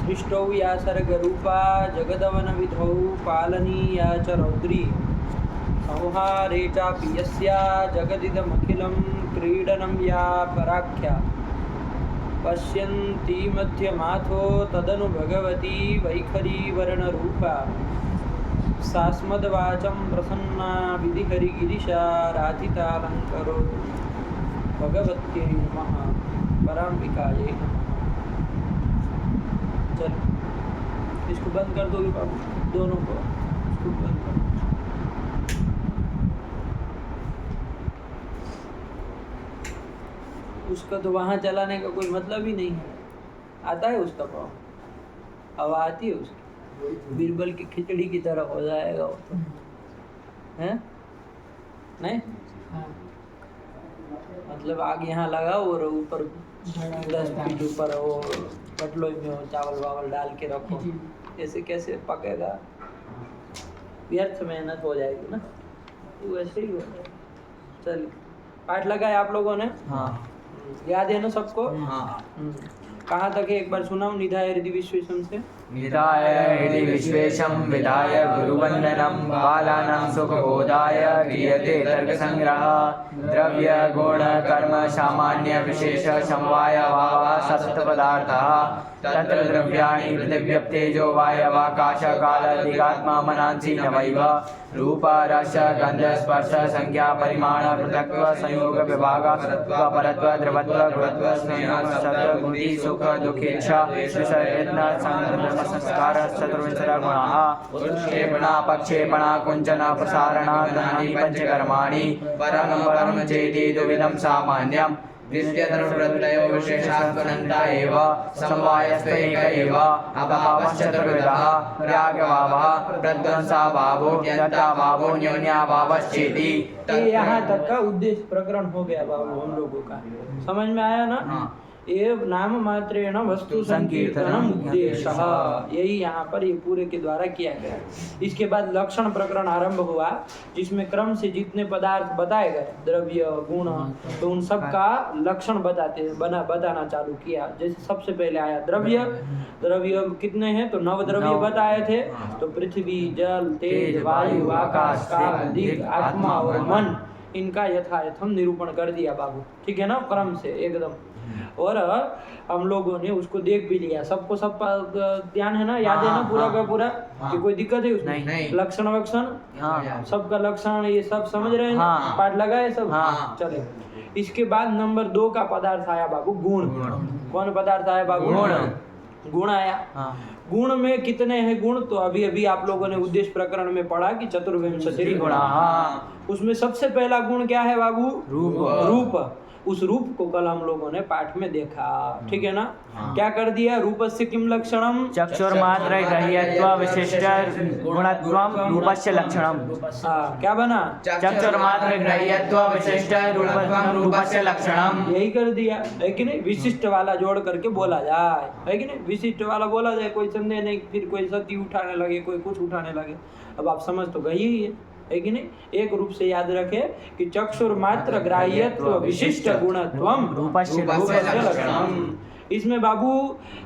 सृष्टौ या सर्गरूपा जगदवनविधौ पालनीया च रौद्री संहारे चापि यस्या जगदिदमखिलं क्रीडनं या पराख्या पश्यन्ति मध्यमाथो तदनु भगवती वैखरी वर्णरूपा सास्मद्वाचं प्रसन्ना विधिहरिगिरिशा राधितालङ्करोतु भगवत्यै नमः पराम्बिकायै नमः। चल इसको बंद कर दोगे बाबू, दोनों को इसको बंद कर। उसका तो वहाँ चलाने का कोई मतलब ही नहीं है। आता है उसका पाँव, हवा आती है उसकी, बीरबल की खिचड़ी की तरह हो जाएगा वो तो, हैं? नहीं मतलब आग यहाँ लगाओ और ऊपर 10 फीट ऊपर वो कटलोई में वो चावल वावल डाल के रखो, ऐसे कैसे पकेगा? व्यर्थ मेहनत हो जाएगी ना, तो वैसे ही हो जाएगा। चलिए पाठ लगाए आप लोगों ने? हाँ। याद है ना सबको? हाँ। कहाँ तक है एक बार सुनाओ। निधाय हृदि विश्वेशम से। निधाय हृदि विश्वेशम विधाय गुरुवंदनम बालानां सुखबोधाय क्रियते तर्कसंग्रह द्रव्य गुण कर्म सामान्य विशेष समवाय भाव सप्तपदार्थः तत्र द्रव्याणि पृथिव्यप्तेजो वायवाकाश कालादिगात्मा मनांसि नवैव रूप रस गंध स्पर्श संज्ञा परिमाण पृथक्त्व संयोग विभाग परत्व द्रवत्व गुणत्व स्नेह सत्व बुद्धि सुख दुखेच्छा विषयत्न संस्कार चतुर्विंशतिः गुणाः उत्क्षेपणा पक्षेपणा कुंचन प्रसारण धनानि पंचकर्माणि परं परं चेति द्विविधं सामान्यं दृष्ट्यधर्मप्रत्ययो विशेषात्मनन्ता एव समवायस्त एक एव अभावश्चतुर्विधः प्रागभावः प्रध्वंसाभावो यथाभावो न्यून्याभावश्चेति। यहाँ तक का उद्देश्य प्रकरण हो गया बाबू हम लोगों का, समझ में आया ना? हाँ। ये नाम मात्रेण वस्तु संकीर्तनम उद्देश्यः, यही यहाँ पर ये पूरे के द्वारा किया गया। इसके बाद लक्षण प्रकरण आरंभ हुआ जिसमें क्रम से जितने पदार्थ बताए गए द्रव्य गुण, तो उन सब का लक्षण बताना चालू किया। जैसे सबसे पहले आया द्रव्य। द्रव्य कितने हैं? तो 9 द्रव्य बताए थे। तो पृथ्वी जल तेज वायु आकाश काल दिक् आत्मा और मन, इनका यथायथम निरूपण कर दिया बाबू, ठीक है ना? क्रम से एकदम। और हम लोगों ने उसको देख भी लिया, सबको सब ध्यान है ना, याद है ना पूरा का पूरा? कि कोई दिक्कत है उसमें? नहीं। लक्षण वक्षण सबका लक्षण ये सब समझ रहे हैं? पाठ लगा है सब? चले। इसके बाद नंबर 2 का पदार्थ आया बाबू गुण। कौन पदार्थ आया बाबू? गुण आया। गुण में कितने हैं गुण? तो अभी अभी आप लोगों ने उद्देश्य प्रकरण में पढ़ा कि चतुर्विंशतिः गुणाः। उसमें सबसे पहला गुण क्या है बाबू? रूप। उस रूप को कल हम लोगों ने पाठ में देखा, ठीक है ना? क्या कर दिया? रूपस्य किम लक्षणम? चक्षुर्मात्र ग्राह्यत्व विशिष्ट गुणत्वम रूपस्य लक्षणम। क्या बना? चक्षुर्मात्र ग्राह्यत्व विशिष्ट गुणत्वम रूपस्य लक्षणम। यही कर दिया है कि नहीं? विशिष्ट वाला जोड़ करके बोला जाए, है कि नहीं? विशिष्ट वाला बोला जाए, कोई संदेह नहीं, फिर कोई सती उठाने लगे, कोई कुछ उठाने लगे। अब आप समझ तो गई ही है कि नहीं? एक रूप से याद रखे कि चक्षुर्मात्र ग्राह्यत्व विशिष्ट गुणत्वम रूपस्य लक्षणम। इसमें बाबू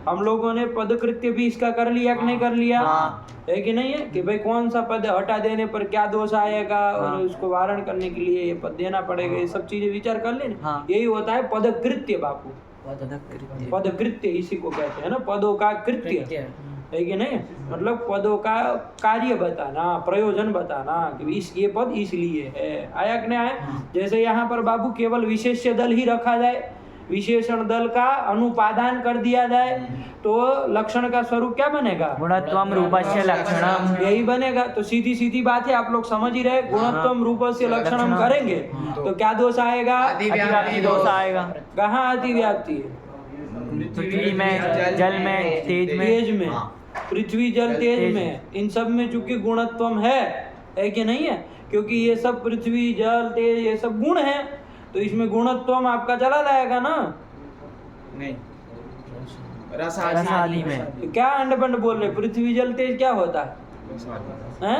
हम लोगों ने पदकृत्य भी इसका कर लिया कि नहीं कर लिया? है कि नहीं है? कि भाई कौन सा पद हटा देने पर क्या दोष आएगा और उसको वारण करने के लिए ये पद देना पड़ेगा, ये सब चीजें विचार कर लेना। यही होता है पदकृत्य बापू। पदकृत्य इसी को कहते हैं ना, पदों का कृत्य, है कि नहीं? मतलब पदों का कार्य बताना, प्रयोजन बताना कि ये पद इसलिए है। आया कि नहीं आया? जैसे यहाँ पर बाबू केवल विशेष्य दल ही रखा जाए, विशेषण दल का अनुपादान कर दिया जाए, तो लक्षण का स्वरूप क्या बनेगा? गुणत्वम रूपस्य लक्षणम। यही बनेगा। तो सीधी सीधी बात है, आप लोग समझ ही रहे। गुणत्वम रूपस्य लक्षणम करेंगे तो क्या दोष आएगा? अतिव्याप्ति दोष आएगा। कहाँ अतिव्याप्ति है? पृथ्वी में, जल में, तेज में। पृथ्वी जल तेज में, इन सब में चूंकि गुणत्वम है कि नहीं है? क्योंकि ये सब पृथ्वी जल तेज ये सब गुण है, तो इसमें गुणत्वम आपका चला जाएगा ना? नहीं। रस आदि में क्या अंडबंड बोल रहे? पृथ्वी जल तेज क्या होता है?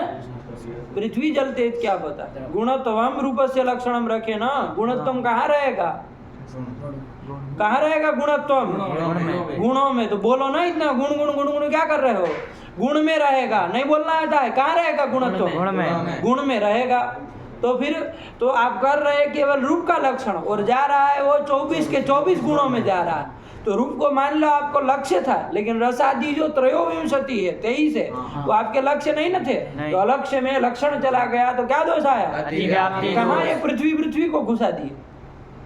पृथ्वी जल तेज क्या होता है? गुणत्वम रूपस्य लक्षणम रखे ना, गुणत्वम कहाँ रहेगा? कहाँ रहेगा गुणत्वम? गुणों में। तो बोलो ना इतना गुण गुण गुण गुण क्या कर रहे हो? गुण में रहेगा, नहीं बोलना आता है। कहाँ रहेगा गुणत्व? गुण में रहेगा। तो फिर तो आप कर रहे हैं केवल रूप का लक्षण, और जा रहा है वो 24 के 24 गुणों में जा रहा है। तो रूप को मान लो आपको लक्ष्य था, लेकिन रसादि जो त्रयोविंशति है 23 है, वो आपके लक्ष्य नहीं न थे। तो अलक्ष्य में लक्षण चला गया तो क्या दोष आया? कहाँ ये पृथ्वी को घुसा दिए?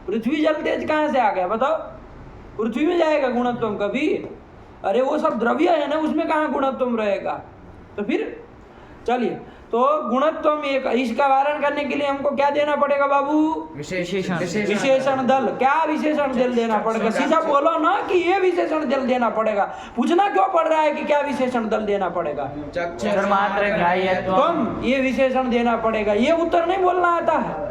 पृथ्वी जल तेज कहाँ से आ गया बताओ? पृथ्वी में जाएगा गुणत्व कभी? अरे वो सब द्रव्य है ना, उसमें कहाँ गुणत्व रहेगा? तो फिर चलिए, तो गुणत्व एक, इसका वारण करने के लिए हमको क्या देना पड़ेगा बाबू? विशेषण दल। क्या विशेषण दल देना पड़ेगा? सीधा बोलो ना कि ये विशेषण दल देना पड़ेगा। पूछना क्यों पड़ रहा है कि क्या विशेषण दल देना पड़ेगा? मात्र ग्राह्यत्वम, ये विशेषण देना पड़ेगा। ये उत्तर नहीं बोलना आता है।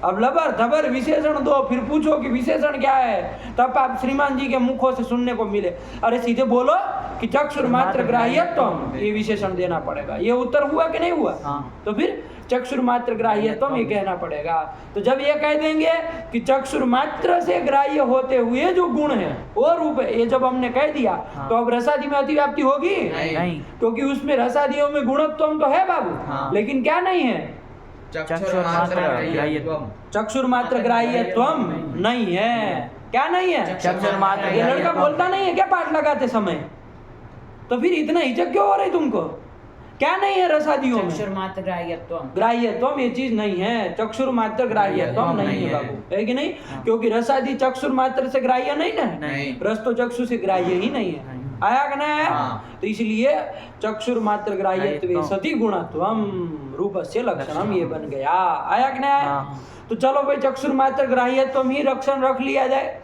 अब लबर धबर विशेषण दो, फिर पूछो कि विशेषण क्या है, तब आप श्रीमान जी के मुखों से सुनने को मिले। अरे सीधे बोलो कि चक्षुर मात्र ग्राह्यत्वम, ये विशेषण देना पड़ेगा। ये उत्तर हुआ कि नहीं हुआ? तो फिर चक्षुर मात्र ग्राह्यत्वम ये कहना पड़ेगा। तो जब ये कह देंगे कि चक्षुर मात्र से ग्राह्य होते हुए जो गुण है वो रूप है, ये जब हमने कह दिया तो अब रसादि में अतिव्याप्ति होगी नहीं, क्योंकि उसमें रसादियों में गुणत्वम तो है बाबू, लेकिन क्या नहीं है? चक्षुर मात्र ग्राह्यत्वम नहीं है। क्या नहीं है? चक्षुर मात्र। ये लड़का बोलता नहीं है क्या पाठ लगाते समय? तो फिर इतना हिचक क्यों हो रही तुमको? क्या नहीं है रसादियों में? चक्षुर मात्र ग्राह्यत्वम, ग्राह्यत्वम ये चीज नहीं है। चक्षुर मात्र ग्राह्यत्वम नहीं है बाबू, है कि नहीं? क्योंकि रसादि चक्षुर मात्र से ग्राह्य नहीं ना, रस तो चक्षु से ग्राह्य ही नहीं है। आया कि नहीं आया? तो इसलिए चक्षुर मात्र ग्राह्यत्वे सति गुणत्वम रूपस्य लक्षणम ये बन गया। आया कि नहीं आया? तो चलो भाई चक्षुर मात्र ग्राह्यत्वम ही लक्षण रख लिया जाए।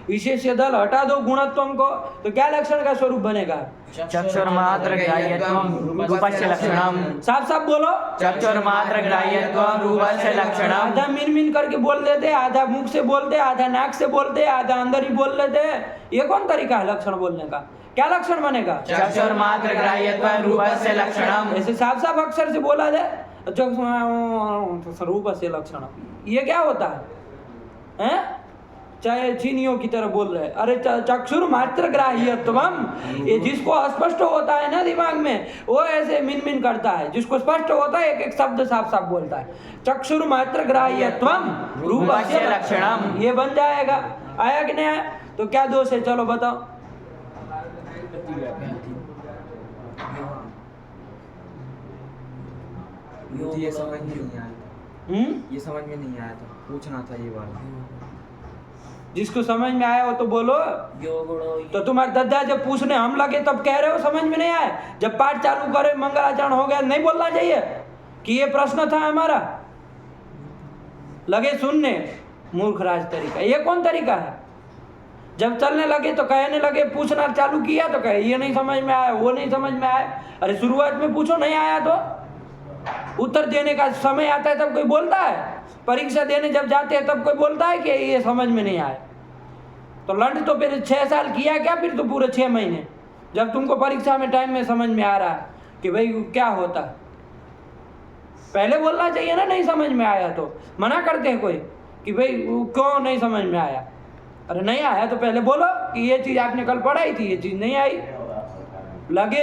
विशेष दल हटा दो गुणत्वम को, तो क्या लक्षण का स्वरूप बनेगा? चक्षुर मात्र ग्राह्यत्वम रूपस्य लक्षणम। साफ साफ बोलो। चक्षुर मात्र ग्राह्यत्वम रूपस्य लक्षणम। आधा मिन मिन करके बोल देते, आधा मुख से बोलते, आधा नाक से बोलते, आधा अंदर ही बोल लेते। ये कौन तरीका है लक्षण बोलने का? क्या लक्षण बनेगा? चक्षुर मात्र ग्राह्यत्वम रूपस्य लक्षणम। ऐसे साफ साफ अक्षर से बोला जाए रूपस्य लक्षणम, ये क्या होता है? चाहे चीनियों की तरह बोल रहे। अरे चक्षुर मात्र ग्राह्यत्वम, ये जिसको स्पष्ट होता है ना दिमाग में, वो ऐसे मिन मिन करता है। जिसको स्पष्ट होता है एक एक शब्द साफ साफ बोलता है। चक्षुर मात्र ग्राह्यत्वम रूपस्य लक्षणम ये बन जाएगा। आया कि नहीं आया? तो क्या दोष है? चलो बताओ। ये समझ में नहीं आया। ये समझ में नहीं आया था, पूछना था ये वाला। जिसको समझ में आया हो तो बोलो। तो तुम्हारे दादा जब पूछने हम लगे तब कह रहे हो समझ में नहीं आया। जब पाठ चालू करे मंगलाचरण हो गया नहीं बोलना चाहिए कि ये प्रश्न था हमारा? लगे सुनने, मूर्खराज तरीका। ये कौन तरीका है? जब चलने लगे तो कहने लगे, पूछना चालू किया तो कहे ये नहीं समझ में आया, वो नहीं समझ में आया। अरे शुरुआत में पूछो, नहीं आया तो उत्तर देने का समय आता है तब कोई बोलता है? परीक्षा देने जब जाते हैं तब कोई बोलता है कि ये समझ में नहीं आया? तो लंड तो फिर 6 साल किया क्या? फिर तो पूरे 6 महीने। जब तुमको परीक्षा में टाइम में समझ में आ रहा है कि भाई क्या होता है, पहले बोलना चाहिए ना। नहीं समझ में आया तो मना करते हैं कोई कि भाई क्यों नहीं समझ में आया? अरे नहीं आया तो पहले बोलो कि ये चीज़ आपने कल पढ़ाई थी, ये चीज़ नहीं आई। लगे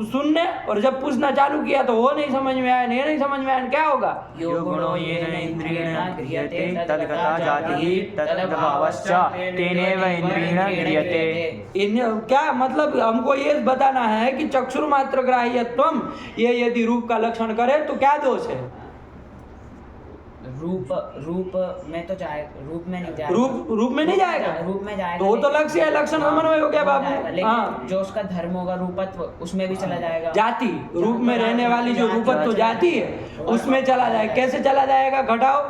सुनने और जब पूछना चालू किया तो वो नहीं समझ में आया, नहीं समझ में आया, क्या होगा? यो गुणो येन इंद्रियेण गृह्यते तद्गता जातिः तद्भावश्च तेनैव इंद्रियेण गृह्यते। क्या मतलब हमको ये बताना है कि चक्षुर मात्र ग्राह्यत्वम ये यदि रूप का लक्षण करे तो क्या दोष है? रूप में तो जाए, रूप में नहीं जाएगा। रूप में नहीं जाएगा? रूप में जाएगा तो वो तो लक्ष्य है, लक्षण समन्वय हो गया बाबू। लेकिन जो उसका धर्म होगा रूपत्व, उसमें भी चला जाएगा। जाति, रूप में रहने वाली जो रूपत्व जाति है उसमें चला जाएगा। कैसे चला जाएगा? घटाओ।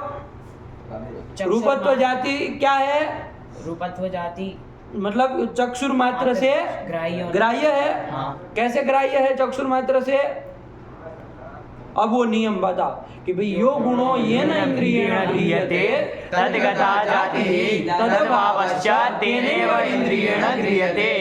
रूपत्व जाति क्या है? रूपत्व जाति मतलब चक्षुर मात्र से ग्राह्य है। कैसे ग्राह्य है चक्षुर मात्र से? अब वो नियम बताओ कि भाई यो गुणो येन इंद्रियेण गृह्यते तद्गता जातिः तद्भावश्च तेनैव इंद्रियेण गृह्यते।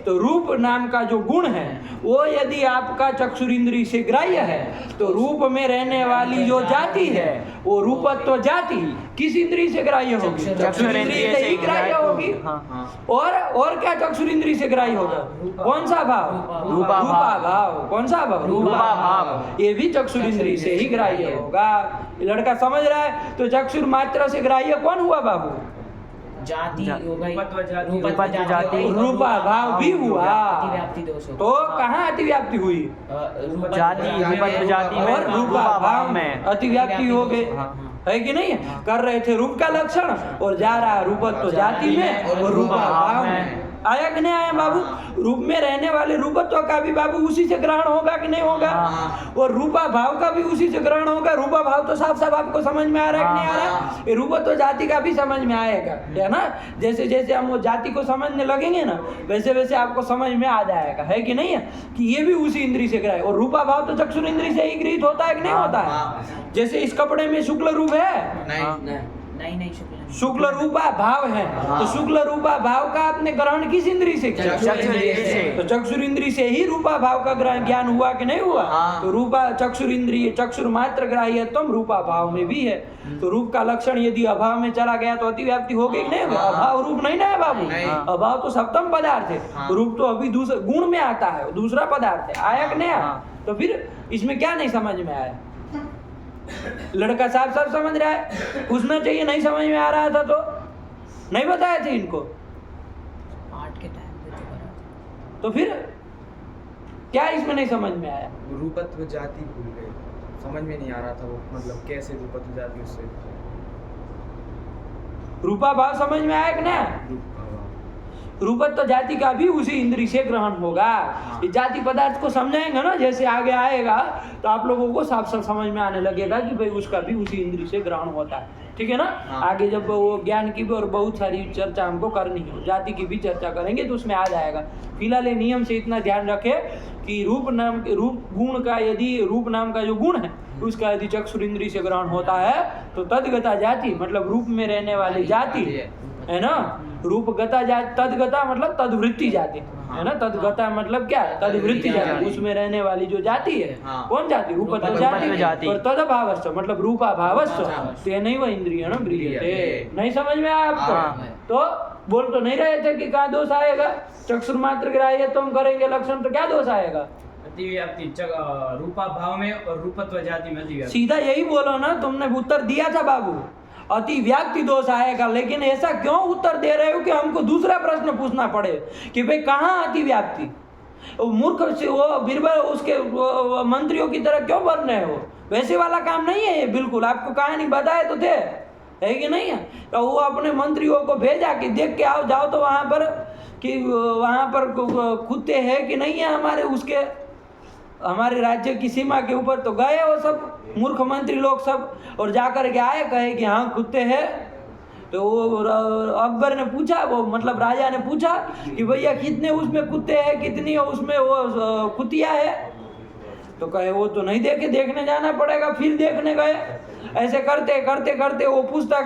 तो रूप नाम का जो गुण है वो यदि आपका चक्षुरिंद्रिय से ग्राह्य है तो रूप में रहने वाली जो जाति है वो रूपत्व जाति किस इंद्रिय से ग्राह्य होगी? चक्षुरिंद्रिय से ही ग्राह्य होगी। और क्या चक्षुरिंद्रिय से ग्राह्य होगा? कौन सा भाव? रूपा भाव। कौन सा भाव? रूपा भाव। ये भी चक्षुरिंद्रिय से ही ग्राह्य होगा। लड़का समझ रहा है? तो चक्षुर मात्र से ग्राह्य कौन हुआ बाबू? जाति हो गई, रूपत्व जाति, रूपा भाव भी हुआ। अतिव्याप्ति दोष हो। तो कहाँ अतिव्याप्ति हुई? जाति, रूपत्व जाति में, और रूपा भाव में अतिव्याप्ति हो गए, है कि नहीं? कर रहे थे रूप का लक्षण और जा रहा रूपत्व जाति में और रूपा भाव में। आया कि नहीं आया बाबू? रूप में रहने वाले रूपत्व का भी बाबू उसी से ग्रहण होगा कि नहीं होगा? और रूपा भाव का भी उसी से ग्रहण होगा। रूपा भाव तो साफ साफ आपको समझ में आ रहा है कि नहीं आ रहा? ये रूपत्व जाति का भी समझ में आएगा, है ना? जैसे जैसे हम वो जाति को समझने लगेंगे ना वैसे वैसे आपको समझ में आ जाएगा, है कि नहीं है? कि ये भी उसी इंद्रिय से ग्रह। और रूपा भाव तो चक्षुर इंद्रिय से ही गृहीत होता है कि नहीं होता है? जैसे इस कपड़े में शुक्ल रूप है, नहीं शुक्ल रूपा भाव है, तो शुक्ल रूपा भाव का आपने ग्रहण किस इंद्रिय से किया? तो चक्षुर इंद्रिय से ही रूपा भाव का ज्ञान हुआ कि नहीं हुआ? तो रूपा चक्षुर इंद्रिय चक्षुर मात्र ग्राह्यत्वम रूपा भाव में भी है। तो रूप का लक्षण यदि अभाव में चला गया तो अतिव्याप्ति हो गई नहीं? अभाव रूप नहीं ना है बाबू? अभाव तो सप्तम पदार्थ है, रूप तो अभी दूसरे गुण में आता है, दूसरा पदार्थ है। आया कि नहीं आया? तो फिर इसमें क्या नहीं समझ में आया? लड़का साफ साफ समझ रहा है, पूछना चाहिए। नहीं समझ में आ रहा था तो नहीं बताए थे इनको, 8 के टाइम पे तो फिर क्या इसमें नहीं समझ में आया? रूपत्व जाति भूल गए, समझ में नहीं आ रहा था वो, मतलब कैसे रूपत्व जाति उससे रूपा भाव समझ में आया कि नहीं? रूपत्व जाति का भी उसी इंद्रिय से ग्रहण होगा। इस जाति पदार्थ को समझाएंगे ना जैसे आगे आएगा तो आप लोगों को साफ साफ समझ में आने लगेगा कि भाई उसका भी उसी इंद्रिय से ग्रहण होता है। ठीक है ना? आगे जब वो ज्ञान की भी और बहुत सारी चर्चा हमको करनी है, जाति की भी चर्चा करेंगे तो उसमें आ जाएगा। फिलहाल ये नियम से इतना ध्यान रखे कि रूप गुण का यदि रूप नाम का जो गुण है उसका यदि चक्षुर इंद्रिय से ग्रहण होता है तो तदगता जाति मतलब रूप में रहने वाली जाति है ना? रूपगता जाति, तदगता मतलब तदवृत्ति जाति है ना? तदगता मतलब क्या? तदवृत्ति जाति, उसमें रहने वाली जो जाति है। कौन जाति? रूपत्व जाति। और तदभावस्व मतलब रूपा भावस्व, ते नहीं वह इंद्रिय ना ब्रियते। नहीं समझ में आया आपको? तो बोल तो नहीं रहे थे कि कहाँ दोष आएगा? चक्षुर मात्र ग्राह्य तुम करेंगे लक्षण तो क्या दोष आएगा? अतिव्याप्ति रूपा भाव में और रूपत्व जाति में अतिव्याप्ति। सीधा यही बोलो ना, तुमने उत्तर दिया था बाबू, अतिव्याप्ति दोष आएगा। लेकिन ऐसा क्यों उत्तर दे रहे हो कि हमको दूसरा प्रश्न पूछना पड़े कि भाई कहाँ अतिव्याप्ति? मूर्ख से वो बीरबल उसके मंत्रियों की तरह क्यों बन रहे हो? वैसे वाला काम नहीं है ये बिल्कुल। आपको कहानी बताए तो थे, है कि नहीं है? तो वो अपने मंत्रियों को भेजा कि देख के आओ, जाओ तो वहाँ पर कि वहाँ पर कुत्ते हैं कि नहीं है हमारे उसके हमारे राज्य की सीमा के ऊपर। तो गए वो सब मूर्ख मंत्री लोग सब और जाकर के आए, कहे कि हाँ कुत्ते हैं। तो वो अकबर ने पूछा, वो मतलब राजा ने पूछा कि भैया कितने उसमें कुत्ते हैं, कितनी उसमें वो कुतिया है? तो कहे वो तो नहीं देखे, देखने जाना पड़ेगा। फिर देखने गए, ऐसे करते करते करते वो पूछता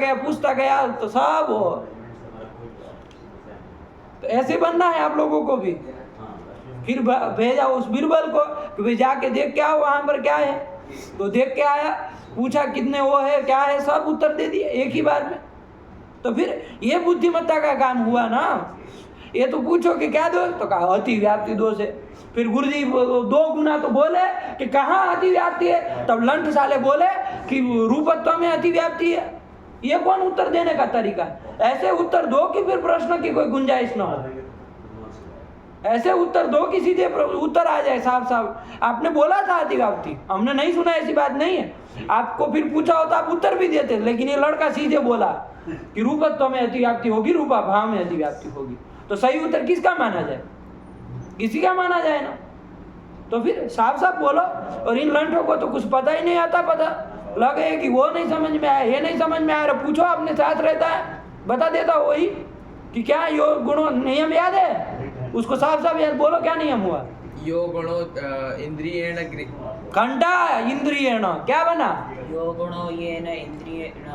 गया तो सब हो। तो ऐसे बनना है आप लोगों को भी। फिर भेजा उस बीरबल को कि भाई जाके देख के आओ वहाँ पर क्या है। तो देख के आया, पूछा कितने वो है क्या है, सब उत्तर दे दिए एक ही बार में। तो फिर ये बुद्धिमत्ता का काम हुआ ना। ये तो पूछो कि क्या दोष, तो कहा अतिव्याप्ति दोष है। फिर गुरुजी 2 गुना तो बोले कि कहाँ अतिव्याप्ति है, तब लंठ साले बोले कि रूपत्व में अतिव्याप्ति है। ये कौन उत्तर देने का तरीका है? ऐसे उत्तर दो कि फिर प्रश्न की कोई गुंजाइश ना हो। ऐसे उत्तर दो कि सीधे उत्तर आ जाए साफ साफ। आपने बोला था अतिव्याप्ति, हमने नहीं सुना, ऐसी बात नहीं है। आपको फिर पूछा होता आप उत्तर भी देते, लेकिन ये लड़का सीधे बोला कि रूपत्व में अतिव्याप्ति होगी, रूपा भाव में अतिव्याप्ति होगी। तो सही उत्तर किसका माना जाए? किसी का माना जाए ना। तो फिर साफ साफ बोलो। और इन लंठों को तो कुछ पता ही नहीं आता, पता लगे कि वो नहीं समझ में आया, ये नहीं समझ में आया। पूछो अपने साथ रहता है, बता देता वही कि क्या योग गुणों नियम याद है उसको, साफ साफ याद बोलो क्या नियम हुआ? योग गुणो इंद्रियेण घंटा इंद्रियेण क्या बना? योग गुणो येन इंद्रियेण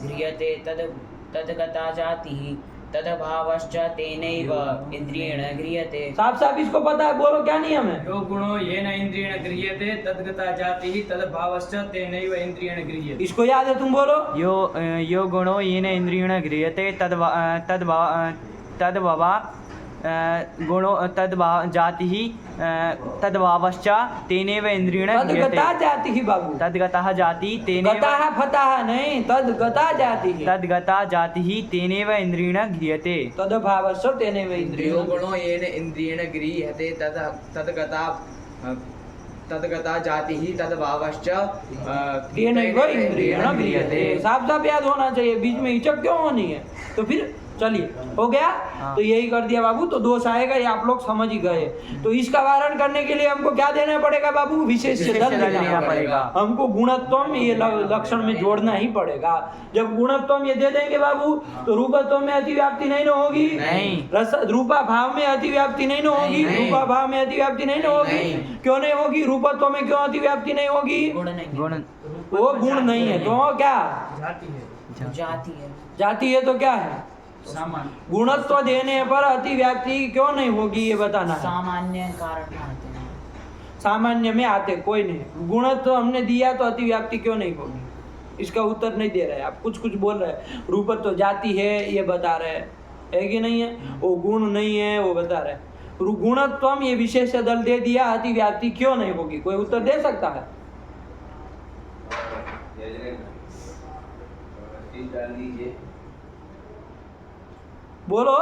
गृह्यते तदगता जाति तदभावश्च तेनैव इंद्रियेण गृह्यते। साफ साफ इसको पता है, बोलो क्या नियम है? यो गुणो येन इंद्रियेण गृह्यते तद्गता जातिः तद्भावश्च तेनैव इंद्रियेण गृह्यते। इसको याद है, तुम बोलो। यो गुणो येन इंद्रियेण गृह्यते तद्भावा गुणो जातिः तद्भावश्च तेनैव इंद्रियेण गृह्यते। तद्गता जाति ही बाबू, तद्गतः जाति तेनैव गता फतः नहीं, तद्गता जाति ही। तद्गता जातिः तेनैव इंद्रियेण गृह्यते। तद्भावस्य तेनैव यो इंद्रियेण। गुणो येन इंद्रियेण गृह्यते तद्गता जातिः तद्भावश्च तेनैव इंद्रियेण गृह्यते। साफ साफ याद होना चाहिए, बीच में हिचक क्यों होनी है? तो फिर चलिए, हो गया। तो यही कर दिया बाबू, तो दोष आएगा, ये आप लोग समझ ही गए। तो इसका वारण करने के लिए हमको क्या देना पड़ेगा बाबू? विशेष दल देना पड़ेगा। हमको गुणत्वम ये लक्षण में जोड़ना ही पड़ेगा। जब गुणत्वम ये दे देंगे बाबू, तो रूपत्व में अतिव्याप्ति नहीं न होगी, नहीं। रूपा भाव में अतिव्याप्ति नहीं न होगी, रूपा भाव में अतिव्याप्ति नहीं न होगी। क्यों नहीं होगी? रूपत्व में क्यों अतिव्याप्ति नहीं होगी? गुण नहीं, गुण वो गुण नहीं है, तो क्या जाति है, जाति है। जाति है, तो क्या है? सामान्य। गुणत्व देने पर अतिव्याप्ति क्यों नहीं होगी, ये बताना है। सामान्य कारण आते हैं, सामान्य में आते कोई नहीं। गुणत्व हमने दिया तो अतिव्याप्ति क्यों नहीं होगी? इसका उत्तर नहीं दे रहे आप, कुछ कुछ बोल रहे हैं। रूपत्व जाति है ये बता रहे हैं, है कि नहीं है? वो गुण नहीं है वो बता रहे हैं। गुणत्वम ये विशेष दल दे दिया, अतिव्याप्ति क्यों नहीं होगी? कोई उत्तर दे सकता है? बोलो,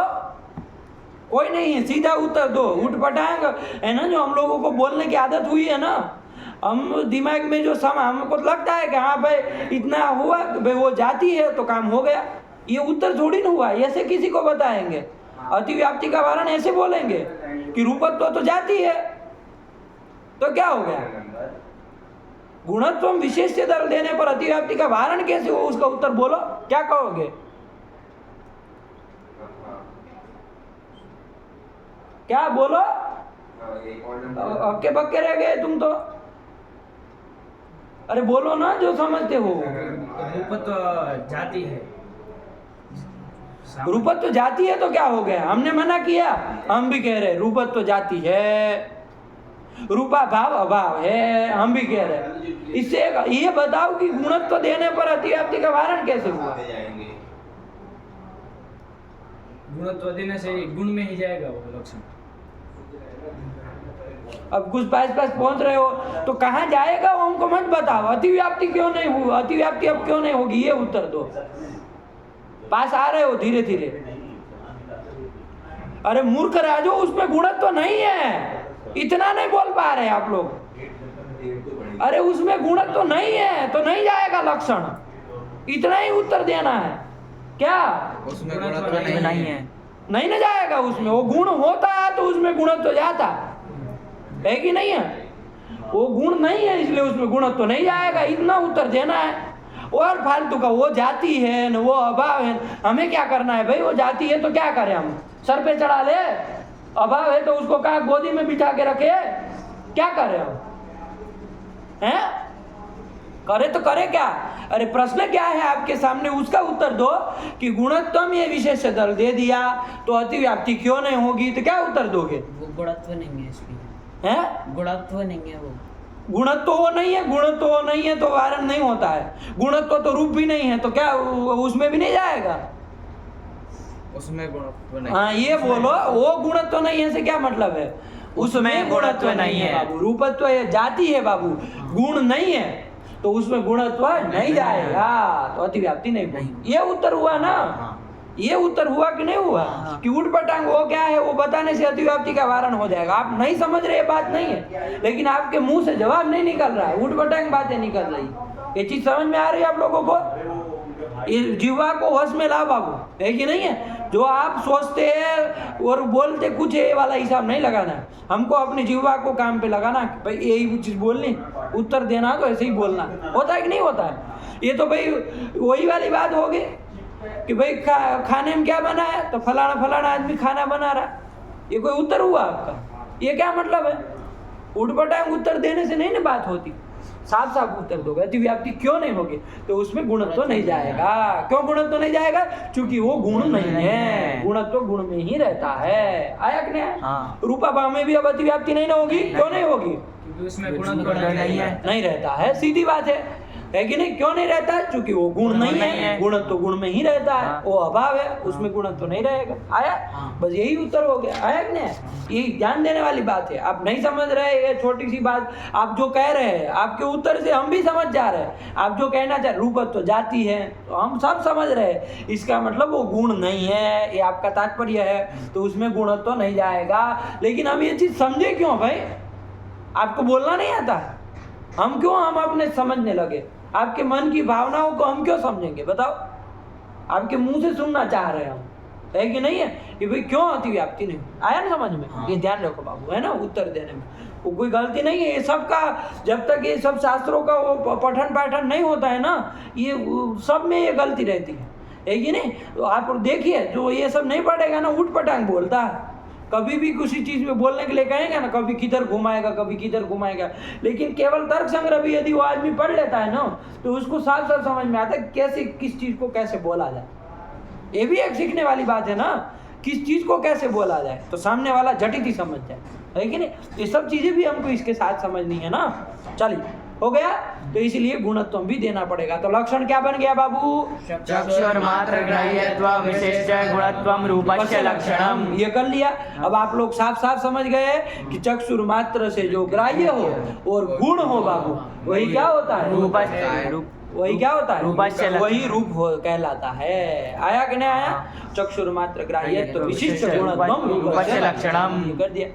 कोई नहीं है, सीधा उत्तर दो। उठ पटाएंगे है ना, जो हम लोगों को बोलने की आदत हुई है ना, हम दिमाग में जो हमको लगता है कि हाँ भाई इतना हुआ, भाई वो जाती है तो काम हो गया। ये उत्तर थोड़ी ना हुआ, ऐसे किसी को बताएंगे? अतिव्याप्ति का वारण ऐसे बोलेंगे कि रूपत्व तो जाती है, तो क्या हो गया? गुणत्व विशेष दल देने पर अतिव्याप्ति का वारण कैसे हो? उसका उत्तर बोलो, क्या कहोगे? क्या बोलो? अक्के बक्के रह गए तुम तो। अरे बोलो ना जो समझते हो। रूपत्व जाति है, रूपत्व जाति है तो क्या हो गया? हमने मना किया? हम भी कह रहे रूपत्व जाति है, रूपा भाव अभाव है, हम भी कह रहे। इससे ये बताओ कि गुणत्व देने पर अतिव्याप्ति का वारण कैसे हुआ? गुणत्व देने से गुण में ही जाएगा वो लक्षण। अब कुछ पास पहुंच रहे हो तो कहाँ जाएगा वो हमको मत बताओ। अतिव्याप्ति क्यों नहीं हुई? अतिव्याप्ति अब क्यों नहीं होगी, ये उत्तर दो। पास आ रहे हो धीरे धीरे। अरे मूर्ख राजो, उसमें गुणत्व नहीं है, इतना नहीं बोल पा रहे आप लोग। अरे उसमें गुणत्व नहीं है तो नहीं जाएगा लक्षण, इतना ही उत्तर देना है। क्या उसमें गुणत्व नहीं है, नहीं ना जाएगा उसमें? वो गुण होता है तो उसमें गुणत्व जाता है कि नहीं है? वो गुण नहीं है इसलिए उसमें गुणत्व नहीं जाएगा, इतना उत्तर देना है। और फालतू का वो जाती है न वो अभाव है, हमें क्या करना है भाई? वो जाती है तो क्या करें हम? सर पे चढ़ा ले। अभाव है तो उसको कहा गोदी में बिठा के रखे, क्या करें हम? हैं? करे तो करे क्या? अरे प्रश्न क्या है आपके सामने, उसका उत्तर दो कि गुणत्व ये विशेष दल दे दिया तो अतिव्याप्ति क्यों नहीं होगी, तो क्या उत्तर दोगे? वो गुणत्व नहीं है इसमें, हैं? गुणत्व नहीं है वो। गुणत्व वो नहीं है, गुणत्व वो नहीं है तो वारण नहीं होता है। गुणत्व तो रूप भी नहीं है तो क्या उसमें भी नहीं जाएगा? उसमें गुणत्व नहीं। हाँ ये बोलो, वो गुणत्व नहीं है से क्या मतलब है? उसमें गुणत्व नहीं है बाबू। रूपत्व जाति है बाबू, गुण नहीं है तो उसमें गुणत्व नहीं जाएगा, तो अतिव्याप्ति नहीं होगी। ये उत्तर हुआ ना? ये उत्तर हुआ कि नहीं हुआ? कि उठ पटांग वो क्या है वो बताने से अतिव्याप्ति का वारण हो जाएगा। आप नहीं समझ रहे, बात नहीं है, लेकिन आपके मुंह से जवाब नहीं निकल रहा है, उठ पटांग बातें निकल रही। ये चीज समझ में आ रही है आप लोगों को? ये जीवा को वश में ला बाबू, है कि नहीं है? जो आप सोचते हैं और बोलते कुछ है, ये वाला हिसाब नहीं लगाना है। हमको अपनी जीवा को काम पे लगाना, भाई यही चीज बोलनी, उत्तर देना तो ऐसे ही बोलना। होता है कि नहीं होता है? ये तो भाई वही वाली बात होगी कि भाई खाने में क्या बना है, तो फलाना फलाना आदमी खाना बना रहा। ये कोई उत्तर हुआ आपका? ये क्या मतलब है? उठपटांग उत्तर देने से नहीं ना बात होती। साफ साफ उत्तर दोगे अतिव्याप्ति क्यों नहीं होगी, तो उसमें गुणत्व नहीं जाएगा। क्यों गुणत्व नहीं जाएगा? क्योंकि वो गुण नहीं है, गुणत्व गुण में ही रहता है। आया कि नहीं? हाँ। रूपा भाव में भी अब अतिव्याप्ति नहीं ना होगी, क्यों नहीं होगी? क्योंकि उसमें गुणत्व नहीं है। नहीं रहता है, सीधी बात है कि नहीं? क्यों नहीं रहता है? क्योंकि वो गुण नहीं है, गुणत्व गुण में ही रहता है, वो अभाव है, उसमें गुणत्व नहीं रहेगा। आया? बस यही उत्तर हो गया। आया कि नहीं? ये ध्यान देने वाली बात है। आप नहीं समझ रहे, ये छोटी सी बात आप जो कह रहे हैं, आपके उत्तर से हम भी समझ जा रहे हैं। आप जो कहना चाह रूपत्व जाती है, तो हम सब समझ रहे हैं, इसका मतलब वो गुण नहीं है, ये आपका तात्पर्य है, तो उसमें गुणत्व नहीं जाएगा। लेकिन हम ये चीज समझे क्यों भाई? आपको बोलना नहीं आता? हम क्यों हम अपने समझने लगे? आपके मन की भावनाओं को हम क्यों समझेंगे बताओ? आपके मुंह से सुनना चाह रहे हैं हम, है कि नहीं है? कि भाई क्यों अतिव्याप्ति नहीं? आया ना समझ में? ये ध्यान रखो बाबू, है ना, उत्तर देने में वो कोई गलती नहीं है। ये सब का जब तक ये सब शास्त्रों का वो पठन पाठन नहीं होता है ना, ये सब में ये गलती रहती है कि नहीं? तो आप देखिए, जो ये सब नहीं पढ़ेगा ना, उठ पटांग बोलता है। कभी भी किसी चीज में बोलने के लिए कहेंगे ना, कभी किधर घुमाएगा, कभी किधर घुमाएगा। लेकिन केवल तर्क संग्रह भी यदि वो आदमी पढ़ लेता है ना, तो उसको साफ साफ समझ में आता है कैसे किस चीज को कैसे बोला जाए। ये भी एक सीखने वाली बात है ना, किस चीज को कैसे बोला जाए, तो सामने वाला झटित ही समझ जाए, है कि नहीं? ये सब चीजें भी हमको इसके साथ समझनी है ना। चलिए, हो गया? तो इसलिए गुणत्व भी देना पड़ेगा। तो लक्षण क्या बन गया बाबू? चक्षुर्मात्र ग्राह्यत्व विशिष्ट गुणत्वम रूपस्य लक्षणम। ये कर लिया। अब आप लोग साफ साफ समझ गए कि चक्षुर्मात्र से जो ग्राह्य हो और गुण हो बाबू, वही क्या होता है? वही क्या होता है? वही रूप कहलाता है। आया कि नहीं आया? चक्षुर्मात्र ग्राह्यत्व विशिष्ट गुणत्वम रूपस्य लक्षणम। ये कर दिया।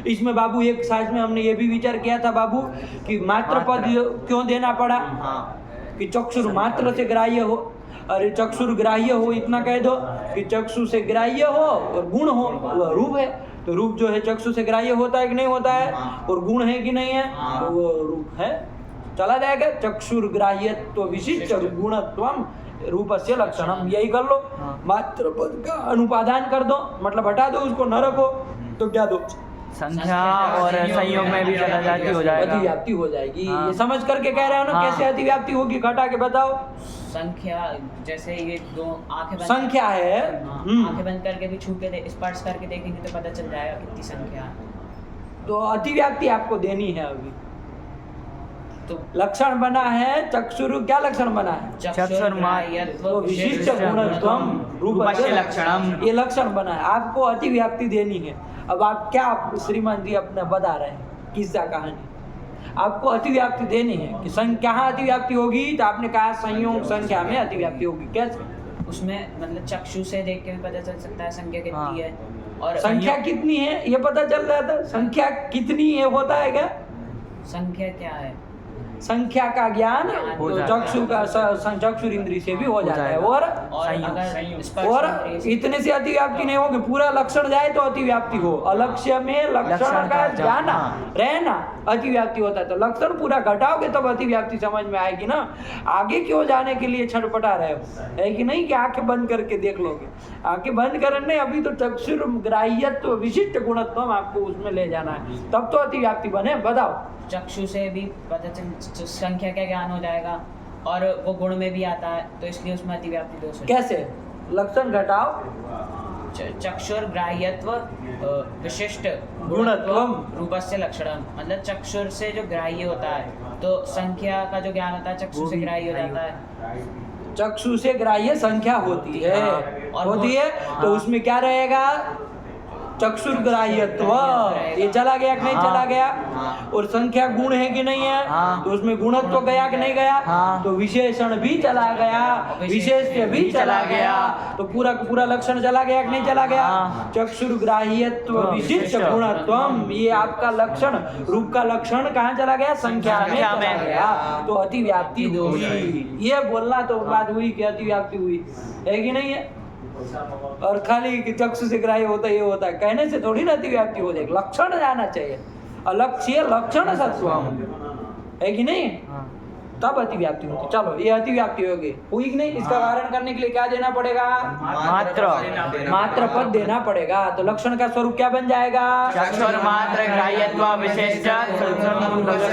इसमें बाबू एक साथ में हमने ये भी विचार किया था बाबू कि मात्र पद क्यों देना पड़ा, कि चक्षुर मात्र से ग्राह्य हो। अरे चक्षुर ग्राह्य हो इतना कह दो कि चक्षु से ग्राह्य हो और गुण हो, वह रूप है। तो रूप जो है चक्षु से ग्राह्य होता है कि नहीं होता है, और गुण है कि नहीं है, तो वो रूप है। चला जाएगा चक्षुर ग्राह्यत्व विशिष्ट गुणत्वम रूपस्य लक्षणम। यही कर लो, मात्र पद का अनुपादान कर दो, मतलब हटा दो उसको, न रखो, तो क्या दो? संख्या और संयोग में भी चला जाती हो जाएगा, अतिव्याप्ति हो जाएगी। ये समझ करके कह रहे हो ना? कैसे अतिव्याप्ति होगी, घटा के बताओ। संख्या जैसे ये दो आंखें बंद संख्या है, आंखें बंद करके भी छू के स्पर्श करके देखेंगे तो पता चल जाएगा कितनी संख्या है। तो अतिव्याप्ति आपको देनी है अभी। तो लक्षण बना है चक्षुर, क्या लक्षण बना है? चक्षुर्मायत्व तो विशिष्ट गुणत्वम रूपस्य लक्षणम, ये लक्षण बना है। आपको अतिव्याप्ति देनी है। अब आप क्या श्रीमान जी अपने बता रहे हैं किस्सा कहानी, आपको अतिव्याप्ति देनी है कि संख्या अतिव्याप्ति होगी, तो आपने कहा संयोग संख्या में अतिव्याप्ति होगी। कैसे? उसमें मतलब चक्षु से देख के भी पता चल सकता है संख्या कितनी है, और संख्या कितनी है ये पता चल रहा था। संख्या कितनी है होता है क्या? संख्या क्या है, संख्या का ज्ञान तो चक्षु का चक्षुर इंद्रिय से भी हो जाता है। और अगर स्पर्श और इंद्रिय से- इतने से अतिव्याप्ति नहीं होगी, पूरा लक्षण जाए तो अतिव्याप्ति हो। अलक्ष्य में लक्षण का जाना रहना अतिव्याप्ति होता है। तो लक्षण पूरा घटाओगे तब अतिव्याप्ति समझ में आएगी ना। आगे क्यों जाने के लिए छटपटा रहे हो, है कि नहीं? कि आंखें बंद करके देख लोगे, आंखें बंद करने अभी तो चक्षुर ग्राह्यत्व विशिष्ट गुणत्व आपको उसमें ले जाना है, तब तो अतिव्याप्ति बने। बताओ। चक्षु से भी पता चल संख्या का ज्ञान हो जाएगा, और वो गुण में भी आता है, तो इसलिए उसमें अतिव्याप्ति दोष है। कैसे? लक्षण घटाओ। चक्षुर ग्राह्यत्व विशिष्ट गुणत्वम रूपस्य लक्षणम, मतलब चक्षुर से जो ग्राह्य होता है तो संख्या का जो ज्ञान होता है चक्षु से ग्राह्य हो जाता है। चक्षु से ग्राह्य संख्या होती है, और होती है, तो उसमें क्या रहेगा? चक्षुर ग्राह्यत्व। ये चला गया कि नहीं चला गया? और संख्या गुण है कि नहीं है? तो उसमें गुणत्व गया कि नहीं गया? तो विशेषण भी चला गया, विशेष्य भी चला गया, तो पूरा का पूरा लक्षण चला गया कि नहीं चला गया? चक्षुर ग्राह्यत्व विशिष्ट गुणत्वम, ये आपका लक्षण, रूप का लक्षण कहाँ चला गया? संख्या में चला गया, तो अतिव्याप्ति हुई। ये बोलना तो बात हुई कि अतिव्याप्ति हुई, है कि नहीं है? और खाली कि चक्षु से ग्राह्य होता है, ये होता है कहने से थोड़ी ना अतिव्याप्ति हो जाएगी। लक्षण जाना चाहिए, अलक्ष्य लक्षण सत्वम, है कि नहीं? तब अतिव्याप्ति होती। चलो ये अतिव्याप्ति होगी, हुई कि नहीं? इसका वारण करने के लिए क्या देना पड़ेगा? मात्र पद देना पड़ेगा। तो लक्षण का स्वरूप क्या बन जाएगा? चक्षुर मात्र ग्राह्यत्व विशेष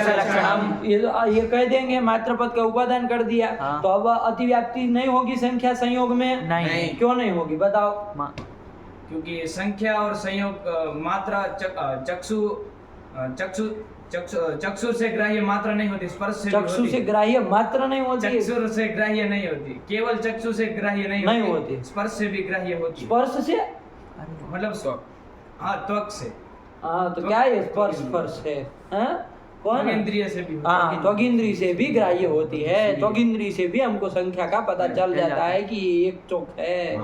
लक्षणम। ये कह देंगे, मात्र पद का उपादान कर दिया। तो अब अतिव्याप्ति नहीं होगी संख्या संयोग में? नहीं। क्यों नहीं होगी बताओ? क्योंकि संख्या और संयोग मात्रा चक्षु से ग्राह्य मात्रा नहीं होती, स्पर्श से चक्षु से ग्राह्य मात्र नहीं होती, चक्षु से ग्राह्य नहीं होती, केवल चक्षु से ग्राह्य नहीं होती, स्पर्श से भी ग्राह्य होती। स्पर्श से मतलब हाँ त्वक से। हाँ तो क्या है स्पर्श? स्पर्श है कौन? इंद्रिय से भी। हाँ त्वक इंद्रिय से भी ग्राह्य होती है। त्वक इंद्रिय से भी हमको संख्या का पता चल जाता है कि ये एक चौक है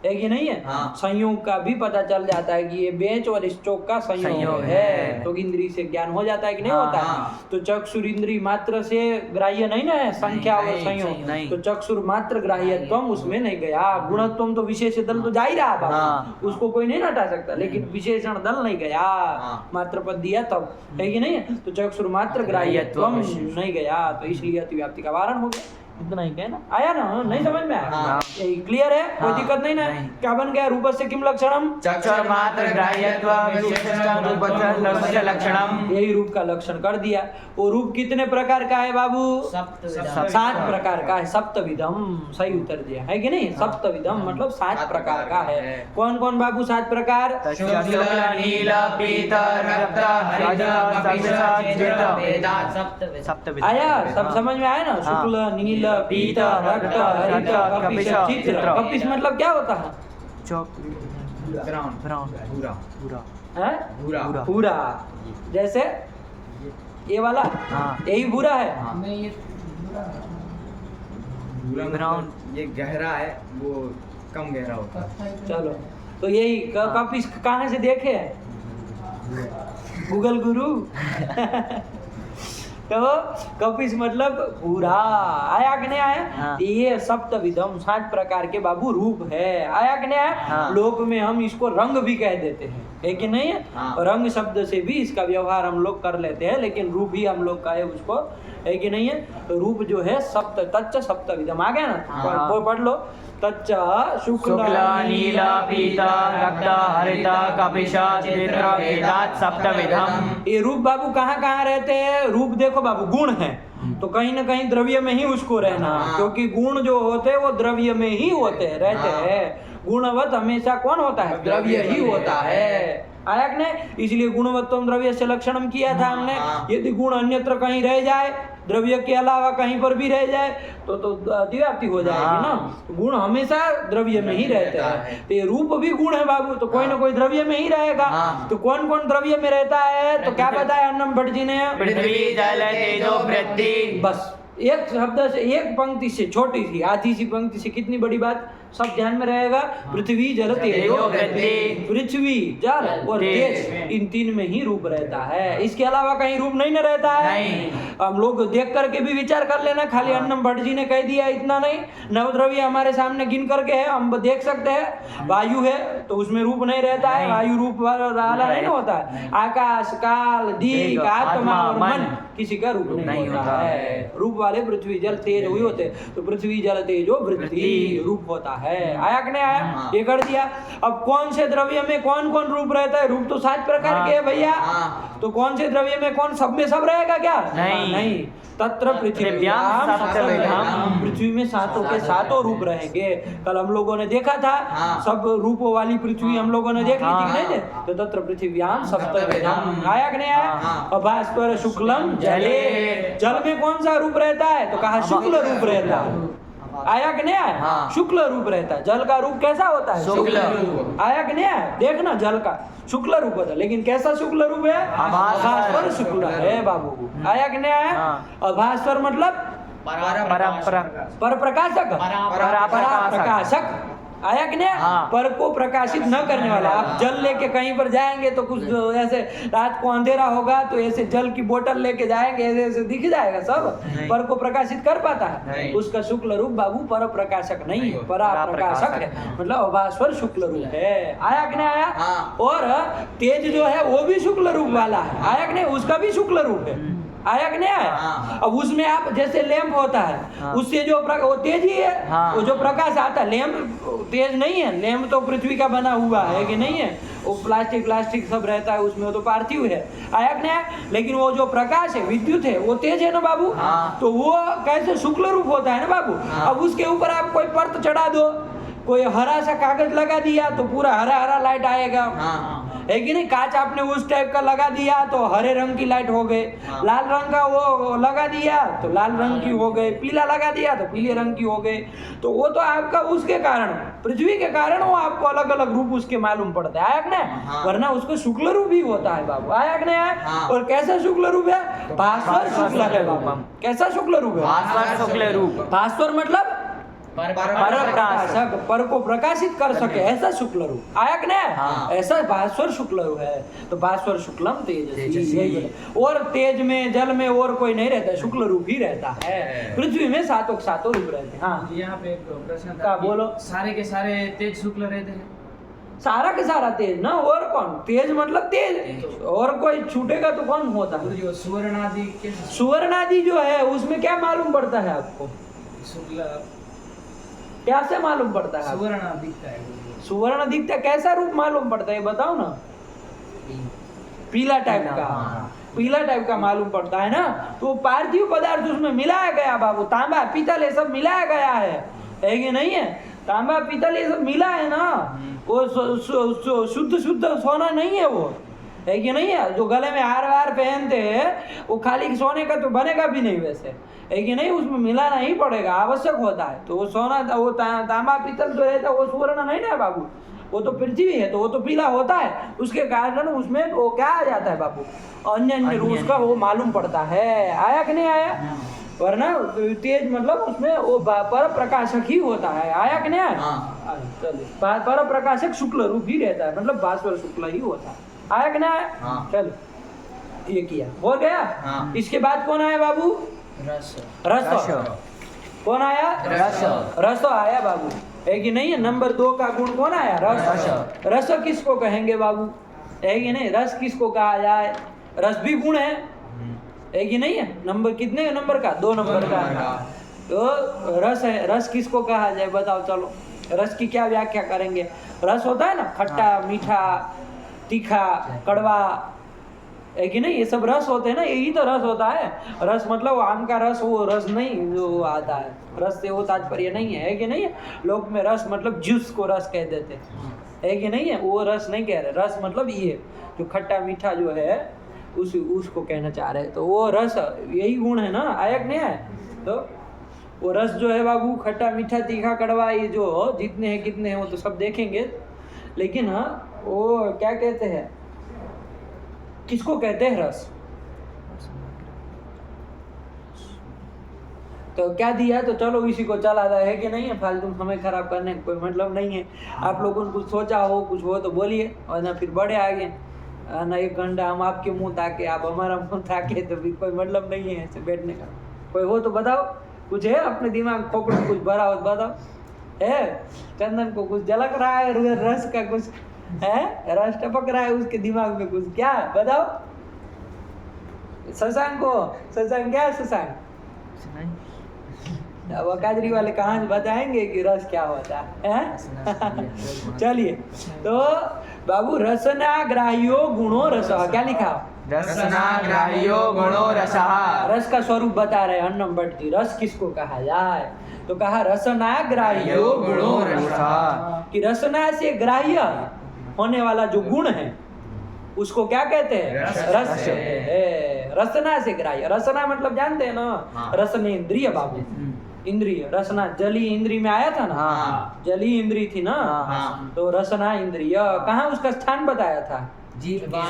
कि नहीं है? संयोग का भी पता चल जाता है कि ये बेंच और इस चौक का संयोग है। त्वक इंद्रिय से ज्ञान हो जाता है कि नहीं होता है? तो चक्षुर इंद्रिय मात्र से ग्राह्य नहीं ना है संख्या और संयोग। तो चक्षुर मात्र ग्राह्यत्व उसमें नहीं गया। गुणत्व तो विशेष दल तो जा ही रहा बाबा, उसको कोई नहीं हटा सकता, लेकिन विशेषण दल नहीं गया। मात्र पद दिया तब, है कि नहीं है? तो चक्षुर मात्र ग्राह्यत्व नहीं गया, तो इसलिए अतिव्याप्ति का वारण हो गया। इतना ही कहना आया ना? नहीं समझ में आया? यही क्लियर है, कोई दिक्कत नहीं ना? क्या बन गया? रूप से किम लक्षणम? चक्षुर मात्र ग्राह्यत्व विशेष लक्षणम। यही रूप का लक्षण कर दिया। वो रूप कितने प्रकार का है बाबू? 7 प्रकार का है। सप्तविधम, सही उत्तर दिया है कि नहीं? सप्तविधम मतलब 7 प्रकार का है। कौन कौन बाबू 7 प्रकार? शुक्ल नील पीत रक्त हरित सप्तविध। आया? सब समझ में आया ना? शुक्ल नील पीत रक्त हरित कपिश चित्र। कपिश मतलब क्या होता है? भूरा। जैसे ये वाला यही भूरा है। ब्राउन ये गहरा है, वो कम गहरा होता है। चलो तो यही कपिश कहाँ से देखे? गूगल गुरु। तो कपिश मतलब भूरा। आया कि नहीं आया? ये सप्तविधम 7 प्रकार के बाबू रूप है। आया कि नहीं आया? लोक में हम इसको रंग भी कह देते हैं, है कि नहीं है? रंग शब्द से भी इसका व्यवहार हम लोग कर लेते हैं, लेकिन रूप ही हम लोग कहे उसको, है कि नहीं है? तो रूप जो है तच्च सप्तविधम आ गया ना? वो पढ़ लो। तच्च शुक्ल नील पीत रक्त हरित कपिश चित्र वेदात सप्तविधम। ये रूप बाबू कहाँ कहाँ रहते हैं? रूप देखो बाबू गुण है तो कहीं ना कहीं द्रव्य में ही उसको रहना, क्योंकि गुण जो होते हैं वो द्रव्य में ही होते हैं, रहते हैं। गुणवत हमेशा कौन होता है? द्रव्य ही होता है। आया कि नहीं? इसलिए गुणवत्तम द्रव्य से लक्षणम किया था हमने। यदि गुण अन्यत्र कहीं रह जाए, द्रव्य के अलावा कहीं पर भी रह जाए तो अतिव्याप्ति हो जाएगी ना। गुण हमेशा द्रव्य में ही रहते हैं। तो ये रूप भी गुण है बाबू, तो कोई ना कोई द्रव्य में ही रहेगा। तो कौन कौन द्रव्य में रहता है? तो क्या बताया अन्नम भट्ट जी ने? पृथ्वी जल तेजो पृथ्वी। बस एक शब्द से, एक पंक्ति से, छोटी सी आधी सी पंक्ति से कितनी बड़ी बात सब ध्यान में रहेगा। पृथ्वी जल तेजो पृथ्वी। पृथ्वी जल और तेज, इन 3 में ही रूप रहता है। इसके अलावा कहीं रूप नहीं न रहता है। हम लोग देख करके भी विचार कर लेना, खाली अन्नम भट्ट जी ने कह दिया इतना नहीं। नवद्रव्य हमारे सामने गिन करके है, हम देख सकते हैं। वायु है तो उसमें रूप नहीं रहता है, वायु रूप वाला नहीं होता है। आकाश, काल, दीप, आत्मा और मन किसी का रूप नहीं होता है। रूप वाले पृथ्वी जल तेज हुए होते, तो पृथ्वी जल तेजो पृथ्वी रूप होता है। आया कि नहीं आया? ये कर दिया। अब कौन से द्रव्य में कौन कौन रूप रहता है? रूप तो 7 प्रकार के है भैया। तो कौन से द्रव्य में कौन? सब में सब रहेगा क्या? नहीं। तत्र पृथ्व्याम सप्तविधम। पृथ्वी में 7 के 7 रूप रहेंगे। कल हम लोगों ने देखा था, सब रूपों वाली पृथ्वी हम लोगों ने देख ली थी कि नहीं? तो तत्र पृथ्व्याम सप्तविधम। आया कि नहीं आया? अभास्वर शुक्लम जले। जल में कौन सा रूप रहता है? तो कहा शुक्ल रूप रहता है। आया कि नहीं आया? शुक्ल रूप रहता है। जल का रूप कैसा होता है? शुक्ल। आया कि नहीं आया? देखना जल का शुक्ल रूप होता है, लेकिन कैसा शुक्ल रूप है? अभास्वर शुक्ल है बाबू। आया कि नहीं आया? अभास्वर मतलब पर प्रकाशक। आया कि नहीं? पर को प्रकाशित न करने वाला। आप जल लेके कहीं पर जाएंगे तो कुछ ऐसे रात को अंधेरा होगा तो ऐसे जल की बोतल लेके जाएंगे, ऐसे ऐसे दिख जाएगा सब। पर को प्रकाशित कर पाता है? उसका शुक्ल रूप बाबू पर प्रकाशक नहीं, परा प्रकाशक है, मतलब अभास्वर शुक्ल रूप है। आया कि नहीं आया? और तेज जो है वो भी शुक्ल रूप वाला है। आया कि नहीं? उसका भी शुक्ल रूप है। आया कि नहीं आया? हाँ। अब उसमें आप जैसे लैंप होता है, हाँ। उससे जो वो तेज ही है, हाँ। वो जो प्रकाश आता है, लैंप तेज नहीं है, लैंप तो पृथ्वी का बना हुआ है कि नहीं है, वो प्लास्टिक सब रहता है उसमें, वो तो पार्थिव है, आया कि नहीं आया? लेकिन वो जो प्रकाश है, विद्युत है, वो तेज है ना बाबू? हाँ। तो वो कैसे शुक्ल रूप होता है ना बाबू? हाँ। अब उसके ऊपर आप कोई परत चढ़ा दो, कोई हरा सा कागज लगा दिया तो पूरा हरा हरा लाइट आएगा, हाँ। है कि नहीं? कांच आपने उस टाइप का लगा दिया तो हरे रंग की लाइट हो गई, हाँ। लाल रंग का वो लगा दिया तो लाल रंग की हो गई, पीला लगा दिया तो पीले रंग की हो गई। तो वो तो आपका उसके कारण, पृथ्वी के कारण वो आपको अलग अलग रूप उसके मालूम पड़ता है, आया कि नहीं? हाँ। वरना उसको शुक्ल रूप ही होता है बाबू, आया कि नहीं आया? हाँ। और कैसा शुक्ल रूप है? भास्वर शुक्ल है बाबू। कैसा शुक्ल रूप है? भास्वर शुक्ल रूप। भास्वर मतलब पर प्रकाशक, पर को प्रकाशित कर सके, ऐसा शुक्ल रूप, आया कि नहीं? हाँ। ऐसा भास्वर शुक्ल रूप है। तो भास्वर शुक्लम तेजस्वी, तेजस्वी। यही बोला। और तेज में जल में और कोई नहीं रहता, शुक्ल रूप ही रहता है। पृथ्वी में सातों रूप रहते हैं। हाँ यहाँ पे एक प्रश्न क्या था कि बोलो? सारे के सारे तेज शुक्ल रहते हैं? सारा के सारा तेज ना, और कौन? तेज मतलब तेज, और कोई छूटेगा तो कौन होता है? जो सुवर्ण आदि कैसे सुवर्ण आदि जो है उसमें क्या मालूम पड़ता है आपको? शुक्ल क्या से मालूम पड़ता है आपको? सुवर्ण दिखता है? सुवर्ण दिखता है, कैसा रूप मालूम पड़ता है बताओ ना? पीला टाइप का, पीला टाइप का मालूम पड़ता है ना। तो पार्थिव पदार्थ उसमें मिलाया गया बाबू, तांबा पीतल ये सब मिलाया गया है कि नहीं है? तांबा पीतल ये सब मिला है ना, वो शुद्ध सोना नहीं है, वो है कि नहीं है? जो गले में हार वार पहनते हैं वो खाली सोने का तो बनेगा भी नहीं वैसे, है कि नहीं? उसमें मिलाना ही पड़ेगा, आवश्यक होता है। तो वो सोना, वो तांबा पीतल जो रहता है वो सुवर्ण नहीं ना बाबू, वो तो पृथ्वी है, तो वो तो पीला होता है, उसके कारण उसमें वो क्या आ जाता है बाबू? अन्य अन्य रूप का वो मालूम पड़ता है, आया कि नहीं आया? वरना तेज मतलब उसमें वो पर प्रकाशक ही होता है, आया कि नहीं आया? हाँ। चलिए, पर प्रकाशक शुक्ल रूप ही रहता है, मतलब भास्वर शुक्ल ही होता है, आया कि नहीं आया? हाँ। चलो ये किया, हो गया। हाँ। इसके बाद कौन आया बाबू? रस रस। कौन आया? रस। रस आया बाबू, है कि नहीं है? नंबर 2 का गुण कौन आया? रस। रस किसको कहेंगे बाबू, है कि नहीं? रस किसको कहा जाए? रस भी गुण है कि नहीं है? नंबर कितने नंबर का? 2 नंबर का। तो रस है, रस किसको कहा जाए बताओ? चलो रस की क्या व्याख्या करेंगे? रस होता है ना, खट्टा, मीठा, तीखा, कड़वा, है कि नहीं? ये सब रस होते हैं ना, यही तो रस होता है। रस मतलब आम का रस, वो रस नहीं जो आता है, रस से वो तात्पर्य नहीं है कि नहीं है? लोग में रस मतलब जूस को रस कह देते हैं, है कि नहीं है? वो रस नहीं कह रहे, रस मतलब ये जो खट्टा मीठा जो है उसको कहना चाह रहे हैं। तो वो रस यही गुण है ना, आया कि नहीं है? तो वो रस जो है बाबू, खट्टा मीठा तीखा कड़वा, ये जो जितने हैं कितने हैं वो तो सब देखेंगे, लेकिन हाँ वो क्या कहते हैं, किसको कहते हैं रस? तो क्या दिया तो चलो इसी को चला रहा है कि नहीं है? फालतू समय खराब करने का कोई मतलब नहीं है। आप लोगों ने कुछ सोचा हो, कुछ हो तो बोलिए, और ना फिर बढ़े आगे ना। 1 घंटा हम आपके मुंह ताके, आप हमारा मुंह ताके, तो भी कोई मतलब नहीं है ऐसे बैठने का। कोई हो तो बताओ, कुछ है अपने दिमाग खोपड़े में कुछ भरा हो तो बताओ। है चंदन को कुछ झलक रहा है रस का, कुछ है रस टपक रहा है उसके दिमाग में, कुछ क्या बताओ? शशांक को, शशांक क्या है? शशांक अब काजरी वाले कहाँ बताएंगे कि रस क्या होता है? चलिए, तो बाबू रसना ग्राह्यो गुणो रस, क्या लिखा? रसना ग्राह्यो गुणो रसः। रस का स्वरूप बता रहे अन्नम भट्ट जी। रस किसको कहा जाए? तो कहा रसना ग्राह्यो गुणो रसः, कि रसना से ग्राह्य होने वाला जो गुण है उसको क्या कहते हैं? रस है। रसना से ग्राह्य, रसना मतलब जानते हैं ना? रसने इंद्रिय बाबू, इंद्रिय। रसना जली इंद्रिय में आया था ना? हाँ। जली इंद्रिय थी ना? हाँ। तो रसना इंद्रिय कहाँ उसका स्थान बताया था? जिह्वा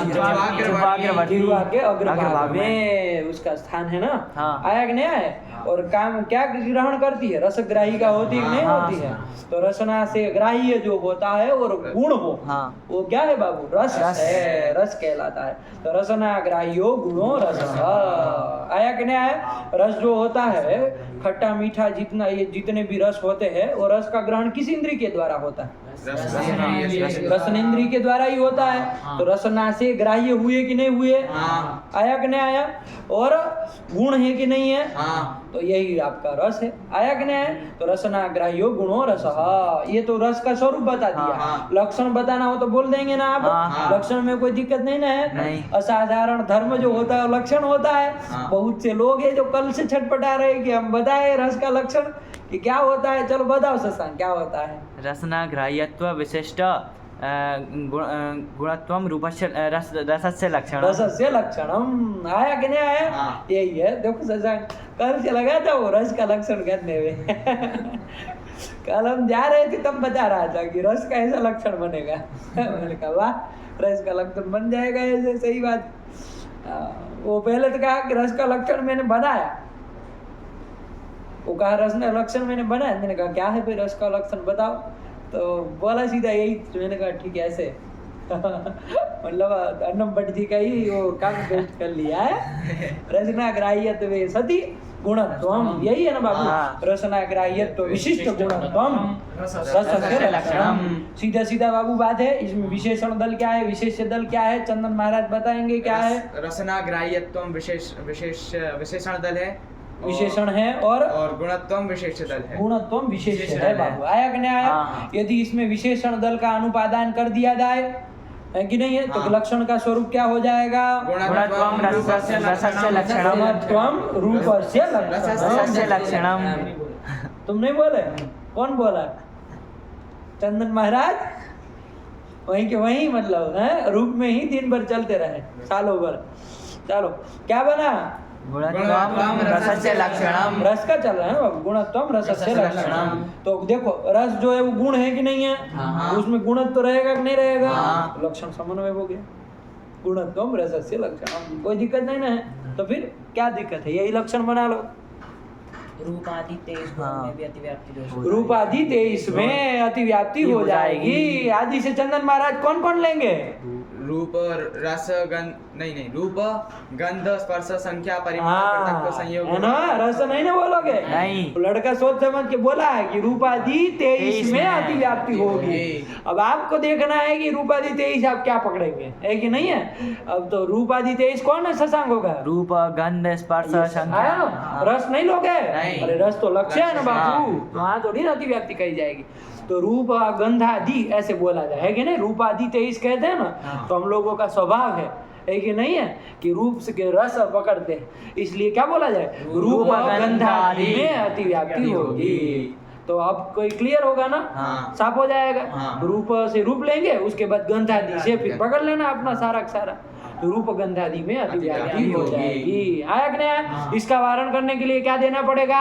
के अग्रभाग में उसका स्थान है ना? हाँ। आया कि नहीं आया? और काम क्या ग्रहण करती है? रसग्राही का होती है कि नहीं हाँ, होती है? तो रसना से ग्राह्य जो होता है और गुण हो, हाँ। वो क्या है बाबू? रस है, रस कहलाता है। तो रसना ग्राह्यो गुणो रस। आया कि नहीं आया? रस जो होता है खट्टा मीठा, जितना ये जितने भी रस होते हैं वो रस का ग्रहण किस इंद्रिय के द्वारा होता है? रसनेंद्रिय के द्वारा ही होता है। हाँ। तो रसना से ग्राह्य हुए कि नहीं हुए, हाँ। आया कि नहीं आया, और गुण है कि नहीं है, हाँ। तो यही आपका रस है, आया कि नहीं है। तो रसना ग्राह्यो गुणो रसः, ये तो रस का स्वरूप बता दिया। हाँ। लक्षण बताना हो तो बोल देंगे ना आप, हाँ। लक्षण में कोई दिक्कत नहीं ना है। नहीं। असाधारण धर्म जो होता है वो लक्षण होता है। हाँ। बहुत से लोग हैं जो कल से छटपटा रहे हैं कि हम बताए रस का लक्षण कि क्या होता है। चलो बताओ शशांक, क्या होता है। रसना ग्राह्यत्व विशिष्ट गुणत्वम रूपस्य रसस्य लक्षणम। रसस्य लक्षणम, आया कि नहीं आया। हाँ। यही है, देखो शशांक कल से लगा था वो रस का लक्षण करने में कल हम जा रहे थे तब बता रहा था कि रस का ऐसा लक्षण बनेगा मैंने कहा वाह, रस का लक्षण बन जाएगा ऐसे, सही बात। वो पहले तो कहा कि रस का लक्षण मैंने बनाया, वो कहा रस का लक्षण मैंने बनाया। मैंने कहा क्या है फिर रस का लक्षण बताओ, तो बोला सीधा यही। तो मैंने कहा ठीक है ऐसे मतलब अन्नम भट्ट जी का ही वो काम पेस्ट कर लिया है। रसना ग्राह्यत्व सति गुणत्वम, यही है ना बाबू। हाँ। रसना ग्राह्यत्व विशिष्ट गुणत्वम रसस्य लक्षणम, सीधा सीधा बाबू बात है। इसमें विशेषण दल क्या है, विशेष्य दल क्या है, चंदन महाराज बताएंगे क्या है। रसना ग्राह्यत्वम विशेषण दल है, विशेषण है और गुणत्वम विशेष दल है। गुणत्वम विशेष है बाबू, आया कि नहीं आया। हाँ। यदि इसमें विशेषण दल का अनुपादान कर दिया जाए, है कि नहीं है, तो हाँ। लक्षण का स्वरूप क्या हो जाएगा। गुणत्वम रसस्य लक्षणम। गुणत्वम रूपस्य रसस्य लक्षणम। लक्षणम। तुम नहीं बोले, कौन बोला, चंदन महाराज। वहीं के वहीं मतलब है, रूप में ही दिन भर चलते रहे सालों भर। चलो क्या बना, गुणत्वम रसस्य लक्षणम। रस का चल रहा है ना बाबू, गुणत्वम रसस्य लक्षणम। तो देखो रस जो है वो गुण है कि नहीं है, हाँ। उसमें गुणत्व तो रहेगा कि नहीं रहेगा, हाँ। तो लक्षण समन्वय हो गया, गुणत्वम रसस्य लक्षणम। कोई दिक्कत नहीं ना है, तो फिर क्या दिक्कत है, यही लक्षण बना लो। रूप आदि 23 गुणों में भी अतिव्याप्ति दोष होता है। रूप आदि 23 में अतिव्याप्ति हो जाएगी। आदि से चंदन महाराज कौन कौन लेंगे, रूप रस गंध नहीं रूप गंध स्पर्श संख्या परिमाण हाँ, पृथक्त्व संयोग है ना, रस नहीं ना बोलोगे। नहीं। तो लड़का सोच समझ के बोला है कि रूपादि 23 में अतिव्याप्ति होगी। अब आपको देखना है कि रूपादि 23 आप क्या पकड़ेंगे, है कि नहीं है। अब तो रूपादि 23 कौन है शशांक होगा, रूप गंध स्पर्श आया संख्या। ना, रस नहीं लोगे। नहीं। अरे रस तो लक्ष्य है ना बाबू, वहाँ थोड़ी ना अतिव्याप्ति कही जाएगी। तो रूप गंधादि ऐसे बोला जाए, है कि नहीं, रूपादि 23 कहते हैं ना। तो हम लोगों का स्वभाव है कि नहीं है, कि रूप से के रस पकड़ते हैं, इसलिए क्या बोला जाए, रूप गंधादि में अतिव्याप्ति होगी। तो अब कोई क्लियर होगा ना, हाँ। साफ हो जाएगा। हाँ। रूप से रूप लेंगे, उसके बाद गंधादि से फिर पकड़ लेना अपना सारा का सारा, तो रूप गंधादि में अतिव्याप्ति हो जाएगी। आया कि नहीं आया? इसका वारण करने के लिए क्या देना पड़ेगा,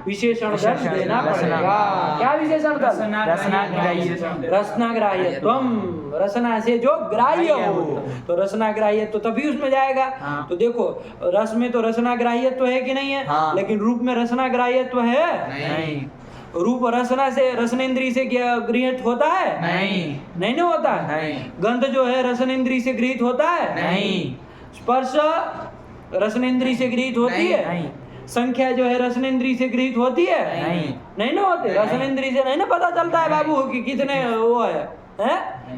विशेषण दल देना पड़ेगा। क्या विशेषण दल, रसनाग्राह्यत्वम, रसना से जो ग्राह्य हो, तो रसनाग्राह्यत्व तभी उसमें जाएगा। हाँ। तो देखो रस में तो रसनाग्राह्यत्व है कि नहीं है, हाँ। लेकिन रूप में रसनाग्राह्यत्व है नहीं। रूप रसना से रसनेन्द्रिय से गृहित होता है, नहीं ना होता है। नहीं। गंध जो है रसनेन्द्रिय से गृहित होता है, नहीं। स्पर्श रसनेन्द्रिय से गृहित होती है, नहीं। संख्या जो है रसनेन्द्रिय से गृहित होती है, नहीं ना होते। रसनेन्द्रिय से नहीं ना पता चलता है बाबू कि कितने वो है,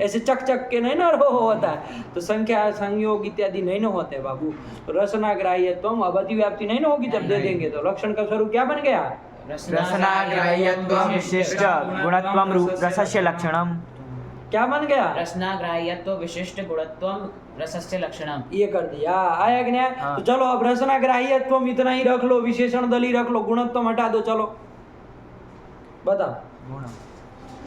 ऐसे चक चक के नहीं ना होता है। तो संख्या संयोग इत्यादि नहीं ना होते बाबू। तो रसनाग्राह्यत्वम, अब अतिव्याप्ति नहीं ना होगी जब दे देंगे। तो लक्षण का स्वरूप क्या बन गया, रसनाग्राह्यत्वम विशिष्ट गुणत्वम रूप रसस्य लक्षणम। क्या बन गया, रसनाग्राह्यत्व विशिष्ट गुणत्वम रसस्य लक्षणम। ये कर दिया। आया कि नहीं आया? हाँ। तो चलो अब रसनाग्राह्यत्वम इतना ही रख लो, विशेषण दल ही रख लो, गुणत्वम हटा दो। चलो बताओ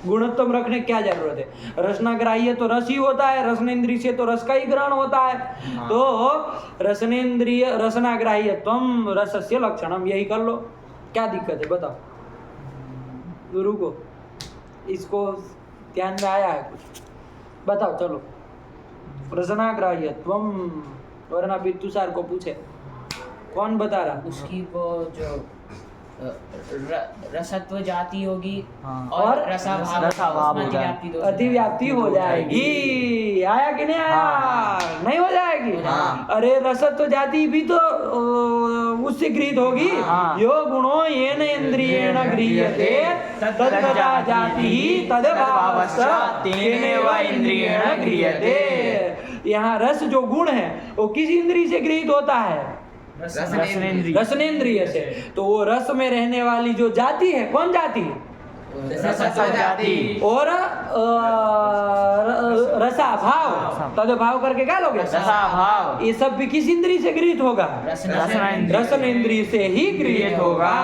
गुणत्वम रखने की क्या जरूरत है। रसनाग्राह्य तो रस ही होता है, रसनेन्द्रिय से तो रस का ही ग्रहण होता है। तो रसनेन्द्रिय रसनाग्राह्यत्वम रसस्य लक्षणम, यही कर लो। क्या दिक्कत है बताओ, गुरु को इसको ध्यान में आया है कुछ, बताओ। चलो रसनाग्राह्यत्वम, वरना फिर तुषार को पूछे, कौन बता रहा। उसकी वो जो रसत्व जाति होगी हाँ। और और रसाभाव हो जाए। अतिव्याप्ति हो जाएगी। आया कि नहीं आया? नहीं हो जाएगी। हाँ। अरे रसत्व जाति भी तो उससे गृहीत होगी। हाँ। यो गुणो येन इंद्रियेण गृह्यते तद्गता जाति तद्भावश्च तेनैव इंद्रियेण गृह्यते। यहाँ रस जो गुण है वो किस इंद्रिय से गृहीत होता है? रसनेंद्रिय। रसनेंद्रिय से। तो वो रस में रहने वाली जो जाति है, कौन जाति? रसत्व जाति। और रसाभाव, तद्भाव करके क्या लोगे? रसाभाव। ये सब भी किस इंद्रिय से गृहीत होगा? रसनेंद्रिय। रसनेंद्रिय से ही गृहीत होगा।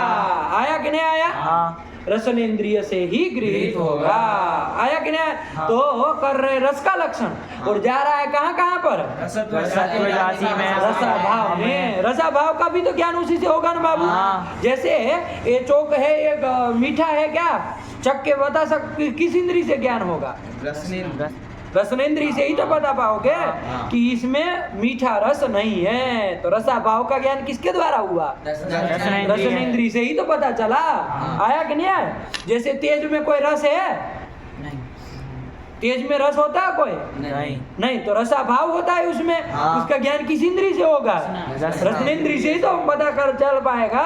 आया कि नहीं आया? हाँ। रसनेंद्रिय से ही गृहीत होगा। आया कि नहीं? हाँ। तो कर रहे रस का लक्षण और जा रहा है कहाँ कहाँ पर? रसत्व रसत्व जाति में। रसाभाव में। रसाभाव का भी तो ज्ञान उसी से होगा ना बाबू। हाँ। जैसे ये चोक है, एक मीठा है, क्या चख के बता किस इंद्रिय से ज्ञान होगा? रसनेंद्रिय से ही तो बता पाओगे कि इसमें मीठा रस नहीं है। तो रसाभाव का ज्ञान किसके द्वारा हुआ? रसनेंद्रिय से ही तो पता चला। आया कि नहीं आया? जैसे तेज में कोई रस है? तेज में रस होता है कोई? नहीं। तो रसाभाव होता है उसमें। हाँ। उसका ज्ञान किस इंद्रिय से होगा? रसनेंद्रिय से ही तो पता कर चल पाएगा।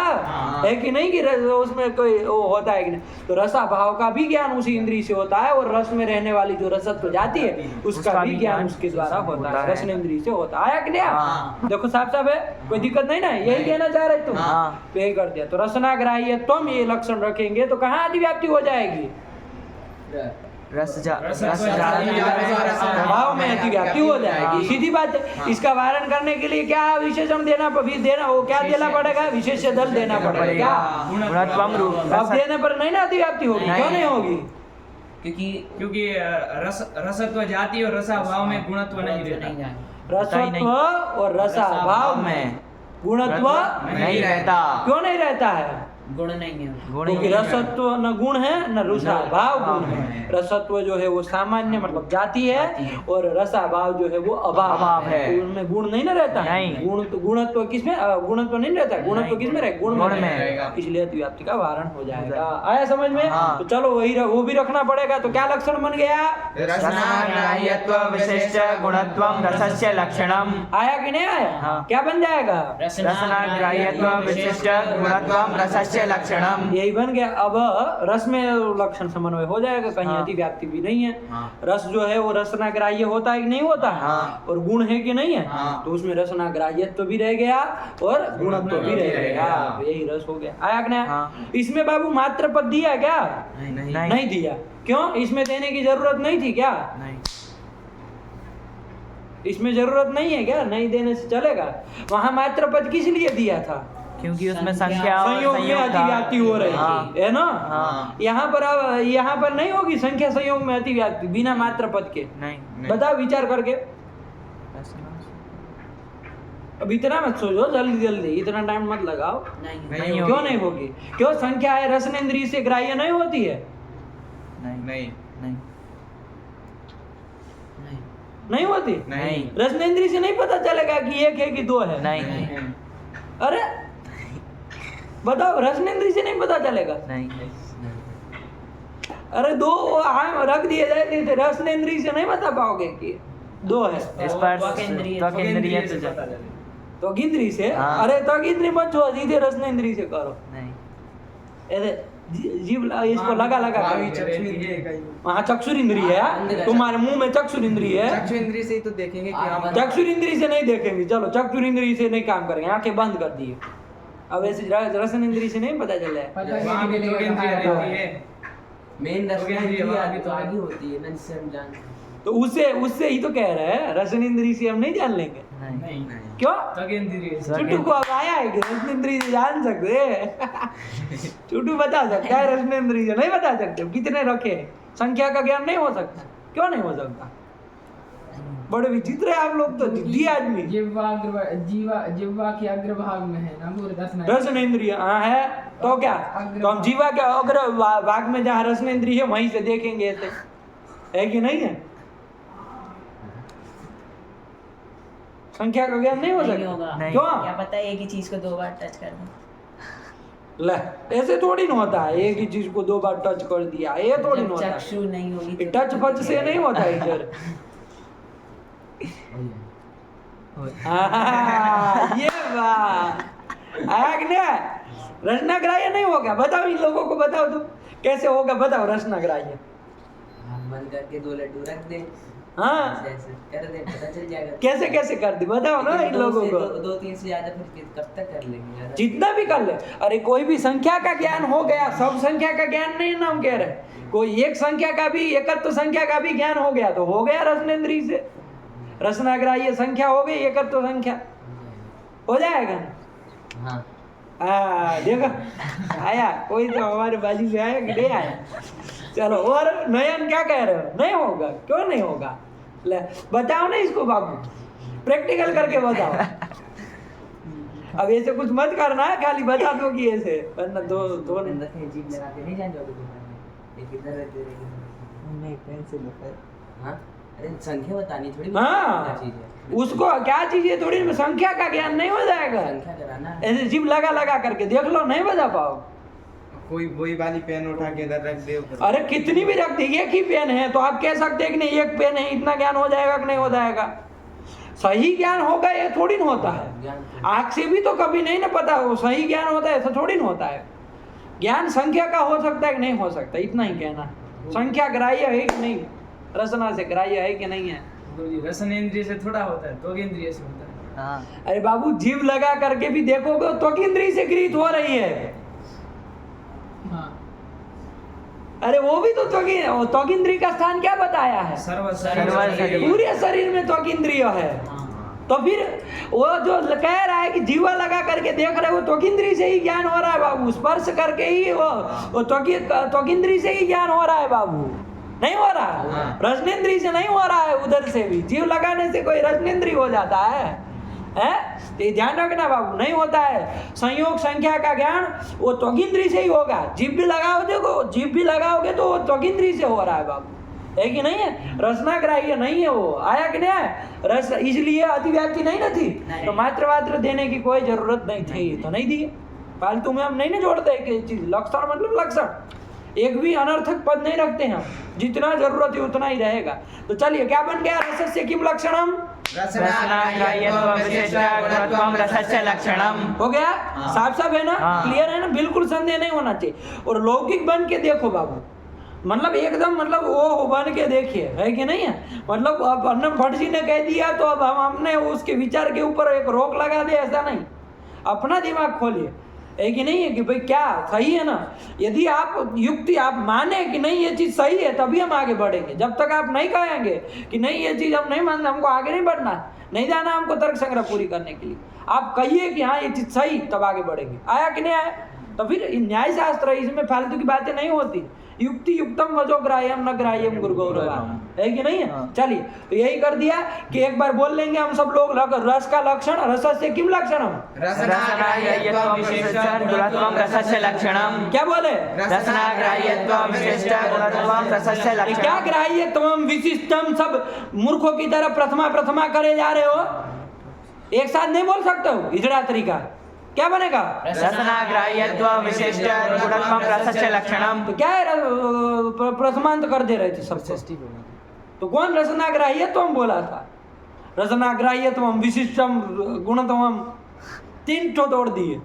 है कि नहीं कि उसमें कोई वो होता है कि नहीं? तो रसाभाव का भी ज्ञान उसी इंद्रिय से होता है और रस में रहने वाली जो रसत्व जाती है उसका भी ज्ञान उसके द्वारा होता है, रसनेंद्रिय से होता है। आया कि नहीं? हाँ। देखो साफ साफ है, कोई दिक्कत नहीं ना? यही कहना चाह रहे तुम? हाँ। तो यही कर दिया। तो रसनाग्राह्यत्वम ये लक्षण रखेंगे तो कहाँ अधिव्याप्ति हो जाएगी? भाव में अतिव्याप्ति हो जाएगी। सीधी बात है। इसका वारण करने के लिए क्या विशेषण देना वो क्या देना पड़ेगा? विशेष दल देना पड़ेगा। क्या गुणत्वम रूप। अब देने पर नहीं ना अतिव्याप्ति होगी? क्यों नहीं होगी? क्योंकि रसत्व जाति और रसाभाव में गुणत्व नहीं रहता। रसत्व और रसाभाव में गुणत्व नहीं रहता। क्यों नहीं रहता है? गुण नहीं है। क्योंकि रसत्व न गुण है न रसाभाव गुण है। रसत्व जो है वो सामान्य मतलब जाति है और रसाभाव जो है वो अभाव है। तो उनमें गुण नहीं ना रहता है। नहीं। गुणत्व किसमें? गुणत्व नहीं रहता है। गुणत्व किसमें रहेगा? गुण गुण में में रहेगा। इसलिए अतिव्याप्ति का वारण हो जाएगा। आया समझ में? हाँ। तो चलो वो भी रखना पड़ेगा। तो क्या लक्षण बन गया? रसनाग्राह्यत्व विशिष्ट गुणत्वम रसस्य लक्षणम। आया कि नहीं आया? हाँ। क्या बन जाएगा? रसनाग्राह्यत्व विशिष्ट गुणत्वम रसस्य लक्षणम। यही बन गया। अब रस में लक्षण समन्वय हो जाएगा, कहीं हाँ। अतिव्याप्ति भी नहीं है। हाँ। रस जो है वो रसनाग्राह्य होता है कि नहीं होता है? हाँ। और गुण है कि नहीं है? हाँ। तो उसमें रसनाग्राह्यत्व भी रह गया और गुणत्व भी रह गया। तो यही रस हो गया। आया कि नहीं? हाँ। इसमें बाबू मात्र पद दिया क्या? नहीं दिया। क्यों? इसमें देने की जरूरत नहीं थी क्या? नहीं। इसमें जरूरत नहीं है क्या? नहीं देने से चलेगा। वहां मात्र पद किस लिए दिया था? क्योंकि उसमें संख्या और संयोग में अतिव्याप्ति हो रही हाँ। थी, है ना? हाँ। यहाँ पर नहीं होगी संख्या संयोग में अतिव्याप्ति बिना मात्र पद के। नहीं। बताओ विचार करके। अब इतना मत सोचो, जल्दी जल्दी इतना टाइम मत लगाओ। नहीं क्यों नहीं होगी? क्यों? संख्या है रसनेंद्रिय से ग्राह्य नहीं होती है। नहीं। नहीं होती। नहीं। रसनेंद्रिय से नहीं पता चलेगा कि एक है कि दो है। नहीं। अरे बताओ, रसनेंद्रिय से नहीं पता चलेगा। नहीं। अरे दो आम रख दिए जाए तो रसनेंद्रिय से नहीं बता पाओगे कि दो है। स्पर्श त्वकेंद्रिय से पता चले। तो गिंद्री से? हाँ। अरे तो गिंद्री मत छो, सीधे रसनेंद्रिय से करो। नहीं। ऐसे जीव इसको लगा वहाँ चक्षुर इंद्रिय है, तुम्हारे मुंह में चक्षुर इंद्रिय है। चक्षु इंद्रिय से ही तो देखेंगे कि हम चक्षुर इंद्रिय से नहीं देखेंगे। चलो चक्षुर इंद्रिय से नहीं काम करेंगे, आंखें बंद कर दिए। अब ऐसे रसन इंद्रिय से नहीं पता चला है। वहाँ भी तो इंद्रिय रहती है। मेन इंद्रिय वहाँ भी तो आगे होती है ना, जिससे हम जानते हैं। तो उससे ही तो कह रहे हैं रसन इंद्रिय से हम नहीं जान लेंगे। नहीं। क्यों? त्वकेंद्रिय। चुट्टू को अब आया है कि रसन इंद्रिय से जान सकते? चुट्टू बता सकता है, रसन इंद्रिय से नहीं बता सकते। कितने रखे? संख्या का ज्ञान नहीं हो सकता। क्यों नहीं हो सकता? बड़े विचित्र है आप लोग, तो जिद्दी आदमी। जिह्वा के अग्रभाग में है ना पूरे रसन इंद्रिय है तो क्या? तो हम जीवा के अग्र भाग में जहाँ रसन इंद्रिय है वहीं से देखेंगे ऐसे, है कि नहीं है? संख्या का ज्ञान नहीं हो सकता। होगा। नहीं। क्यों? क्या पता एक ही चीज को दो बार टच कर दो। ले ऐसे थोड़ी ना होता है, एक ही चीज को 2 बार टच कर दिया, ये थोड़ी ना जब होता चक्षु है। नहीं होगी ये टच फच से नहीं होता है इधर। हाँ, ये बात आया कि नहीं? रसनाग्राह्य नहीं होगा। बताओ इन लोगों को, बताओ तुम कैसे होगा, बताओ रसनाग्राह्य। मन करके 2 लड्डू रख दे, हाँ ऐसे कर दे, पता चल जाएगा। कैसे कैसे कर दी, बताओ ना इन लोगों को। 2-3 से ज्यादा फिर कब तक कर लेंगे यार? जितना भी कर ले। अरे कोई भी संख्या का ज्ञान हो गया, सब संख्या का ज्ञान नहीं ना हम कह रहे। कोई एक संख्या का भी, एकत्व संख्या का भी ज्ञान हो गया तो हो गया रसनेन्द्रिय से। रसनाग्राह्य संख्या हो गई, एकत्व संख्या हो जाएगा ना। हाँ देखो आया कोई तो हमारे बाजू से आया कि नहीं आया। चलो, और नयन क्या कह रहे हो? नहीं होगा, क्यों नहीं होगा? ले बताओ ना इसको बाबू, प्रैक्टिकल करके बताओ। अब ऐसे कुछ मत करना है, खाली बता दो कि ऐसे, वरना दो अंदर से जीभ लगा के नहीं जान जाओगे दुकान में, एक इधर रहते रहेगी। नहीं पेंसिल हाँ अरे संख्या बतानी थोड़ी, हाँ क्या चीज है उसको क्या चीज है, थोड़ी संख्या का ज्ञान नहीं हो जाएगा। संख्या कराना है। ऐसे जीभ लगा लगा करके देख लो, नहीं बजा पाओ। कोई वही वाली पेन उठा के इधर रख दे। अरे कितनी भी रख दी, एक ही पेन है तो आप कह सकते हैं कि नहीं एक पेन है, इतना ज्ञान हो जाएगा कि नहीं हो जाएगा? सही ज्ञान होगा ये थोड़ी ना होता है। आंख से भी तो कभी नहीं ना पता वो सही ज्ञान होता है, ऐसा थोड़ी ना होता है। ज्ञान संख्या का हो सकता है कि नहीं हो सकता, इतना ही कहना। संख्या ग्राह्य है कि नहीं, रसना से ग्राह्य है कि नहीं है? गुरुजी रसनेन्द्रिय से थोड़ा होता है, त्वगिंद्रिय से होता है। हाँ अरे बाबू जीभ लगा करके भी देखोगे तो त्वगिंद्रिय से गृहीत हो रही है। हाँ अरे वो भी तो त्वगिंद्रिय का स्थान क्या बताया है? सर्व सर्व शरीर। पूरे शरीर में त्वगिंद्रिय है। तो फिर वो जो कह रहा है कि जीवा लगा करके देख रहे हो, त्वगिंद्रिय से ही ज्ञान हो रहा है बाबू। स्पर्श करके ही वो त्वगिंद्रिय से ही ज्ञान हो रहा है बाबू, नहीं हो रहा है। रसनेन्द्रिय से नहीं हो रहा है, उधर से भी जीव लगाने से कोई रसनेन्द्रिय हो जाता है? तो ये ध्यान रखना बाबू, नहीं होता है। संयोग संख्या का ज्ञान वो त्वगिंद्रिय से ही होगा। जीभ भी लगाओगे तो वो त्वगिंद्रिय से हो रहा है बाबू, है कि नहीं है? रसनाग्राह्य नहीं है वो। आया कि नहीं आया? रस इसलिए अतिव्याप्ति नहीं ना थी, तो मात्र देने की कोई जरूरत नहीं थी, तो नहीं दिए। फालतू में हम नहीं ना जोड़ते कि चीज लक्षण मतलब लक्षण, एक भी अनर्थक पद नहीं रखते हैं। जितना जरूरत है उतना ही रहेगा। तो चलिए क्या बन गया? रसस्य किम लक्षणम? रसनाग्राह्यत्वं विशिष्टं गुणत्वं रसस्य लक्षणम। हो गया? साफ साफ है ना? हाँ। क्लियर है ना? बिल्कुल संदेह नहीं होना चाहिए। और लौकिक बन के देखो बाबू, मतलब एकदम मतलब वो बन के देखिए, है कि नहीं है? मतलब अब अन्नम भट्ट जी ने कह दिया तो अब हमने उसके विचार के ऊपर एक रोक लगा दे, ऐसा नहीं। अपना दिमाग खोलिए, है कि नहीं है? कि भाई क्या सही है ना? यदि आप युक्ति आप माने कि नहीं ये चीज सही है, तभी हम आगे बढ़ेंगे। जब तक आप नहीं कहेंगे कि नहीं ये चीज हम नहीं मानते, हमको आगे नहीं बढ़ना, नहीं जाना हमको तर्क संग्रह पूरी करने के लिए, आप कहिए कि हाँ ये चीज सही, तब आगे बढ़ेंगे। आया कि नहीं आया? तो फिर न्याय शास्त्र है, इसमें फालतू की बातें नहीं होती। युक्ति युक्तम वजो ग्राह्यम न ग्राह्यम गुरु गौरवा, है कि नहीं है? चलिए, तो यही कर दिया कि एक बार बोल लेंगे हम सब लोग रस का लक्षण। रसस्य किम लक्षणम? रसनाग्राह्यत्वं विशिष्टं गुणत्वं रसस्य लक्षणम। क्या बोले? रसनाग्राह्यत्वं विशिष्टं गुणत्वं रसस्य ये लक्षणम। क्या ग्राह्य तम विशिष्टम सब मूर्खों की तरह प्रथमा करे जा रहे हो? एक साथ नहीं बोल सकते हो इजड़ा तरीका, क्या बनेगा? रसनाग्राह्यत्वं विशिष्टं गुणत्वं रसस्य लक्षणम। तो क्या है? प्रथमांत कर दे रहे थे सबको। तो कौन रसनाग्राह्यत्वम बोला था? रसनाग्राह्यत्वम विशिष्टम गुणत्वम, 3 ठो तोड़ दिए।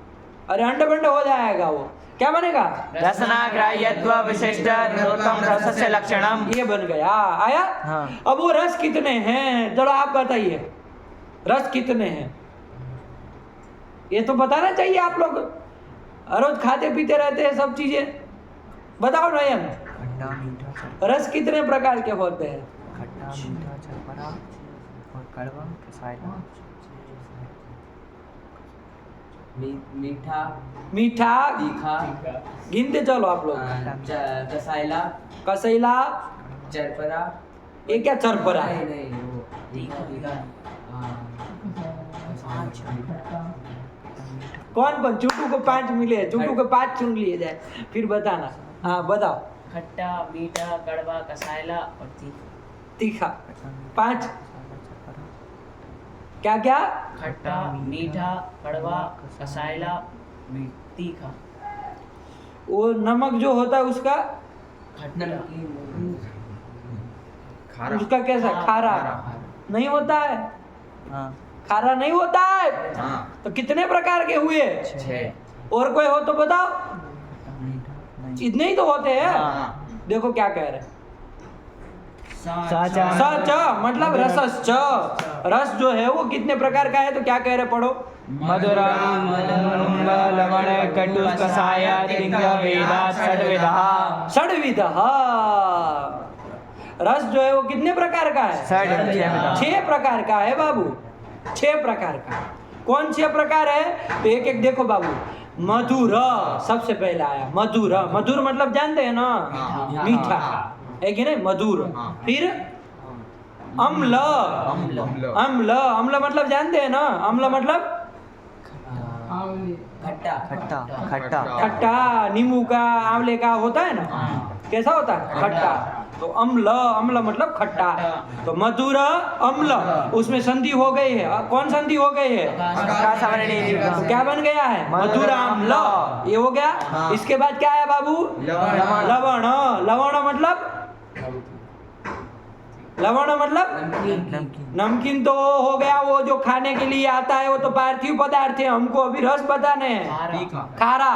अरे अंडे बंडे हो जाएगा वो, क्या बनेगा? रसनाग्राह्यत्वं विशिष्टं गुणत्वं रसस्य लक्षणम। ये बन गया। आया? हाँ। अब वो रस कितने हैं, चलो आप बताइए, रस कितने हैं? ये तो बताना चाहिए आप लोग, रोज खाते पीते रहते हैं सब चीजें। बताओ नयन, खट्टा मीठा चरपरा, रस कितने प्रकार के होते हैं? खट्टा मीठा चरपरा और कड़वा कसाइला। मीठा, मीठा, तीखा, गिनते चलो आप लोग। कसाइला, कसैला, चरपरा। ये क्या चरपरा है? नहीं वो तीखा। कौन चुटू को 5 मिले, चुटू को 5 चुन लिए जाए, फिर बताना। हाँ बताओ। खट्टा, मीठा, कड़वा, कसाइला और तीखा। 5 क्या क्या? खट्टा, मीठा, कड़वा, कसाइला, तीखा। वो नमक जो होता है उसका खारा उसका कैसा खारा नहीं होता है, हाँ खारा नहीं होता है। हाँ तो कितने प्रकार के हुए? 6 और कोई हो तो बताओ। इतने ही तो होते हैं। हाँ देखो क्या कह रहे हैं, साचा सच मतलब रसश्च, रस जो है वो कितने प्रकार का है? तो क्या कह रहे, पढ़ो। मधुरा लवण कटु कषाय तिक्त वेदात् षड्विधः। षड्विधः, रस जो है वो कितने प्रकार का है? 6 प्रकार का है बाबू, 6 प्रकार का। कौन 6 प्रकार है? तो एक एक देखो बाबू। मधुर सबसे पहला आया, मधुर। मधुर मतलब जानते हैं ना, हाँ। मीठा है कि नहीं, मधुर। हाँ। फिर अम्ल, अम्ल अम्ल, अम्ल मतलब जानते हैं ना, अम्ल मतलब आंवले खट्टा खट्टा खट्टा, नींबू का, आंवले का होता है ना, कैसा होता है? खट्टा। तो अम्ल, अम्ल मतलब खट्टा। तो मधुर अम्ल, उसमें संधि हो गई है। कौन संधि हो गई है? तो क्या बन गया है? मधुर अम्ल, ये हो गया। इसके बाद क्या है बाबू? लवण। लवण, लवण मतलब, लवण मतलब नमकीन तो हो गया, वो जो खाने के लिए आता है वो तो पार्थिव पदार्थ है। हमको अभी रस बताने हैं। खारा,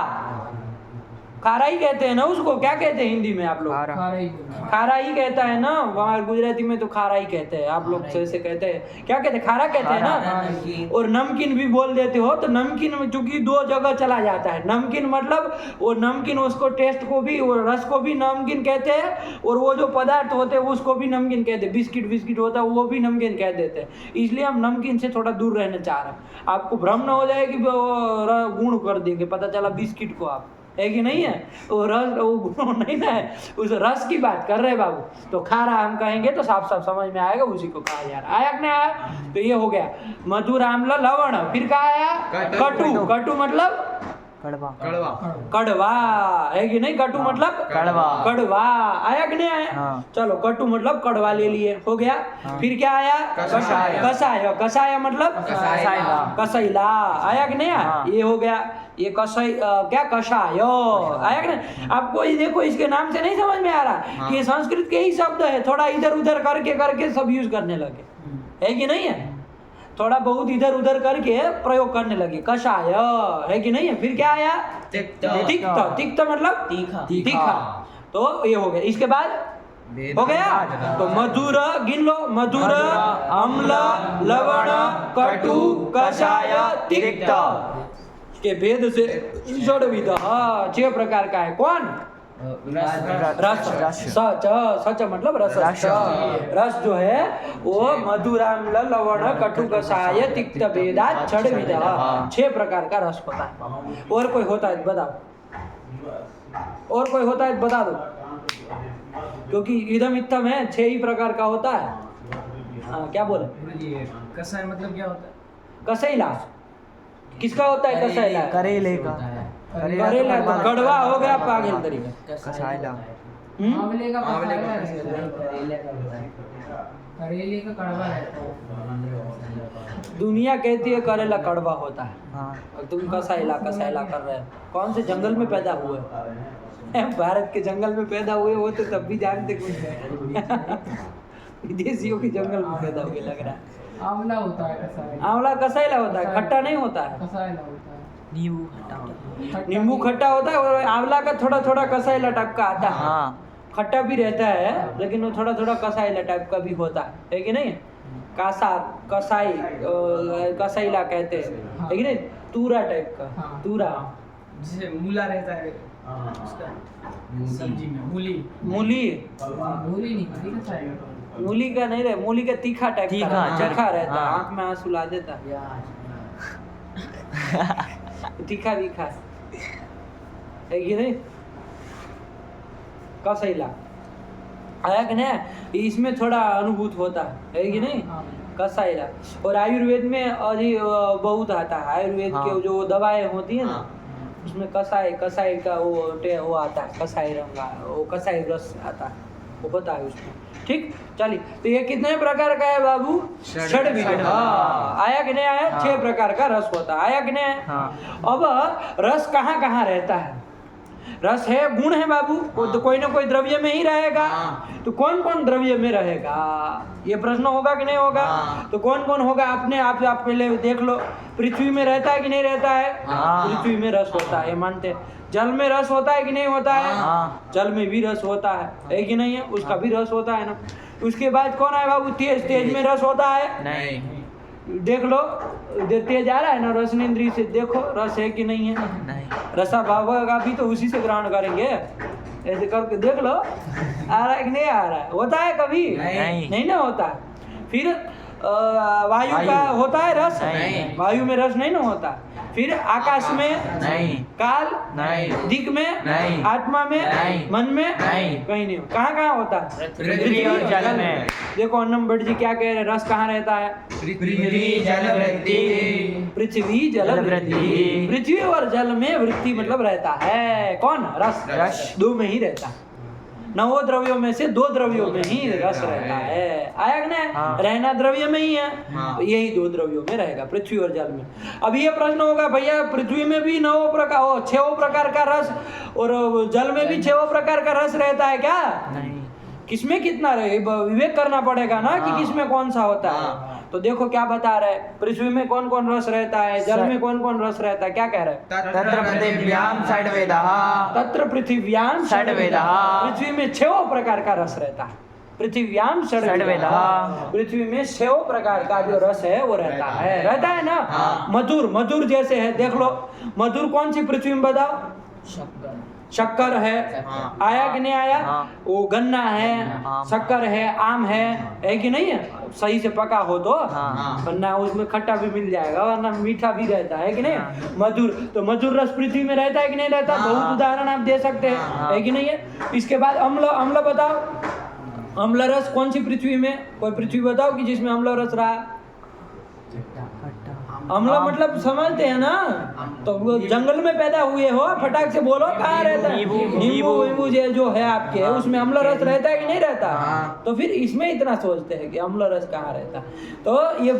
खारा ही कहते हैं ना उसको, क्या कहते हैं हिंदी में आप लोग? खारा ही बोला। खारा ही कहता है ना, वहाँ गुजराती में तो खारा ही कहते हैं। आप लोग से कहते हैं, क्या कहते हैं? खारा कहते हैं ना। और नमकीन भी बोल देते हो। तो नमकीन में चूंकि 2 जगह चला जाता है। नमकीन मतलब वो नमकीन, उसको टेस्ट को भी, वो रस को भी नमकीन कहते हैं, और वो जो पदार्थ होते हैं उसको भी नमकीन कहते हैं। बिस्किट बिस्किट होता है वो भी नमकीन कह देते हैं। इसलिए हम नमकीन से थोड़ा दूर रहना चाह रहे हैं। आपको भ्रम न हो जाए कि गुण कर देंगे, पता चला बिस्किट को आप, है कि नहीं है? वो रस, वो गुण नहीं ना है, उस रस की बात कर रहे हैं बाबू। तो खारा हम कहेंगे तो साफ साफ समझ में आएगा, उसी को कहा जा रहा है। आया कि नहीं आया? तो ये हो गया मधुर अम्ल लवण। फिर कहा आया कटु, कटु मतलब कड़वा कड़वा कड़वा, है कि नहीं? कटु मतलब कड़वा। कड़वा, आया कि नहीं आया? हाँ। चलो, कटु मतलब कड़वा ले लिए, हो गया। फिर क्या आया? कषाय। कषाय, कषाय मतलब कसायला। कसैला, आया कि नहीं आया? हाँ। ये हो गया। ये कषाय क्या? कषाय, आया कि नहीं? आपको ये देखो, इसके नाम से नहीं समझ में आ रहा, हाँ। ये संस्कृत के ही शब्द है। थोड़ा इधर उधर करके करके सब यूज करने लगे, है कि नहीं है? थोड़ा बहुत इधर उधर करके प्रयोग करने लगे। कषाय, है कि नहीं है? फिर क्या आया? तिक्त। तिक्त, तिक्त मतलब तीखा। तीखा। तो ये हो गया। इसके बाद हो गया। तो मधुर गिन लो, मधुर अम्ल लवण कटु कषाय तिक्त के भेद से षड्विध 6 प्रकार का है। कौन? रस, सच, सच मतलब रस। रस जो है वो मधुराम्ल लवण कटु कषाय तिक्त भेदात् षड्विध 6 प्रकार का रस होता है। और कोई होता है बताओ, और कोई होता है बता दो, क्योंकि इदम इत्थम है 6 ही प्रकार का होता है। हाँ, क्या बोले? ये कसाय मतलब क्या होता है? कसैला किसका होता है? कसैला करेले का करेला तो कड़वा हो गया पागल तरीके। कसायला आंवले का आंवले का कसायला रहता है। करेले का कड़वा रहता है। दुनिया कहती है करेला कड़वा होता है, हाँ और तुम कसैला कसैला कर रहे हो। कौन से जंगल में पैदा हुए? भारत के जंगल में पैदा हुए हो तो तब भी जानते कुछ विदेशियों के जंगल में पैदा हुए लग रहा है। आंवला होता है कसायला। आंवला कसैला होता है, खट्टा नहीं होता है। कसायला होता है। नींबू खट्टा होता है। नींबू खट्टा होता है, और आंवला का थोड़ा थोड़ा कसैला टाइप का आता है। हाँ खट्टा भी रहता है, लेकिन वो थोड़ा थोड़ा कसैला टाइप का भी होता है कि नहीं? कासार, कसाई, कसैला कहते हैं, है कि नहीं? तूरा टाइप का, हाँ। तूरा। जैसे मूला रहता है उसका सब्जी में, मूली। मूली, मूली नहीं होती कसायला। मूली का नहीं रहे, मूली का तीखा टाइप का, तीखा, तीखा रहता है, हाँ। आँख में आंसू ला देता तीखा तीखा, है कि नहीं? कसैला आया कि नहीं? इसमें थोड़ा अनुभूत होता है कि नहीं? हाँ। कसैला। और आयुर्वेद में अभी बहुत आता है। आयुर्वेद हाँ। के जो दवाएं होती है ना, हाँ। उसमें कसाई का वो आता है, कसाई रंग का, वो कसाई रस आता है, वो होता है उसमें। ठीक, चलिए। तो ये कितने प्रकार का है बाबू? षड्विध। आया कि नहीं आया? 6 प्रकार का रस होता है। आया कि नहीं आया? हाँ। अब रस कहाँ कहाँ रहता है? रस है, गुण है बाबू, वो तो कोई ना कोई द्रव्य में ही रहेगा। तो कौन कौन द्रव्य में रहेगा, ये प्रश्न होगा कि नहीं होगा? तो कौन कौन होगा अपने आप पहले देख लो। पृथ्वी में रहता है कि नहीं रहता है? पृथ्वी में रस होता है, मानते हैं। जल में रस होता है कि नहीं होता है? जल में भी रस होता है कि नहीं है? उसका भी रस होता है ना। उसके बाद कौन है बाबू? तेज, तेज में रस होता है? नहीं। देख लो, तेज आ रहा है ना रसनेंद्रिय से, देखो रस है कि नहीं है? नहीं। रसा भाव का भी तो उसी से ग्रहण करेंगे, ऐसे करके देख लो आ रहा है कि नहीं आ रहा है। होता है कभी? नहीं ना होता। फिर वायु का होता है रस? नहीं। वायु में रस नहीं ना होता। फिर आकाश में? नहीं। काल? नहीं। दिक में? नहीं। आत्मा में? नहीं। मन में? नहीं। कहीं नहीं। कहाँ कहाँ होता है? पृथ्वी और जल में। देखो अन्नम भट्ट जी क्या कह रहे हैं, रस कहाँ रहता है? पृथ्वी जल वृत्ति। पृथ्वी जल वृत्ति। पृथ्वी और जल में वृत्ति मतलब रहता है कौन? रस। दो में ही रहता है। नवो द्रव्यों में से 2 द्रव्यों में ही रस रहता है। आया कि नहीं? रहना द्रव्य में ही है, तो यही 2 द्रव्यों में रहेगा, पृथ्वी और जल में। अब ये प्रश्न होगा भैया पृथ्वी में भी 6 प्रकार का रस और जल में भी 6 प्रकार का रस रहता है क्या? नहीं। किसमें कितना रहे, विवेक करना पड़ेगा ना कि किसमें कौन सा होता है। तो देखो क्या बता रहे, पृथ्वी में कौन कौन रस रहता है, जल में कौन कौन रस रहता है, क्या कह रहे हैं? तत्र पृथिव्याम षड्वेदः। तत्र पृथिव्याम षड्वेदः। पृथ्वी में 6 प्रकार का रस रहता है। पृथिव्याम षड्वेदः। पृथ्वी में 6 प्रकार का जो रस है वो रहता है ना। मधुर, मधुर जैसे है, देख लो मधुर कौन सी पृथ्वी में बताओ? शक्कर है, आया कि नहीं आया? वो गन्ना है, शक्कर है, आम है कि नहीं है? सही से पका हो तो वरना उसमें खट्टा भी मिल जाएगा, वरना मीठा भी रहता है कि नहीं? मधुर, तो मधुर रस पृथ्वी में रहता है कि नहीं रहता? बहुत उदाहरण आप दे सकते हैं, है कि नहीं है? इसके बाद अम्ल, अम्ल बताओ, अम्ल रस कौन सी पृथ्वी में? कोई पृथ्वी बताओ कि जिसमें अम्ल रस रहा? अम्ल मतलब समझते हैं ना, तो वो जंगल में पैदा हुए हो, फटाक से बोलो कहाँ रहता है? नींबू जो है आपके उसमें अम्ल रस रहता है कि नहीं रहता? तो फिर इसमें इतना सोचते हैं कि अम्ल रस कहाँ रहता। तो ये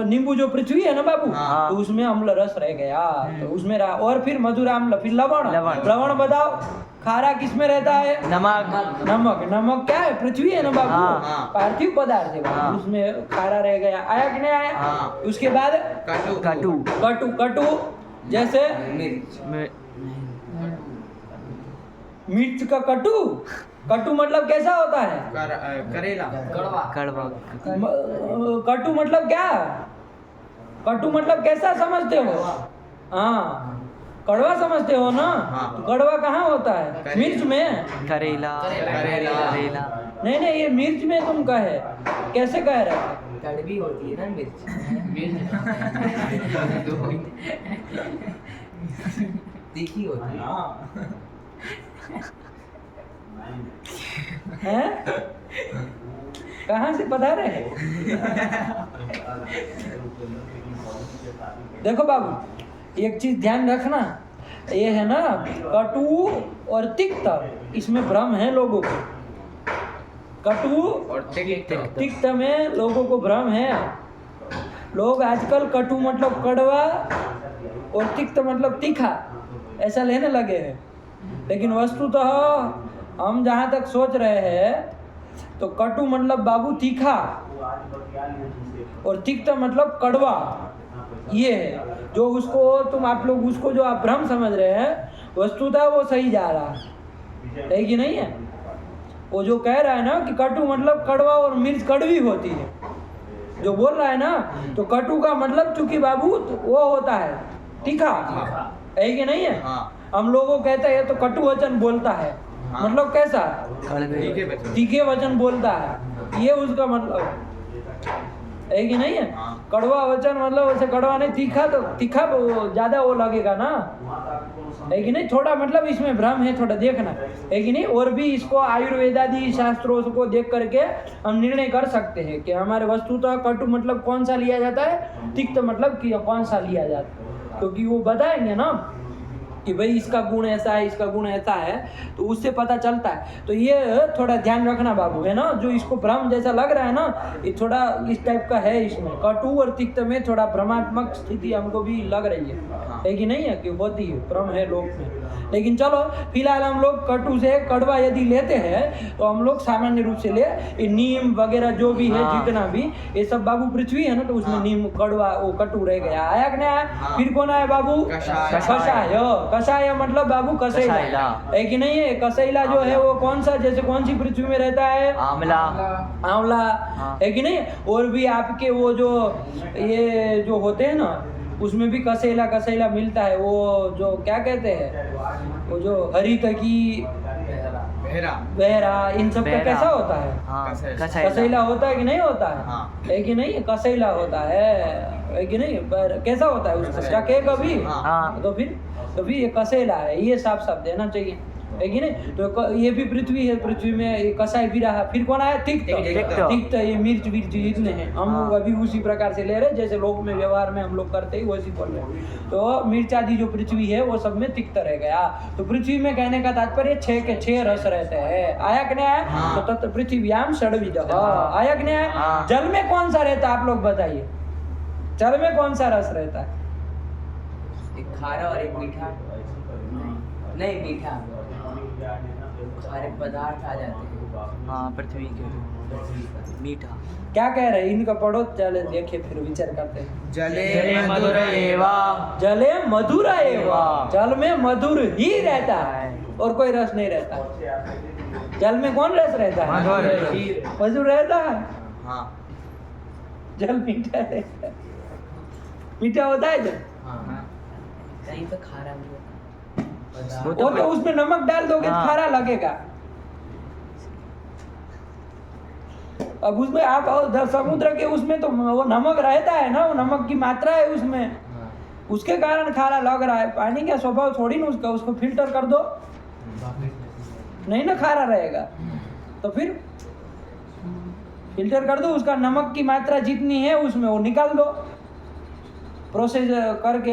नींबू जो पृथ्वी है ना बाबू, तो उसमें अम्ल रस रह गया, तो उसमें रहा। और फिर मधुर अम्ल, फिर लवण, लवण बताओ खारा किसमें रहता है? नमक। नमक, नमक क्या है? पृथ्वी है ना बाबू, पार्थिव पदार्थ है बाबू, उसमें खारा रह गया। आया कि नहीं आया? उसके बाद कटु। कटु, कटु जैसे मिर्च का कटु, कटु मतलब कैसा होता है? करेला, कड़वा। कटु मतलब क्या? कटु मतलब कैसा समझते हो? हाँ कड़वा समझते हो ना? तो कड़वा कहाँ होता है? मिर्च में। करेला। नहीं नहीं, ये मिर्च में तुम कहे, कैसे कह रहे हो? कड़वी होती है ना मिर्च। तीखी होती है। कहाँ से पता रहे? देखो बाबू एक चीज ध्यान रखना, ये है ना कटु और तिक्त, इसमें भ्रम है लोगों को। कटु और तिक्त में लोगों को भ्रम है। लोग आजकल कटु मतलब कड़वा और तिक्त मतलब तीखा ऐसा लेने लगे हैं, लेकिन वस्तुतः हम जहाँ तक सोच रहे हैं तो कटु मतलब बाबू तीखा और तिक्त मतलब कड़वा। ये है जो उसको तुम आप लोग उसको जो आप भ्रम समझ रहे हैं, वस्तुतः वो सही जा रहा है कि नहीं है? वो जो कह रहा है ना कि कटु मतलब कड़वा और मिर्च कड़वी होती है, जो बोल रहा है ना, तो कटु का मतलब चूंकि बाबू वो होता है तीखा, है कि नहीं है? हम लोगों कहते हैं तो कटु वचन बोलता है, मतलब कैसा? तीखे वचन बोलता है, ये उसका मतलब है कि नहीं है? कड़वा वचन मतलब वैसे कड़वा नहीं, तीखा, तो तीखा ज्यादा वो लगेगा ना, है कि नहीं? थोड़ा मतलब इसमें भ्रम है, थोड़ा देखना, है कि नहीं? और भी इसको आयुर्वेदादि शास्त्रों को देख करके हम निर्णय कर सकते हैं कि हमारे वस्तुतः कटु मतलब कौन सा लिया जाता है, तिक्त मतलब कि कौन सा लिया जाता है, क्योंकि वो बताएंगे ना। कि भाई इसका गुण ऐसा है, इसका गुण ऐसा है, तो उससे पता चलता है। तो ये थोड़ा ध्यान रखना बाबू, है ना। जो इसको भ्रम जैसा लग रहा है ना, ये थोड़ा इस टाइप का है। इसमें कटु और तिक्त में थोड़ा भ्रमात्मक स्थिति हमको भी लग रही है कि नहीं है, कि होती है, भ्रम है लोक में। लेकिन चलो फिलहाल हम लोग कटु से कड़वा यदि लेते हैं तो हम लोग सामान्य रूप से ले, ये नीम वगैरह जो भी है जितना भी, ये सब बाबू पृथ्वी है ना, तो उसमें नीम कड़वा वो कटु रह गया। आया कि नहीं आया? फिर कौन आया बाबू? कषाय। कषाय मतलब बाबू कसैला, है कि नहीं है। कसैला जो है वो कौन सा, जैसे कौन सी पृथ्वी में रहता है? आंवला। आंवला, है कि नहीं। और भी आपके वो जो ये जो होते हैं ना, उसमें भी कसैला मिलता है। वो जो क्या कहते हैं, वो जो हरित की बहरा, इन सब का कैसा होता है? कसैला होता है कि नहीं होता है कि नहीं? कसैला होता है कि नहीं? पर कैसा होता है उसका चखे कभी? तो फिर ये कसैला है, ये साफ साफ देना चाहिए, है कि नहीं। तो ये भी पृथ्वी है, पृथ्वी में ये कसाई भी रहा। फिर कौन आया? तिक्त। ये मिर्च जितने हैं हम लोग अभी उसी प्रकार से ले रहे, जैसे लोग में व्यवहार में हम लोग करते ही वैसी बोल रहे। तो मिर्च आदि जो पृथ्वी है वो सब में तिक्त रह गया। तो पृथ्वी में कहने का तात्पर्य 6 के 6 रस रहते हैं। आया कि नहीं आया? तो तत् पृथ्व्याम षड्विधः। आया कि नहीं आया? जल में कौन सा रहता है आप लोग बताइए? जल में कौन सा रस रहता है? एक खारा और एक मीठा। नहीं मीठा, सारे पदार्थ आ जाते हैं। हाँ, पृथ्वी के मीठा। क्या कह रहे हैं इनका? पढ़ो, चले देखे फिर विचार करते हैं। जले मधुर एवा। जले मधुर एवा, जल में मधुर ही रहता है और कोई रस नहीं रहता। जल में कौन रस रहता है? मधुर रहता है। जल मीठा रहता है। मीठा होता है जल? कहीं पे खारा भी होता है। वो तो उसमें नमक डाल दोगे तो खारा लगेगा। अब उसमें आप समुद्र के उसमें तो वो नमक रहता है ना, वो नमक की मात्रा है उसमें, उसके कारण खारा लग रहा है। पानी का स्वभाव थोड़ी ना उसका, उसको फिल्टर कर दो, नहीं ना खारा रहेगा। तो फिर फिल्टर कर दो, उसका नमक की मात्रा जितनी है उसमें वो निकाल दो प्रोसेस करके,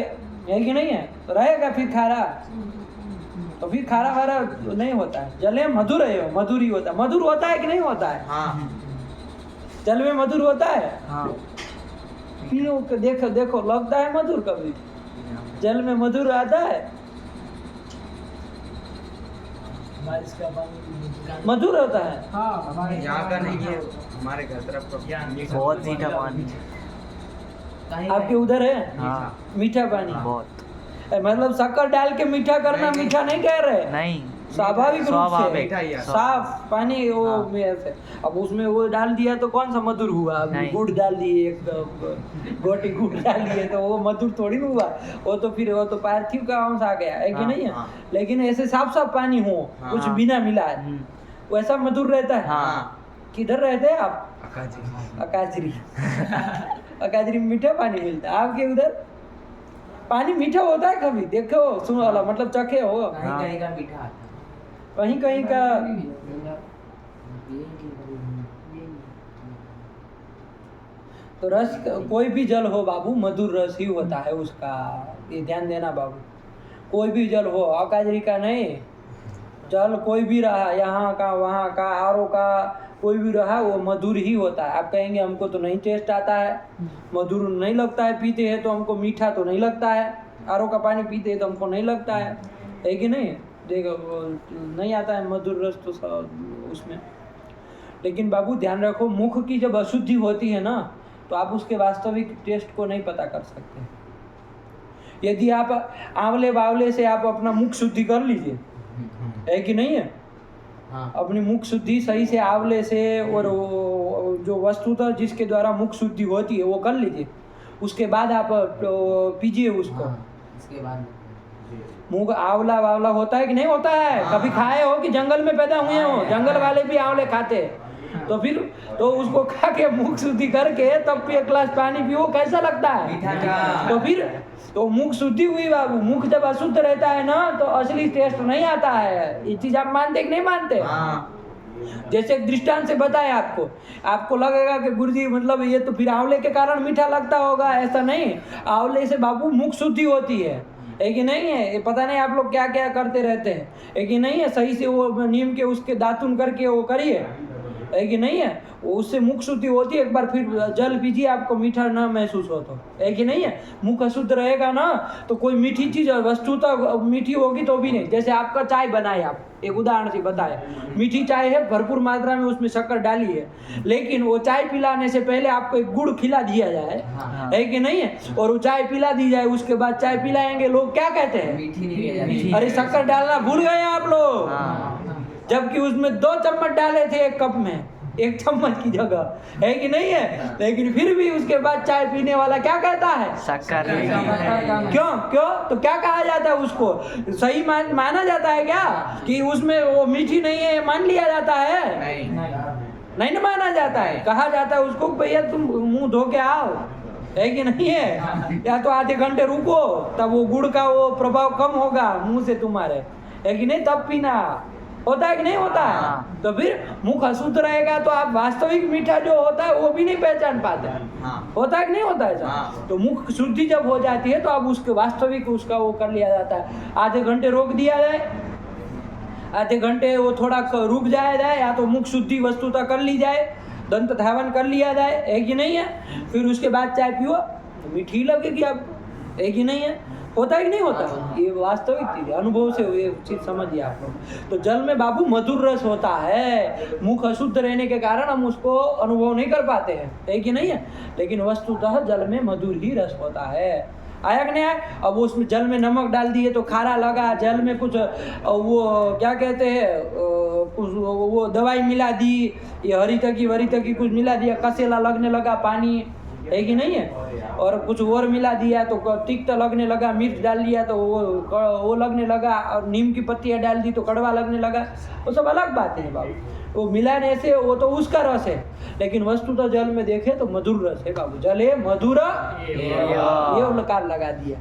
है कि नहीं है? तो रहेगा फिर खारा। तो फिर खारा वारा नहीं होता है। जले मधुर है, मधुर ही होता है। मधुर होता है कि नहीं होता है? जल में मधुर होता है। देखो देखो, लगता है मधुर कभी? जल में मधुर आता है? बारिश का पानी मधुर होता है। यहाँ का नहीं है, हमारे घर तरफ का बहुत मीठा पानी। आपके उधर है? हाँ, मीठा पानी बहुत। मतलब शक्कर डाल के मीठा करना, मीठा नहीं कह रहे? नहीं, स्वाभाविक रूप स्वाभाविक। से साफ पानी वो में ऐसे। अब उसमें वो डाल दिया तो कौन सा मधुर हुआ? गुड़ डाल दिए, एक गोटी गुड़ डाल दिए तो वो मधुर थोड़ी ना हुआ। वो तो फिर वो तो पार्थिव का अंश आ गया, है कि नहीं है? लेकिन ऐसे साफ साफ पानी हो, कुछ बिना मिला है, वैसा मधुर रहता है। किधर रहते हैं आप? अकाजरी। अकाजरी में मीठा पानी मिलता है। आपके उधर पानी मीठा होता है कभी? देखो, सुनो वाला मतलब चखे हो। कहीं का मीठा आता है, कहीं कहीं का। तो रस कोई भी जल हो बाबू, मधुर रस ही होता है उसका, ये ध्यान देना बाबू। कोई भी जल हो, अकाजरी का नहीं, जल कोई भी रहा, यहाँ का वहाँ का, आरओ का, कोई भी रहा, वो मधुर ही होता है। आप कहेंगे हमको तो नहीं टेस्ट आता है, मधुर नहीं लगता है, पीते हैं तो हमको मीठा तो नहीं लगता है, आरओ का पानी पीते हैं तो हमको नहीं लगता है कि नहीं? देखो नहीं आता है मधुर रस तो उसमें। लेकिन बाबू ध्यान रखो, मुख की जब अशुद्धि होती है ना, तो आप उसके वास्तविक टेस्ट को नहीं पता कर सकते। यदि आप आंवले बावले से आप अपना मुख शुद्धि कर लीजिए, है कि नहीं है? अपनी मुख शुद्धि सही से आंवले से, और जो वस्तुतः जिसके द्वारा मुख शुद्धि होती है वो कर लीजिए, उसके बाद आप पीजिए उसको। इसके बाद मुंह आंवला वावला होता है कि नहीं होता है? कभी खाए हो कि जंगल में पैदा हुए हो? जंगल वाले भी आंवले खाते हैं। तो फिर तो उसको खा के मुख शुद्धि करके तब भी एक गिलास पानी पियो, कैसा लगता है? तो फिर तो मुख शुद्धि हुई बाबू। मुख जब अशुद्ध रहता है ना तो असली टेस्ट नहीं आता है। ये चीज आप मानते कि नहीं मानते? जैसे एक दृष्टांत से बताए आपको लगेगा कि गुरुजी मतलब ये तो फिर आंवले के कारण मीठा लगता होगा, ऐसा नहीं। आंवले से बाबू मुख शुद्धि होती है, है कि नहीं है? ये पता नहीं आप लोग क्या क्या करते रहते हैं, है कि नहीं है? सही से वो नीम के उसके दातुन करके वो करिए, है कि नहीं है? वो उससे मुख शुद्धि होती है। एक बार फिर जल पीजिए, आपको मीठा ना महसूस हो तो, है कि नहीं है? मुख अशुद्ध रहेगा ना तो कोई मीठी चीज वस्तुतः मीठी होगी तो भी नहीं। जैसे आपका चाय बनाए, आप एक उदाहरण से बताए, मीठी चाय है, भरपूर मात्रा में उसमें शक्कर डाली है, लेकिन वो चाय पिलाने से पहले आपको एक गुड़ खिला दिया जाए, है कि नहीं है? और वो चाय पिला दी जाए, उसके बाद चाय पिलाएंगे, लोग क्या कहते हैं? मीठी नहीं है। अरे शक्कर डालना भूल गए आप लोग, जबकि उसमें 2 चम्मच डाले थे एक कप में, 1 चम्मच की जगह, है कि नहीं है? लेकिन फिर भी उसके बाद चाय पीने वाला क्या कहता है? शक्कर क्यों क्यों? तो क्या कहा जाता है उसको? सही माना जाता है क्या कि उसमें वो मीठी नहीं है, मान लिया जाता है? नहीं ना माना जाता है। कहा जाता है उसको भैया तुम मुंह धो के आओ, है कि नहीं है? या तो आधे घंटे रुको, तब वो गुड़ का वो प्रभाव कम होगा मुंह से तुम्हारे, है कि नहीं? तब पीना। होता है कि नहीं होता है? तो फिर मुख अशुद्ध रहेगा तो आप वास्तविक मीठा जो होता है वो भी नहीं पहचान पाते। होता है कि नहीं होता है सर? तो मुख शुद्धि जब हो जाती है तो अब उसके वास्तविक उसका वो कर लिया जाता है। आधे घंटे रोक दिया जाए, आधे घंटे वो थोड़ा रुक जाया जाए, या तो मुख शुद्धि वस्तुतः कर ली जाए, दंत धावन कर लिया जाए, है कि नहीं है? फिर उसके बाद चाय पियो तो मीठी लगेगी आपको, है कि नहीं है? होता है कि नहीं होता? ये वास्तविक चीज है, अनुभव से ये चीज समझिए आप लोग। तो जल में बाबू मधुर रस होता है, मुख अशुद्ध रहने के कारण हम उसको अनुभव नहीं कर पाते हैं, है कि नहीं है? लेकिन वस्तुतः जल में मधुर ही रस होता है। आया कि नहीं आया? अब उसमें जल में नमक डाल दिए तो खारा लगा, जल में कुछ वो क्या कहते हैं, कुछ वो दवाई मिला दी, ये हरितकी वरितकी कुछ मिला दिया, कसेला लगने लगा पानी, है कि नहीं है? और कुछ और मिला दिया तो तिक्त लगने लगा, मिर्च डाल दिया तो वो लगने लगा, और नीम की पत्तियाँ डाल दी तो कड़वा लगने लगा। वो सब अलग बातें हैं बाबू, वो मिलाने से वो तो उसका रस है, लेकिन वस्तु तो जल में देखे तो मधुर रस है बाबू। जले मधुर ये लकार लगा दिया,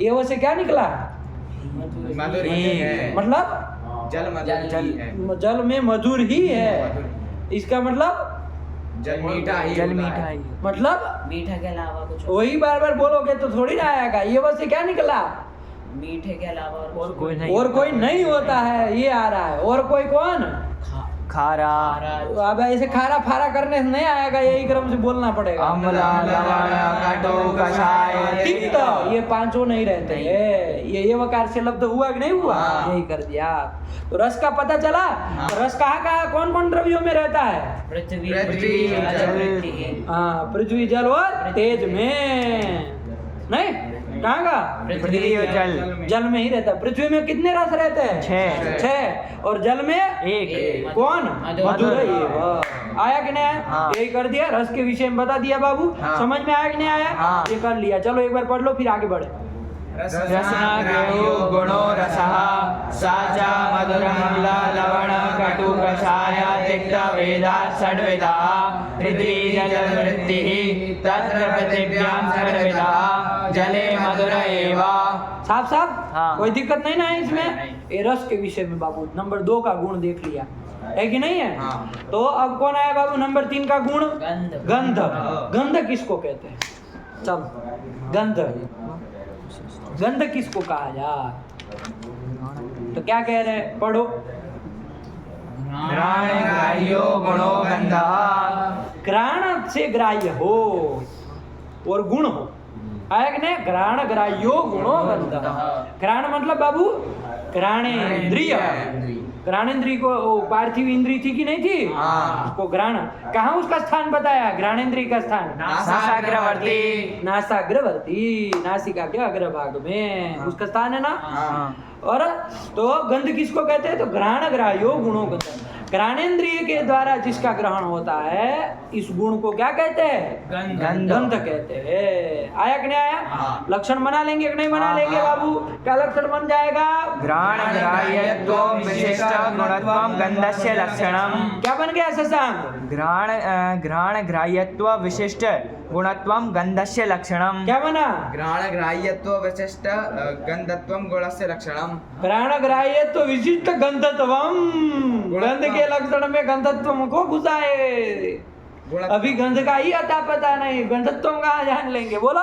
ये वो से क्या निकला? मधुर ही है। मतलब जल मधुर है। जल में मधुर ही है, इसका मतलब जल मीठा ही जल होता मीठा है। ही मीठा मीठे के अलावा कुछ वही बार बार बोलोगे तो थोड़ी ना आएगा। ये बस से क्या निकला? मीठे के अलावा और कोई नहीं, और कोई नहीं होता है, ये आ रहा है। और कोई कौन? खारा, अब ऐसे खारा फारा करने से नहीं आएगा, यही क्रम से बोलना पड़ेगा। अम्ला, लवण, कटु, कषाय, तिक्त, ये पांचों नहीं रहते हैं। ये वकार से लब्ध हुआ कि नहीं हुआ? यही कर दिया। तो रस का पता चला। तो रस कहाँ कौन कौन द्रव्यों में रहता है? पृथ्वी जल, हाँ, पृथ्वी जल और तेज में। नहीं, कहाँ का? पृथ्वी और जल, जल में ही रहता है। पृथ्वी में कितने रस रहते हैं? 6। और जल में 1। कौन? मधुर। मधुर है ये। वाह। आया कि नहीं आया? हाँ। यही कर दिया, रस के विषय में बता दिया बाबू। हाँ। समझ में आया कि नहीं आया? हाँ। ये कर लिया। चलो एक बार पढ़ लो, फिर आगे बढ़े। रसनाग्रयो गुणो रसः साचा मधुरमम्ला लवण कटु कषाय तिक्त वेदात् षड्विधः पृथ्वी जल वृत्तिः तत्र पृथिव्यां षड्विधः जले मधुर एव। साफ साफ? हाँ। कोई दिक्कत नहीं ना है इसमें? ये रस के विषय में बाबू नंबर 2 का गुण देख लिया, है कि नहीं है? हाँ। तो अब कौन आया बाबू नंबर 3 का गुण? गंध। गंध। गंध किसको कहते हैं? चल, गंध। गंध किसको कहा जा? तो क्या कह रहे हैं? पढ़ो। घ्राण ग्राह्यो गुणो गंधः, घ्राण से ग्राह्य हो और गुण हो। आया कि नहीं? घ्राण ग्राह्यो गुणो गंधः। घ्राण मतलब बाबू घ्राणेन्द्रिय। घ्राणेन्द्रिय को पार्थिव इंद्रिय थी कि नहीं थी? उसको घ्राण। कहाँ उसका स्थान बताया? घ्राणेन्द्रिय का स्थान नासाग्रवर्ती, नासाग्रवर्ती, नासिका के अग्रभाग में उसका स्थान है ना। और तो गंध किसको कहते हैं? तो घ्राण ग्राह्यो गुणो गंध। घ्राणेन्द्रिय के द्वारा जिसका ग्रहण होता है, इस गुण को क्या कहते हैं? गंध कहते हैं। आया कि नहीं आया? लक्षण बना लेंगे कि नहीं बना लेंगे बाबू? क्या लक्षण बन जाएगा? घ्राण ग्राह्यत्वं विशिष्ट गुणत्वं गन्धस्य लक्षणम्। क्या बन गया शशांक? घ्राण ग्राह्यत्व विशिष्ट गुणत्वं गन्धस्य लक्षणम्। क्या बना? घ्राण ग्राह्यत्व विशिष्ट गंधत्वं गुणस्य लक्षणम्। घ्राण ग्राह्यत्व विशिष्ट गंधत्वम। गंध के लक्षण में गंधत्व को घुसाए। अभी गंध का ही अता पता नहीं, गंधत्व कहाँ जान लेंगे? बोलो।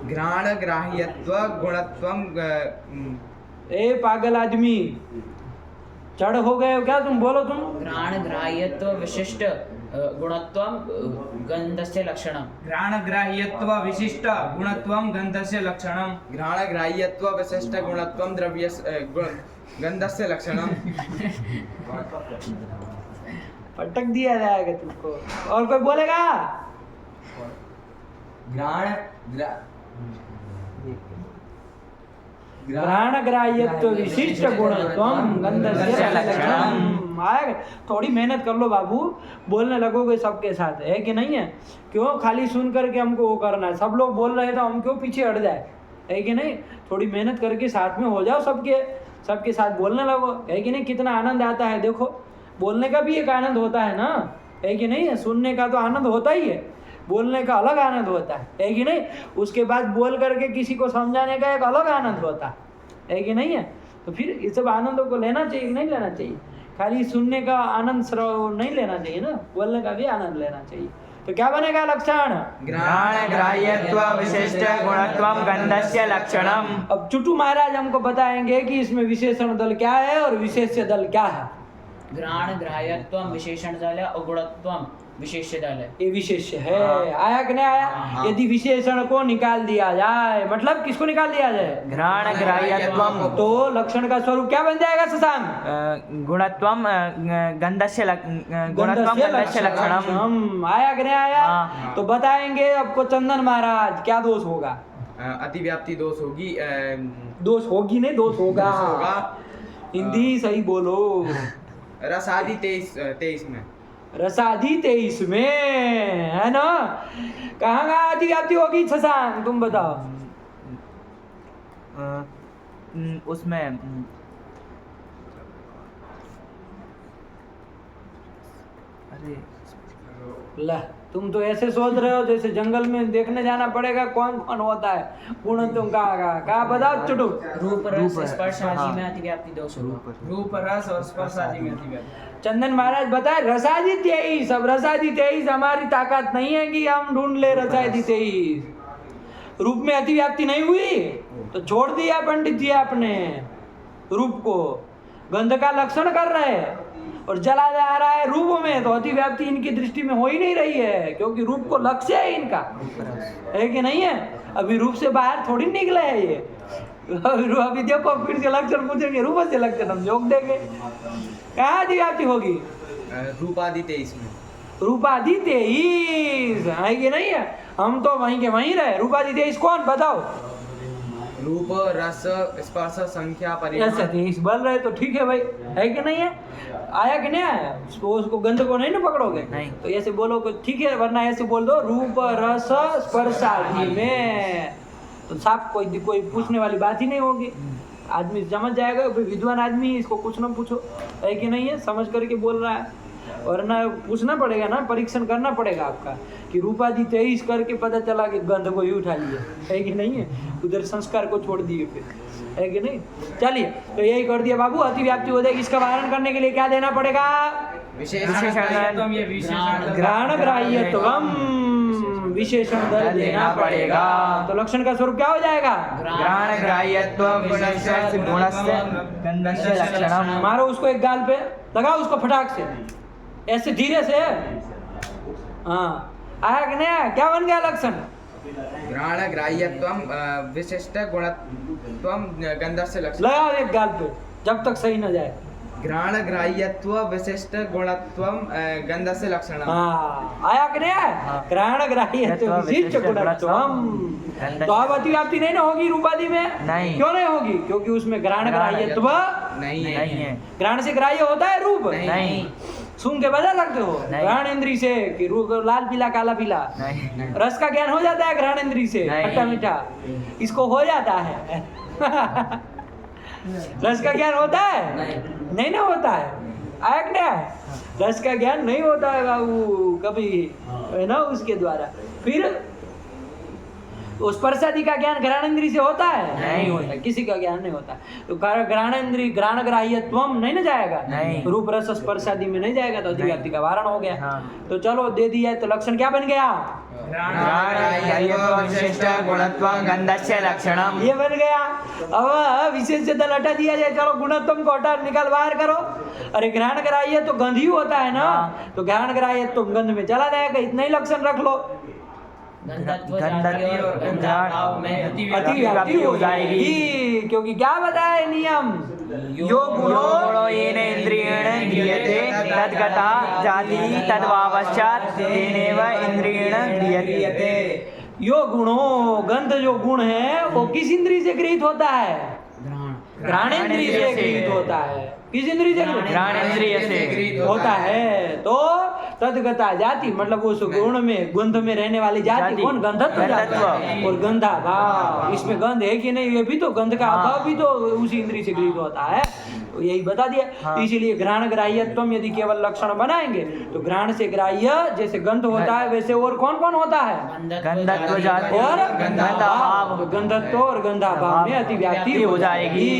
घ्राण ग्राह्यत्व गुणत्वम ए पागल आदमी, चढ़ हो गए हो क्या तुम? बोलो तुम। घ्राण ग्राह्यत्व विशिष्ट गुणत्वम गंधस्य लक्षणम। घ्राणग्राह्यत्व विशिष्ट गुणत्वम गंधस्य लक्षणम। घ्राण ग्राह्यत्व विशिष्ट गुणत्वम गंधस्य लक्षणम। पटक दिया जाएगा तुमको। और कोई बोलेगा? घ्राण ग्राह्यत्व विशिष्ट गुणत्वम गंधस्य लक्षणम। आएगा? थोड़ी मेहनत कर लो बाबू, बोलने लगोगे सबके साथ, है कि नहीं है? क्यों खाली सुन करके हमको वो करना है? सब लोग बोल रहे हैं तो हम क्यों पीछे हट जाए, है कि नहीं? थोड़ी मेहनत करके साथ में हो जाओ, सबके साथ बोलने लगो, है कि नहीं? कितना आनंद आता है देखो, बोलने का भी एक आनंद होता है ना, है कि नहीं? सुनने का तो आनंद होता ही है, बोलने का अलग आनंद होता है कि नहीं? उसके बाद बोल करके किसी को समझाने का एक अलग आनंद होता है कि नहीं है? तो फिर ये सब आनंदों को लेना चाहिए कि नहीं लेना चाहिए? खाली सुनने का आनंद नहीं लेना चाहिए ना, बोलने का भी आनंद लेना चाहिए। तो क्या बनेगा लक्षण? घ्राण ग्राह्यत्व विशिष्ट गुणत्वम गंधस्य लक्षणम। अब चुटू महाराज हमको बताएंगे कि इसमें विशेषण दल क्या है और विशेष्य दल क्या है। घ्राण ग्राह्यत्वम विशेषण दल है और गुणत्वम विशेष्य दल है। ये विशेष्य है। आया कि नहीं आया? यदि विशेषण को निकाल दिया जाए, मतलब किसको निकाल दिया जाए? घ्राण ग्राह्यत्वम तो लक्षण का स्वरूप क्या बन जाएगा शशांक? गुणत्वम गंधस्य लक्षणम। आया कि नहीं आया? हाँ। तो बताएंगे आपको चंदन महाराज क्या दोष होगा? अतिव्याप्ति दोष होगी। दोष होगी नहीं, दोष होगा। होगा। हिंदी सही बोलो। रसादि 23 में। रसादि 23 में है ना? कहाँ अतिव्याप्ति होगी शशांक, तुम बताओ। उसमें अरे ला, तुम तो ऐसे सोच रहे हो जैसे जंगल में देखने जाना पड़ेगा कौन कौन होता है। गुण तुम कहा बताओ चुटू। रूप रस स्पर्श आदि में अतिव्याप्ति दोष होगा। रूप रस और स्पर्श आदि में अतिव्याप्ति। चंदन महाराज बताए रसादि 23। अब रसादि 23 हमारी ताकत नहीं है कि हम ढूंढ ले रसादि 23। रूप में अतिव्याप्ति नहीं हुई तो छोड़ दिया पंडित जी आपने रूप को। गंध का लक्षण कर रहे हैं और जला जा रहा है रूप में, तो अतिव्याप्ति इनकी दृष्टि में हो ही नहीं रही है, क्योंकि रूप को लक्ष्य है इनका, है कि नहीं है? अभी रूप से बाहर थोड़ी निकले है ये। अभी देखो फिर से लक्षण पूछेंगे, रूप से लक्षण हम जोड़ देंगे। कहाँ अतिव्याप्ति होगी? रूपादि 23 में। रूपादि 23 है कि नहीं है? हम तो वहीं के वहीं रहे। रूपादि 23 कौन बताओ? रूप रस स्पर्श संख्या ऐसे 23 बोल रहे तो ठीक है भाई, है कि नहीं है? आया कि नहीं आया? उसको गंध को नहीं ना पकड़ोगे? नहीं। तो ऐसे बोलो ठीक है, वरना ऐसे बोल दो रूप रस स्पर्श आदि में, तो साफ कोई पूछने वाली बात ही नहीं होगी। आदमी समझ जाएगा, विद्वान आदमी, इसको कुछ ना पूछो, है कि नहीं है? समझ करके बोल रहा है, वरना पूछना पड़ेगा ना, परीक्षण करना पड़ेगा आपका कि रूपादि 23 करके पता चला कि गंध को ही उठा लिया, है कि नहीं है? उधर संस्कार को छोड़ दिए फिर, है कि नहीं? चलिए, तो यही कर दिया बाबू, अतिव्याप्ति हो जाएगी। इसका वारण करने के लिए क्या देना पड़ेगा? घ्राण ग्राह्यत्वम विशेषण दल देना पड़ेगा। तो लक्षण का स्वरूप क्या हो जाएगा? घ्राण ग्राह्यत्वम गुणस्य गंधस्य लक्षणम। मारो उसको एक गाल पे, लगाओ उसको फटाक से, ऐसे धीरे से। हाँ, आया कि नहीं आया? क्या बन गया लक्षण? घ्राण ग्राह्यत्वम विशिष्ट गुणत्वम गंधस्य लक्षणम। लगाओ एक गाल पे, जब तक सही न जाए। घ्राण ग्राह्यत्व विशिष्ट गुणत्वम गंधस्य लक्षणम। हाँ, आया कि नहीं आया? घ्राण ग्राह्यत्व विशिष्ट गुणत्वम। तो अब अतिव्याप्ति नहीं ना होगी रूपादि में? नहीं। क्यों नहीं होगी? क्योंकि उसमें घ्राण ग्राह्यत्व नहीं है। घ्राण से ग्राह्य होता है रूप? नहीं। सुन के बता सकते हो घ्राण इंद्री से कि रूप लाल पीला काला पीला? नहीं। रस का ज्ञान हो जाता है घ्राण इंद्री से, नहीं। खट्टा मीठा, इसको हो जाता है। रस का ज्ञान होता है? नहीं ना होता है। आया कि नहीं? रस का ज्ञान नहीं होता है बाबू कभी, है ना? उसके द्वारा फिर तो स्पर्शादि का ज्ञान घ्राणेन्द्रिय से होता है? नहीं होता, किसी का ज्ञान नहीं होता। तो घ्राणेन्द्रिय घ्राणग्राह्यत्वम नहीं ना जाएगा, नहीं। रूप रस स्पर्शादि में नहीं जाएगा, तो अधिव्याप्ति का वारण हो गया। हाँ। तो चलो दे दिया, तो लक्षण क्या बन गया? विशिष्ट गुणत्वं गन्धस्य लक्षणम। ये बन गया। अब विशेषता हटा दिया जाए, चलो गुणत्वम को हटा निकाल बाहर करो। अरे ग्रहण ग्राह्य तो गंध ही होता है ना, तो ग्रहण ग्राह्य तो गंध में चला जाएगा, इतना ही लक्षण रख लो। अतिव्याप्ति हो जाएगी, क्योंकि क्या बताया नियम? यो गुणो येन इंद्रियेण क्रियते तद्गता जाति तद्भावश्चात् तेनैव इंद्रियेण क्रियते। यो गुणो, गंध जो गुण है वो किस इंद्रिय से गृहीत होता है? घ्राणेन्द्रिय से गृहीत होता है। किस इंद्रिय से? घ्राणेन्द्रिय से होता है। तो तद्गता जाति मतलब उस गुण में, गंध में रहने वाली जाति कौन? गंधत्व जाति और गंधा भाव। इसमें गंध है कि नहीं, ये भी तो गंध का अभाव भी तो उसी इंद्रिय से गृहीत होता है, तो यही बता दिया। हाँ। इसीलिए घ्राण ग्राह्यत्वम यदि केवल लक्षण बनाएंगे तो घ्राण से ग्राह्य जैसे गंध होता है वैसे और कौन कौन होता है? गंधत्व जाति और गंधाभाव। तो गंधत्व और गंधाभाव में अतिव्याप्ति हो जाएगी।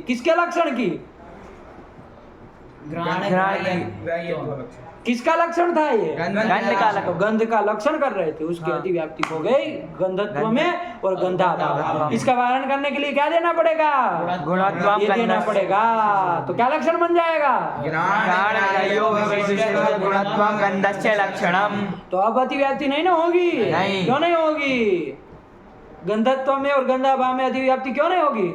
किसके लक्षण की? किसका लक्षण था ये? गंध का लक्षण। गंध का लक्षण कर रहे थे, उसकी हाँ। अतिव्याप्ति हो गई गंधत्व में और गंधाभाव। इसका वारण करने के लिए क्या देना पड़ेगा? गुणत्वं ये देना गन्धस्य। पड़ेगा। तो क्या लक्षण बन जाएगा? घ्राणग्राह्यो विशिष्ट गुणत्वं गन्धस्य लक्षणम। तो अब अतिव्याप्ति नहीं ना होगी? नहीं। क्यों नहीं होगी? गंधत्व में और गंधाभाव में अतिव्याप्ति क्यों नहीं होगी?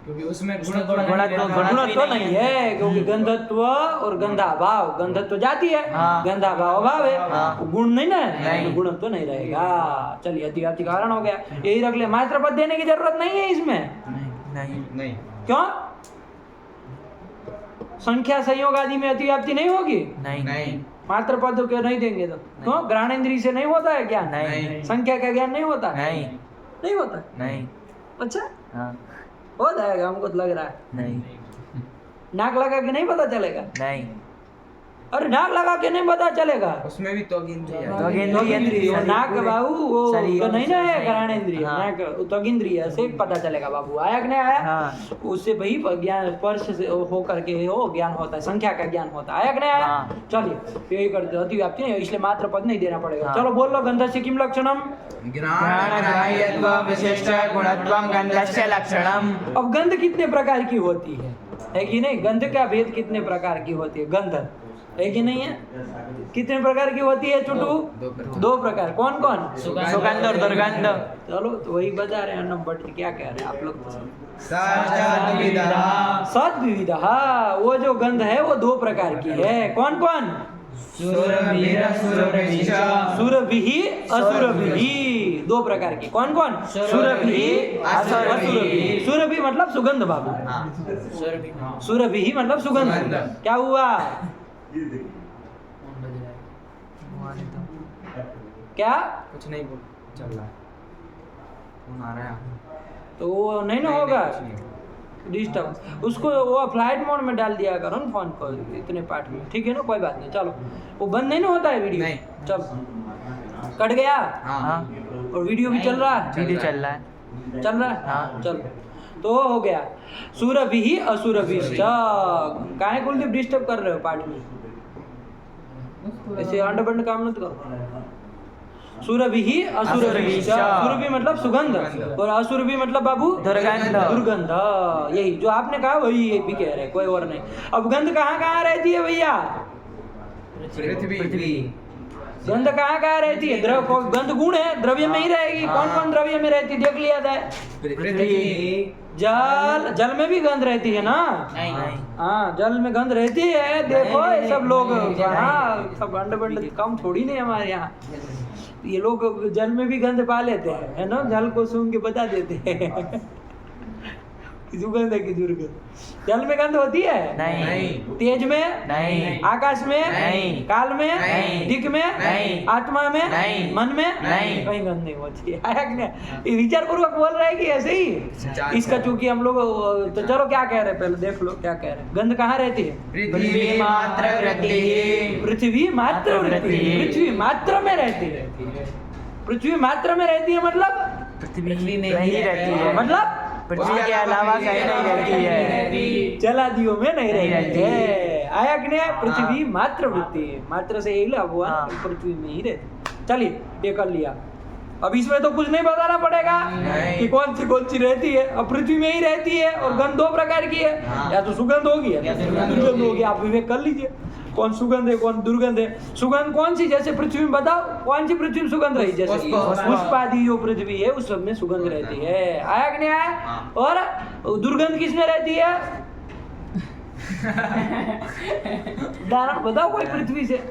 क्योंकि उसमें गुणत्व नहीं है, क्योंकि गंधत्व और गंधाभाव, गंधत्व जाती है, हाँ। गंधाभाव अभाव है, हाँ। गुण नहीं ना, नहीं। तो गुणत्व नहीं रहेगा। चलिए अतिव्याप्ति कारण हो गया, यही रख ले। मात्र पद देने की जरूरत नहीं है इसमें। नहीं। क्यों? संख्या संयोग आदि में अतिव्याप्ति नहीं होगी। नहीं। मात्र पद क्यों नहीं देंगे? तो क्यों? घ्राणेन्द्रिय से नहीं होता है ज्ञान? नहीं। संख्या का ज्ञान नहीं होता? नहीं होता। नहीं। अच्छा, हाँ। हो जाएगा, हमको तो लग रहा है। नहीं। नाक लगा के नहीं पता चलेगा? नहीं। अरे नाक लगा के नहीं पता चलेगा? उसमें भी त्वगिंद्रिय है। त्वगिंद्रिय, नाक बाबू वो शरीर। तो नहीं ना है घ्राणेन्द्रिय, हाँ। नाक त्वगिंद्रिय से पता चलेगा बाबू। आया कि नहीं आया? हाँ। उससे भाई ज्ञान स्पर्श से हो करके हो ज्ञान होता है, संख्या का ज्ञान होता है। आया कि नहीं आया? हाँ। चलिए यही करते, अतिव्याप्ति नहीं, इसलिए मात्र पद नहीं देना पड़ेगा। हाँ। चलो बोल लो, गंधस्य किम लक्षणम? घ्राणग्राह्यत्वं विशिष्ट गुणत्वं गन्धस्य लक्षणम। अब गंध कितने प्रकार की होती है कि नहीं? गंध का भेद कितने प्रकार की होती है? गंध है कि नहीं है? कितने प्रकार की होती है चुटू? दो प्रकार। कौन कौन? सुगंध और दुर्गंध। चलो तो वही बता रहे हैं, नंबर क्या कह रहे हैं आप लोग? सद्विविधा। हाँ, वो जो गंध है वो दो प्रकार की है। कौन कौन? सुरभिः असुरभिः, दो प्रकार की। कौन कौन? सुरभिः असुरभिः। सुरभि मतलब सुगंध बाबू, सुरभिः मतलब सुगंध। क्या हुआ? क्या? कुछ नहीं बोल, चल रहा है, फोन आ रहा है। तो वो नहीं ना होगा डिस्टर्ब, उसको वो फ्लाइट मोड में डाल दिया करो ना फोन को इतने पार्ट में, ठीक है ना? कोई बात नहीं। चलो, वो बंद नहीं ना होता है वीडियो? नहीं। चल, कट गया हाँ। और वीडियो भी चल रहा है? वीडियो चल रहा है। चल रहा है? हाँ। चलो, तो हो गया सुरभिः असुरभिश्च। काहे कुलदीप डिस्टर्ब कर रहे हो पार्ट में? ऐसे अंड बंड काम मत करो। सुरभिः असुरभिश्च। सुरभि मतलब सुगंध और असुरभि मतलब बाबू दुर्गंध। दुर्गंध। यही जो आपने कहा वही ये भी कह रहे, कोई और नहीं। अब गंध कहाँ कहाँ रहती है भैया? पृथ्वी। गंध कहाँ कहाँ रहती है? गंध गुण है, द्रव्य में ही रहेगी। कौन कौन द्रव्य में रहती? देख लिया जाए। पृथ्वी। जल में भी गंध रहती है ना? नहीं। हाँ, जल में गंध रहती है। देखो ये सब लोग, हाँ, सब अंड बंड कम थोड़ी नहीं हमारे यहाँ। ये लोग जल में भी गंध पा लेते हैं, है ना? जल को सूंघ के बता देते हैं सुगंध है कि दुर्गंध। जल में गंध होती है? नहीं। तेज में? नहीं। आकाश में? नहीं। काल में? नहीं। दिक में? नहीं। आत्मा में? नहीं। मन में? नहीं। कहीं गंध नहीं होती है। आया कि नहीं? ये विचार पूर्वक बोल रहे हैं कि ऐसे ही? इसका चूंकि हम लोग, तो चलो क्या कह रहे हैं पहले देख लो क्या कह रहे हैं। गंध कहाँ रहती है? पृथ्वी मात्र वृत्तिः। पृथ्वी मात्र वृत्ति, पृथ्वी मात्र में रहती है। पृथ्वी मात्र में रहती है मतलब पृथ्वी में ही रहती है, मतलब पृथ्वी के अलावा कहीं नहीं रहती है, जलादियों में नहीं नहीं रहती रहती है। आया कि नहीं? पृथ्वी मात्र वृत्ति है, मात्र से यही लाभ हुआ, हाँ। पृथ्वी में ही रहती। चलिए ये कर लिया। अब इसमें तो कुछ नहीं बताना पड़ेगा नहीं। कि कौन सी रहती है। अब पृथ्वी में ही रहती है और गंध दो प्रकार की है, हाँ। या तो सुगंध होगी या तो दुर्गंध होगी। आप विवेक कर लीजिए कौन सुगंध है कौन दुर्गंध है। सुगंध कौन सी, जैसे पृथ्वी में बताओ कौन सी पृथ्वी में सुगंध रही, जैसे पुष्प। पुष्पादि जो पृथ्वी है उस सब में सुगंध रहती है। आया कि नहीं आया? हाँ। और दुर्गंध किसमें रहती है? उदाहरण बताओ कोई पृथ्वी से।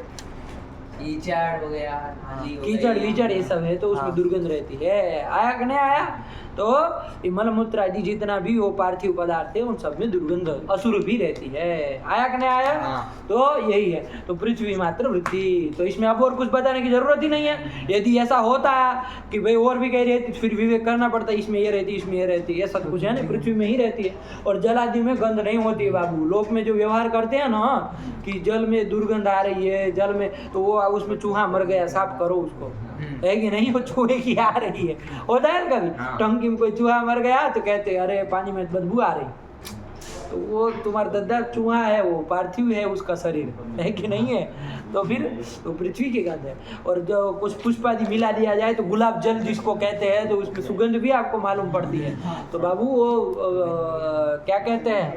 कीचड़ हो गया, नाली हो कीचड़ गई। वीचड़ ये सब है तो उसमें हाँ। दुर्गंध रहती है। आया कि नहीं आया? तो ये मलमूत्र आदि जितना भी वो पार्थिव पदार्थ है उन सब में दुर्गंध असुर भी रहती है। आया कि नहीं आया? हाँ। तो यही है। तो पृथ्वी मात्र वृत्ति, तो इसमें अब और कुछ बताने की जरूरत ही नहीं है। यदि ऐसा होता कि भाई और भी कहीं रहती फिर विवेक करना पड़ता, इसमें ये रहती इसमें ये रहती, ये सब कुछ है ना, पृथ्वी में ही रहती है। और जल आदि में गंध नहीं होती है बाबू। लोक में जो व्यवहार करते हैं ना कि जल में दुर्गंध आ रही है, जल में तो वो उसमें चूहा मर गया साफ करो उसको, है कि नहीं? वो चूहे की आ रही है, होता है ना कभी हाँ। टंकी में कोई चूहा मर गया तो कहते हैं अरे पानी में बदबू आ रही, तो वो तुम्हारा दद्दा चूहा है, वो पार्थिव है उसका शरीर, है कि नहीं है? तो फिर तो पृथ्वी की गंध है। और जो कुछ पुष्प आदि मिला दिया जाए तो गुलाब जल जिसको कहते हैं तो उसमें सुगंध भी आपको मालूम पड़ती है। तो बाबू वो क्या कहते हैं,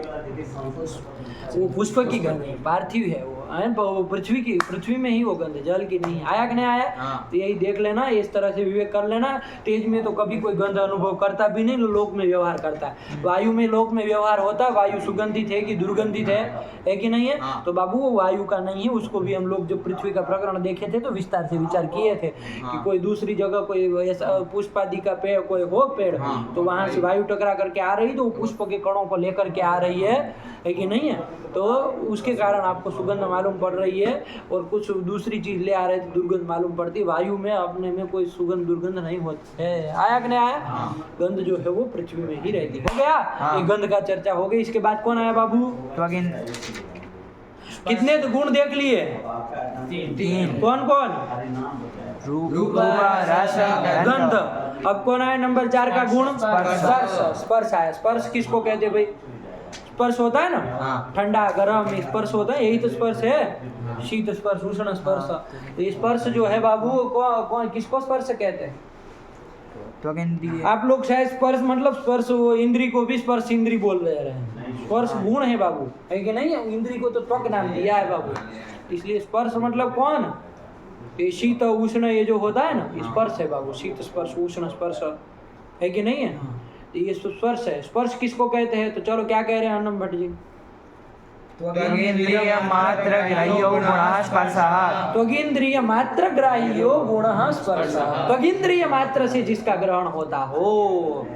वो पुष्प की गंध है, पार्थिव है वो, है वो पृथ्वी में ही वो गंध है, जल की नहीं। आया कि नहीं आया? हाँ। तो यही देख लेना, इस तरह से विवेक कर लेना। तेज में तो कभी कोई गंध अनुभव करता भी नहीं, लोक में व्यवहार करता है। वायु में लोक में व्यवहार होता है, वायु सुगंधित है कि दुर्गंधित है कि नहीं है? हाँ। तो बाबू वो वायु का नहीं है, उसको भी हम लोग जो पृथ्वी का प्रकरण देखे थे तो विस्तार से विचार किए थे कि हाँ। कोई दूसरी जगह कोई ऐसा पुष्प आदि का पेड़ कोई हो पेड़, हाँ। तो वहां से वायु टकरा करके आ रही तो वो पुष्प के कणों को लेकर के आ रही है कि नहीं है? तो उसके कारण आपको सुगंध मालूम पड़ रही है, और कुछ दूसरी चीज ले आ रहे तो दुर्गंध मालूम पड़ती है। वायु में अपने में कोई सुगंध दुर्गंध नहीं होती है। आया कि नहीं आया? हाँ। गंध जो है वो पृथ्वी में ही रहती है। हो गया? हाँ। ये गंध का चर्चा हो गई। इसके बाद कौन आया बाबू? कितने गुण देख लिए? तीन, कौन कौन? रूप, रस, गंध। अब कौन आया नंबर 4 का गुण? स्पर्श। स्पर्श आया। स्पर्श किसको कहते भाई? स्पर्श होता है ना, हाँ। ठंडा गरम स्पर्श होता है, यही तो स्पर्श है। शीत स्पर्श, उष्ण स्पर्श। तो ये स्पर्श जो है बाबू कौन किसको स्पर्श कहते हैं? त्वगिंद्रिय, आप लोग शायद स्पर्श मतलब स्पर्श वो इंद्री को भी स्पर्श इंद्री बोल रहे हैं। स्पर्श गुण है बाबू, है कि नहीं? इंद्री को तो त्वक नाम दिया है बाबू, इसलिए स्पर्श मतलब कौन? ये शीत उष्ण ये जो होता है ना, ये स्पर्श है बाबू। शीत स्पर्श उष्ण स्पर्श, है कि नहीं है? तो ये स्पर्श है। स्पर्श किसको कहते हैं? तो चलो क्या कह रहे हैं अन्नम भट्ट जी? त्वगिंद्रिय मात्र ग्राह्यो गुणः स्पर्शः, त्वगिंद्रिय मात्र ग्राह्यो गुणः स्पर्शः। त्वगिंद्रिय मात्र से जिसका ग्रहण होता हो,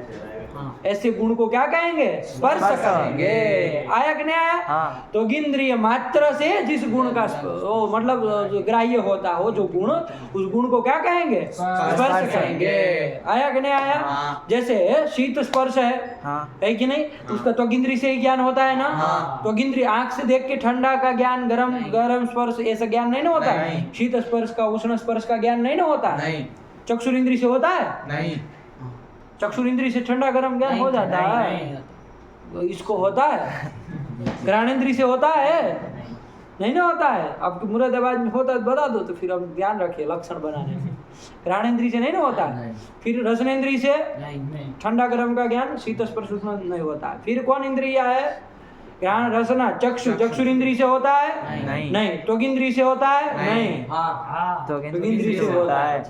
ऐसे गुण को क्या कहेंगे? स्पर्श कहेंगे। आया कि नहीं आया? हाँ। त्वगिंद्रिय मात्र से जिस गुण का मतलब जो ग्राह्य होता हो जो गुण, उस गुण को क्या कहेंगे? स्पर्श कहेंगे। आया कि नहीं आया? हाँ। जैसे शीत स्पर्श हाँ। है कि नहीं? उसका त्वगिंद्रिय से ही ज्ञान होता है ना। हाँ। त्वगिंद्रिय आंख से देख के ठंडा का ज्ञान, गरम स्पर्श ऐसा ज्ञान नहीं ना होता है। नहीं। शीत स्पर्श का उष्ण स्पर्श का ज्ञान नहीं ना होता है। नहीं। चक्षुरिंद्रिय से होता है। नहीं। चक्षुरिंद्रिय से ठंडा गरम ज्ञान हो जाता है, तो इसको होता है। घ्राणेंद्रिय से होता है, नहीं ना होता है। आपके मुरादाबाद में होता है बता दो, तो फिर हम ध्यान रखिए लक्षण बनाने में। घ्राणेंद्रिय से नहीं ना होता है। फिर रसनेंद्रिय से ठंडा गरम का ज्ञान, शीत स्पर्श उष्ण नहीं होता है। फिर कौन इंद्रिय है? ज्ञान रसना चक्षुरिंद्रिय से होता है। नहीं। नहीं। त्वगिंद्रिय से होता है। नहीं। त्वगिंद्रिय से होता है।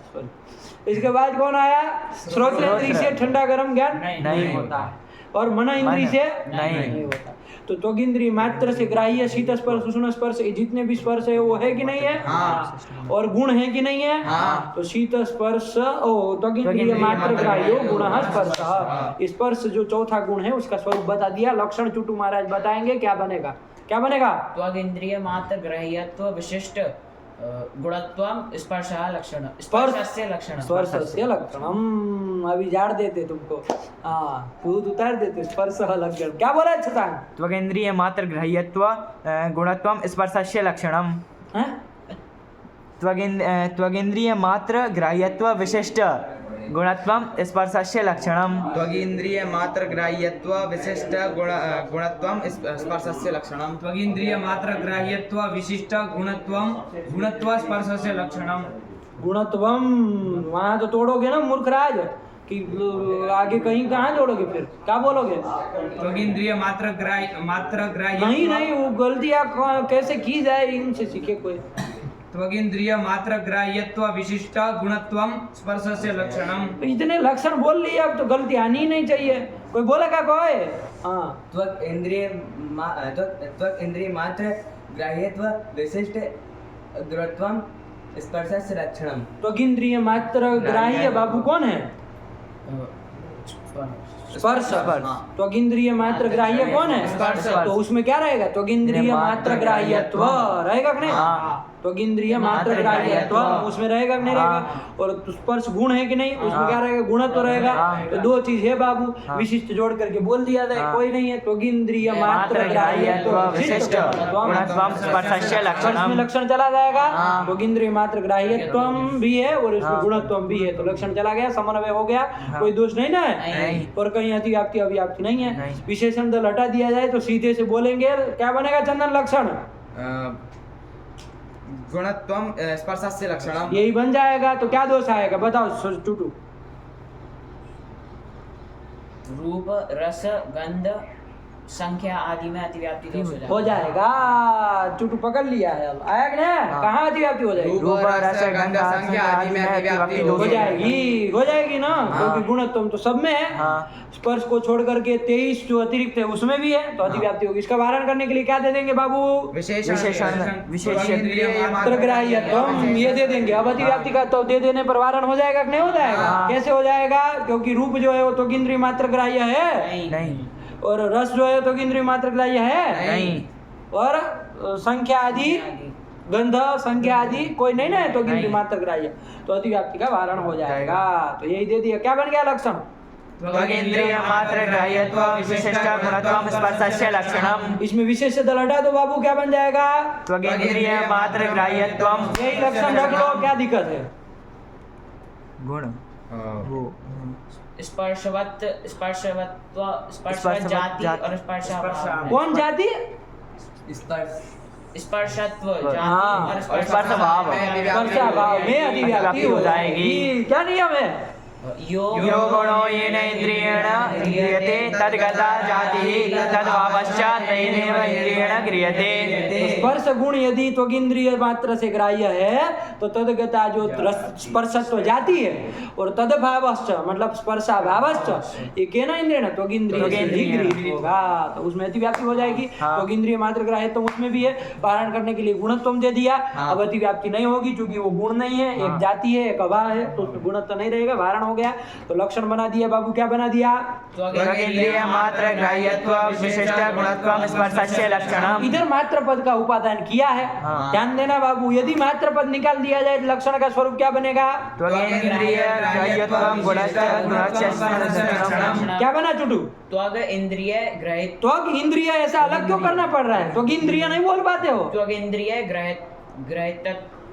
इसके बाद कौन आया? श्रोतेंद्रिय से ठंडा गरम ज्ञान नहीं होता है। और मन इंद्रिय से नहीं होता। तो त्वगिंद्रिय मात्र से ग्राह्य शीत स्पर्श उष्ण स्पर्श ये जितने भी स्पर्श है वो है कि नहीं है? हाँ। और गुण है कि नहीं है? हाँ। तो शीत स्पर्श त्वगिंद्रिय मात्र ग्राह्यो गुणः स्पर्श। स्पर्श जो चौथा गुण है उसका स्वरूप बता दिया। लक्षण चुटू महाराज बताएंगे क्या बनेगा। क्या बनेगा? त्वगिंद्रिय मात्र ग्राह्यत्व विशिष्ट गुणत्वम स्पर्शः लक्षण, स्पर्श स्पर्शस्य लक्षण, स्पर्शस्य लक्षण। हम अभी झाड़ देते तुमको, हाँ दूध उतार देते। स्पर्श लक्षण क्या बोला? अच्छा त्वगिंद्रिय मात्र ग्राह्यत्व गुणत्वम स्पर्शस्य लक्षणम, त्वगिंद्रिय मात्र ग्राह्यत्व विशिष्ट गुणत्वं स्पर्शस्य लक्षणं त्वगिन्द्रिय मात्र ग्राह्यत्व विशिष्ट गुणत्वं स्पर्शस्य लक्षणं त्वगिन्द्रिय मात्र ग्राह्यत्व विशिष्ट गुणत्वं गुणत्व स्पर्शस्य लक्षणं गुणत्वम वहां तो तोड़ोगे ना मूर्खराज कि आगे कहीं कहाँ जोड़ोगे फिर क्या बोलोगे? त्वगिन्द्रिय मात्र ग्राह्य नहीं नहीं वो गलती आप कैसे की जाए इनसे सीखे कोई। त्वगिन्द्रिय मात्र ग्राह्यत्व विशिष्ट गुणत्वं स्पर्शस्य लक्षणं। इतने लक्षण बोल लिए अब तो गलती आनी ही नहीं चाहिए। कोई बोलेगा कोई? हाँ त्वक इंद्रिय मात्र ग्राह्यत्व विशिष्ट गुणत्वं स्पर्शस्य लक्षणं। तो इंद्रिय मात्र ग्राह्य बाबू कौन है? स्पर्श। तो इंद्रिय मात्र ग्राह्य कौन है? स्पर्श। तो उसमें क्या रहेगा? तो इंद्रिय मात्र ग्राह्यत्व रहेगा कि नहीं? तो इंद्रिय मात्र ग्राह्यत्व उसमें रहेगा कि नहीं रहेगा? और स्पर्श गुण है कि नहीं? उसमें क्या रहेगा? गुणत्व रहेगा। तो दो चीज है बाबू, विशिष्ट जोड़ करके बोल दिया जाए, कोई नहीं है। तो इंद्रिय मात्र ग्राह्यत्व विशिष्ट गुणत्वं स्पर्शस्य लक्षणं में लक्षण चला जाएगा। तो इंद्रिय मात्र ग्राह्यत्वम भी है और इसमें गुणत्वम भी है, तो लक्षण चला गया, समन्वय हो गया, कोई दोष नहीं ना है। नहीं। और कहीं अतिव्याप्ति अभिव्याप्ति नहीं है। नहीं। विशेषण दल हटा दिया जाए तो सीधे से बोलेंगे क्या बनेगा चंदन? लक्षण गुणत्वं स्पर्शस्य लक्षणं यही बन जाएगा। तो क्या दोष आएगा बताओ टूटू? रूप रस गंध संख्या आदि में अतिव्याप्ति दोष हो जाएगा। चुटू पकड़ लिया है। अब आया कि नहीं? कहाँ अतिव्याप्ति हो जाएगी? रूप रस गंध संख्या आदि में अतिव्याप्ति हो जाएगी ना, क्योंकि गुणत्वम तो सब में है। स्पर्श को छोड़ करके 23 जो अतिरिक्त है उसमें भी है, तो अतिव्याप्ति होगी। इसका वारण करने के लिए क्या दे देंगे बाबू? मात्र ग्राह्यत्वम ये दे देंगे। अब अतिव्याप्ति का तो दे देने पर वारण हो जाएगा कि नहीं हो जाएगा? कैसे हो जाएगा? क्योंकि रूप जो है वो तो इंद्रिय मात्र ग्राह्य है नहीं, और और रस जो है तो इंद्रिय मात्र ग्राह्य है नहीं, और संख्या आदि गंध संख्या आदि कोई नहीं ना, तो इंद्रिय मात्र ग्राह्य, तो अतिव्याप्ति का वारण हो जाएगा। तो यही दे दिया। क्या बन गया लक्षण? त्वगिन्द्रिय मात्र ग्राह्यत्व विशिष्ट गुणत्वं स्पर्शस्य लक्षणं इसमें विशेष दल हटा दो बाबू, क्या बन जाएगा? त्वगिन्द्रिय मात्र ग्राह्यत्वं यही लक्षण रख लो, क्या दिक्कत है? गुण वो स्पर्शवत स्पर्शवत्व स्पर्श जाति और स्पर्शाभाव। कौन जाति? स्पर्शत्व हाँ, जाति और स्पर्शभाव स्पर्शाभाव में अतिव्याप्ति हो जाएगी। क्या नियम है? यो गुणो येन इंद्रियेण गृह्यते तद्गता जातिः तद्भावश्च तेनैव इंद्रियेण गृह्यते। स्पर्श गुण यदि त्वगिन्द्रिय मात्र से ग्राह्य है तो तद्गता जो स्पर्शत्व जाति है और तद्भावश्च मतलब स्पर्शाभावश्च एक है ना इंद्रिय त्वगिन्द्रिय गृहीत होगा, तो उसमें अतिव्याप्ति हो जाएगी। त्वगिन्द्रिय मात्र ग्राह्य तो उसमें भी है, वारण करने के लिए गुणत्वम दे दिया। अब अतिव्याप्ति नहीं होगी क्योंकि वो गुण नहीं है, एक जाति है एक अभाव है, तो उसमें गुणत्व नहीं रहेगा, वारण हो गया। तो लक्षण बना दिया बाबू। क्या बना दिया? त्वगिन्द्रिय मात्र ग्राह्यत्व विशिष्ट गुणत्वं स्पर्शस्य लक्षणम्। इधर मात्र पद का उपादान किया है, ध्यान देना बाबू। यदि मात्र पद निकाल दिया जाए तो लक्षण का स्वरूप क्या बनेगा? त्वगिन्द्रिय ग्राह्यत्वं गुणस्य लक्षणम्। क्या बना चुटू? त्वग इंद्रिय ग्रहित। त्वग इंद्रिय ऐसा अलग क्यों करना पड़ रहा है? त्वग इंद्रिय नहीं बोल पाते हो? त्वग इंद्रिय ग्रहित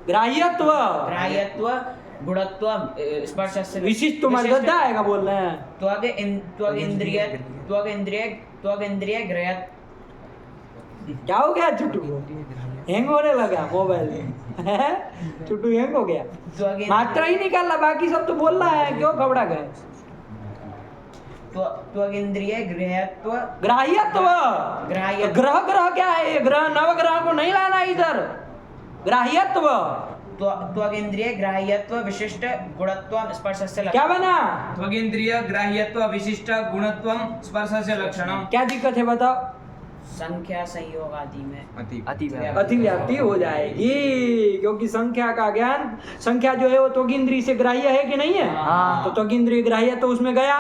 ग्राह्यत्व ग्राह्यत्व गुणत्व स्पर्शस्य विशिष्ट तुम्हारे गद्दा आएगा बोल रहे हैं। त्वग इंद्रिय ग्रहित। क्या हो गया चुटू? हैंग होने लगा मोबाइल चुटू हैंग हो गया। मात्रा ही निकाला, बाकी सब तो बोल रहा है, क्यों घबरा गए? त्वगिन्द्रिय ग्रहत्व ग्राह्यत्व ग्राह्य ग्रह ग्रह क्या है? ये ग्रह नवग्रह को नहीं लाना इधर। ग्राह्यत्व त्वगिन्द्रिय ग्राह्यत्व विशिष्ट गुणत्व स्पर्शस्य क्या बना? त्वगिन्द्रिय ग्राह्यत्व विशिष्ट गुणत्वं स्पर्शस्य लक्षणम्। क्या दिक्कत है बताओ? संख्या संयोग आदि में अतिव्याप्ति हो जाएगी, क्योंकि संख्या का ज्ञान, संख्या जो है वो त्वगिन्द्रिय से ग्राह्य है कि नहीं है? तो त्वगिन्द्रिय ग्राह्य तो उसमें गया।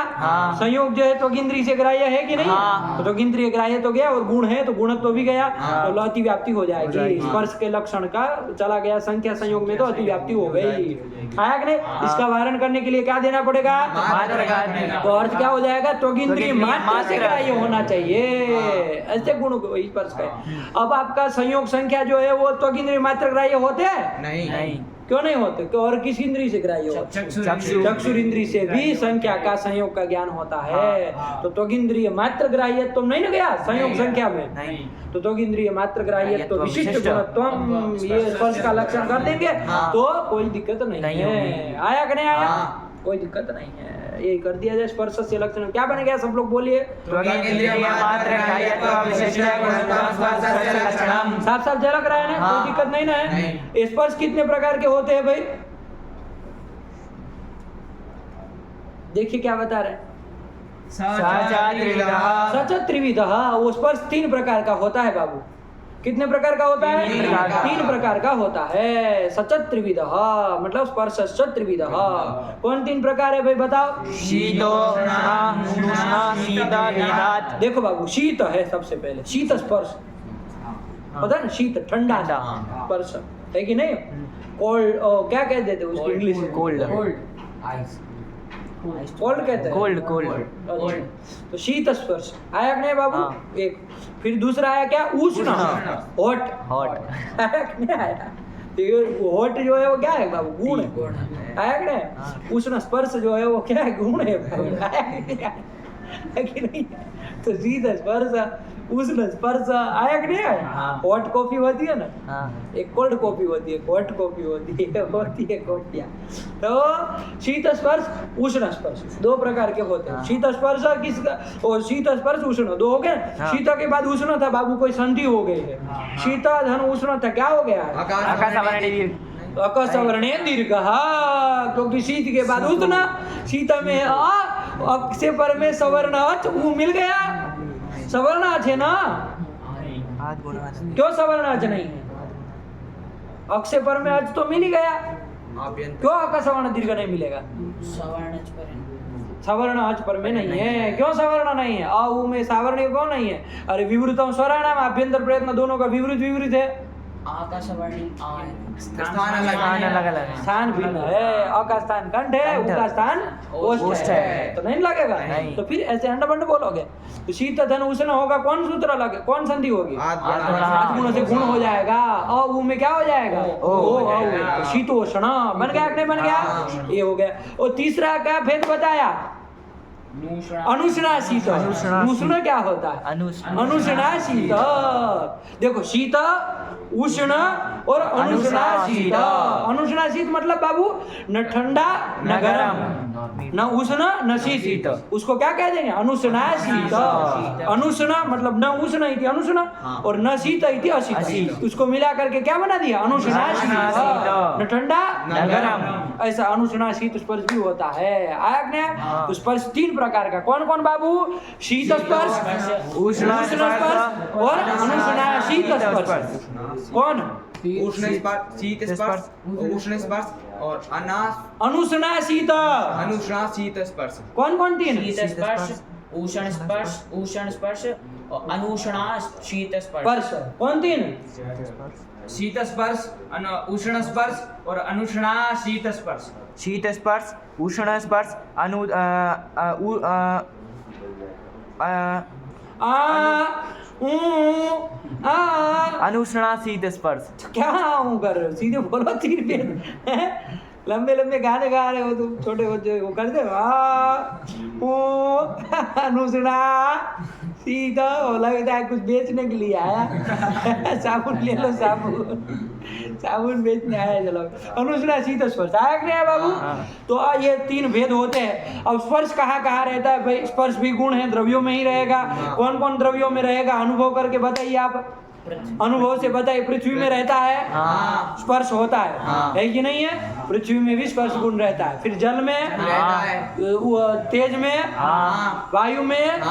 संयोग जो है त्वगिन्द्रिय से ग्राह्य है कि नहीं? तो त्वगिन्द्रिय ग्राह्य तो गया, और गुण है तो गुणत्व भी गया, तो अतिव्याप्ति हो जाएगी। स्पर्श के लक्षण का चला गया, संख्या संयोग में तो अतिव्याप्ति हो गई। आया कि नहीं? इसका वारण करने के लिए क्या देना पड़ेगा? तो अर्थ क्या हो जाएगा? त्वगिन्द्रिय मात्र से ग्राह्य होना चाहिए। ऐसे गुण को स्पर्श का। अब आपका संयोग संख्या जो है वो त्वक इंद्रिय मात्र ग्राह्य होते हैं? नहीं। क्यों नहीं होते? क्यों? और किस इंद्रिय से ग्राह्य होते? चक्षु इंद्रिय से भी संख्या का संयोग का ज्ञान होता है। तो त्वक इंद्रिय मात्र ग्राह्य तो नहीं ना गया संयोग संख्या में? नहीं। तो त्वक इंद्रिय मात्र ग्राह्य तो विशिष्ट गुणत्व ये स्पर्श का लक्षण कर देंगे तो कोई दिक्कत नहीं है। आया कि नहीं आया? कोई दिक्कत नहीं है, ये कर दिया जाए। स्पर्श से लक्षण क्या बन गया? सब लोग बोलिए। साफ साफ झलक रहा है ना? कोई दिक्कत नहीं ना है? स्पर्श कितने प्रकार के होते हैं भाई? देखिए क्या बता रहे हैं। सच त्रिविधः। वो स्पर्श 3 प्रकार का होता है बाबू। कितने प्रकार का होता है? 3 प्रकार का होता है। सचत त्रिविधः मतलब स्पर्श सचत त्रिविधः। कौन 3 प्रकार है भाई बताओ? देखो बाबू, शीत है सबसे पहले, शीत स्पर्श पता है ना? शीत ठंडा स्पर्श है कि नहीं? कोल्ड क्या कहते थे उसको इंग्लिश में? कोल्ड कोल्ड कहते हैं। कोल्ड तो शीत स्पर्श आया कि नहीं बाबू? एक। फिर दूसरा आया क्या? उष्ण हॉट आया कि नहीं आया? हॉट जो है वो क्या है बाबू? गुण है। आया कि नहीं? उष्ण स्पर्श जो है वो क्या है? गुण है बाबू। आया कि नहीं आया? है कि नहीं? तो शीत स्पर्श उष्ण स्पर्श आया कि नहीं आया? हॉट कॉफी होती है ना, एक कोल्ड कॉफी होती है, हॉट कॉफी होती है कॉफियाँ। तो शीत स्पर्श उष्ण स्पर्श 2 प्रकार के होते हैं। शीत स्पर्श किसका? और शीत स्पर्श उष्ण 2 हो गए। शीत के बाद उष्ण था बाबू, कोई संधि हो गई है। शीत धन उष्ण था, क्या हो गया? अकसवर्णे दीर्घ। क्योंकि शीत के बाद उष्ण, शीत में अक्षे पर में सवर्ण अच मिल गया। सवर्ण अच है ना? क्यों सवर्ण अच नहीं है? अक्षे पर में अच तो मिल ही गया, क्यों अकसवर्ण दीर्घ नहीं मिलेगा? सवर्ण अच पर में नहीं है। क्यों सवर्ण नहीं है? अ उ में सावर्ण क्यों नहीं है? अरे विवृतम स्वराणाम आभ्यंतर प्रयत्न दोनों का विवृत है। स्थान भिन्न है। अ का स्थान कंठ है, उ का स्थान ओष्ठ है, तो नहीं लगेगा। तो फिर ऐसे अंड बंड बोलोगे तो शीत धन उष्ण होगा, कौन सूत्र लगे? कौन संधि होगी? आठ गुण से गुण हो जाएगा। अ उ में क्या हो जाएगा? ओ शीतोष्ण बन गया कि नहीं बन गया? ये हो गया। और तीसरा का भेद बताया, अनुष्णा शीत। अनुष्ण क्या होता है? अनुष्णा शीत। देखो शीत उष्ण और अनुष्णा शीत। अनुष्णा शीत मतलब बाबू न ठंडा न गर्म, न उष्ण न शीत। उसको क्या कह देंगे? अनुष्णा शीत। अनुष्ण मतलब न उष्ण इति अनुष्ण और न शीत इति अशीत। उसको मिला करके क्या बना दिया? अनुष्णा शीत। न ठंडा न गर्म, ऐसा अनुष्णा शीत स्पर्श भी होता है। आया क्या? तो स्पर्श 3 प्रकार का। कौन कौन बाबू? शीत स्पर्श, उष्ण स्पर्श और अनुष्णा शीत स्पर्श। कौन? उष्ण स्पर्श, शीत स्पर्श, उष्ण स्पर्श और अनुष्णा शीत। अनुष्णा शीत स्पर्श। कौन कौन 3? शीत स्पर्श, उष्ण स्पर्श और अनुष्णा शीत स्पर्श। कौन 3? शीत स्पर्श, उष्ण स्पर्श और अनुष्णा शीत स्पर्श। शीत स्पर्श, उष्ण स्पर्श, अनुष्णा शीत स्पर्श। क्या हूँ कर रहे हो? सीधे बोलो 3 भेद। लंबे लंबे गाने गा रहे हो तुम, छोटे बच्चे वो करते हो। अनुष्णा शीत। लगता है कुछ बेचने के लिए आया। साबुन ले लो, साबुन बेचने आया। चलो अनुष्णा शीत स्पर्श आया कि नहीं बाबू? तो ये 3 भेद होते हैं। अब स्पर्श कहाँ कहाँ रहता है भाई? स्पर्श भी गुण है, द्रव्यों में ही रहेगा। कौन कौन द्रव्यों में रहेगा? अनुभव करके बताइए आप। अनुभव से बताइए। पृथ्वी में रहता है स्पर्श होता है कि नहीं है? पृथ्वी में भी स्पर्श गुण रहता है। फिर जल में, तेज में, वायु में,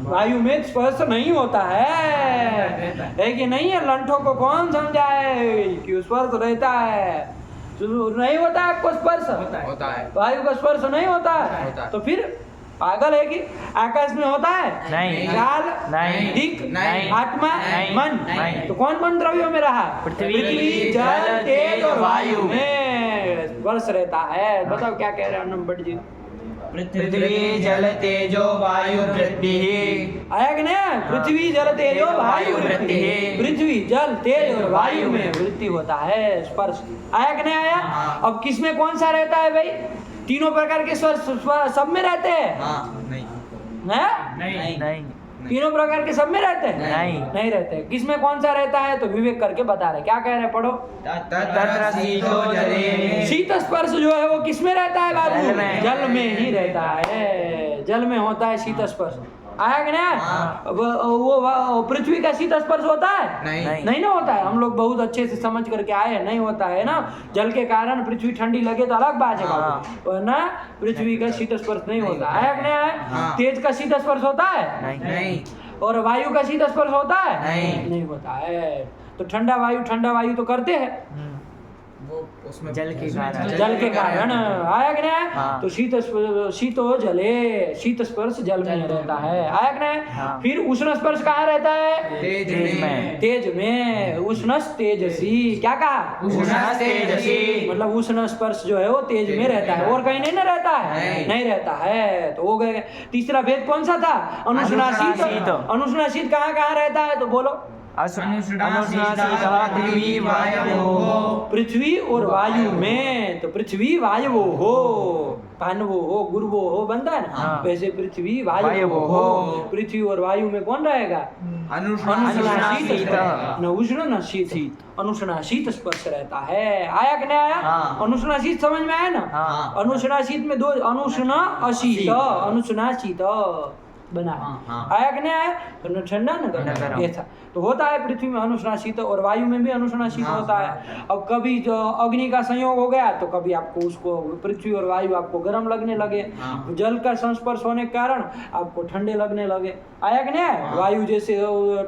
वायु में स्पर्श नहीं होता है कि नहीं है? लंठों को कौन समझाए कि स्पर्श रहता है? नहीं होता है आपको स्पर्श? होता है। वायु का स्पर्श नहीं होता है। तो फिर पागल है कि? आकाश में होता है? नहीं। काल नहीं। दिक नहीं। आत्मा नहीं। मन नहीं। तो कौन कौन द्रव्यों में रहा? पृथ्वी, जल, तेज और वायु वायु में स्पर्श रहता है। बताओ क्या कह रहे हैं अन्नम भट्ट जी? पृथ्वी जल तेजो वायु वृत्तिः। आया कि नहीं? पृथ्वी जल तेजो वायु वृत्ति। पृथ्वी जल तेज और वायु में वृत्ति होता है स्पर्श। आया कि नहीं आया? अब किसमें कौन सा रहता है भाई? तीनों प्रकार के स्पर्श सब में रहते हैं? नहीं हैं? नहीं तीनों प्रकार के सब में रहते हैं? नहीं रहते। किसमें कौन सा रहता है? तो विवेक करके बता रहे। क्या कह रहे? पढ़ो। तत्र शीतो जले। शीत स्पर्श जो है वो किसमें रहता है बाबू? जल में। जल में ही रहता है। जल में होता है शीत स्पर्श। आया कि नहीं? वो पृथ्वी का शीत स्पर्श होता है? नहीं ना होता है। हम लोग बहुत अच्छे से समझ करके आए हैं, नहीं होता है ना। जल के कारण पृथ्वी ठंडी लगे तो अलग बात है बाबू, वरना पृथ्वी का शीत स्पर्श नहीं होता। आया कि नहीं आया? तेज का शीत स्पर्श होता है? नहीं। और वायु का शीत स्पर्श होता है? नहीं होता है। तो ठंडा वायु तो करते हैं वो उसमें जल के कारण। जल के कारण। आया कि नहीं? हाँ। तो शीतो जले, शीत स्पर्श जल में रहता है। आया कि नहीं? हाँ। फिर उष्ण स्पर्श कहाँ रहता है? तेज में। तेज में। उष्णस तेजसी। क्या कहा? उष्णस तेजसी। मतलब उष्ण स्पर्श जो है वो तेज में रहता है, और कहीं नहीं ना रहता है? नहीं रहता है। तो हो गए। तीसरा भेद कौन सा था? अनुष्णाशीत। अनुष्णाशीत कहाँ कहाँ रहता है? तो बोलो। पृथ्वी वायवोः। पृथ्वी और वायु में। तो पृथ्वी वायवो हो, पानवो हो, गुरुवो हो बनता है ना। हाँ। वैसे पृथ्वी वायवो हो। पृथ्वी और वायु में कौन रहेगा? अनुष्णाशीत। न उष्ण न शीत। अनुष्णाशीत स्पर्श रहता है। आया कि नहीं आया? हाँ। अनुष्णाशीत समझ में आया ना? हाँ। अनुष्णाशीत में दो, अनुष्ण अशीत, अनुष्णाशीत बना है। आया कि नहीं आया? तो ठंडा न गर्म, ये था। तो होता है पृथ्वी में अनुष्णाशीत और वायु में भी अनुष्णाशीत होता है। अब कभी जो अग्नि का संयोग हो गया तो कभी आपको उसको पृथ्वी और वायु आपको गर्म लगने लगे, जल का संस्पर्श होने के कारण आपको ठंडे लगने लगे। आया कि नहीं आया? वायु जैसे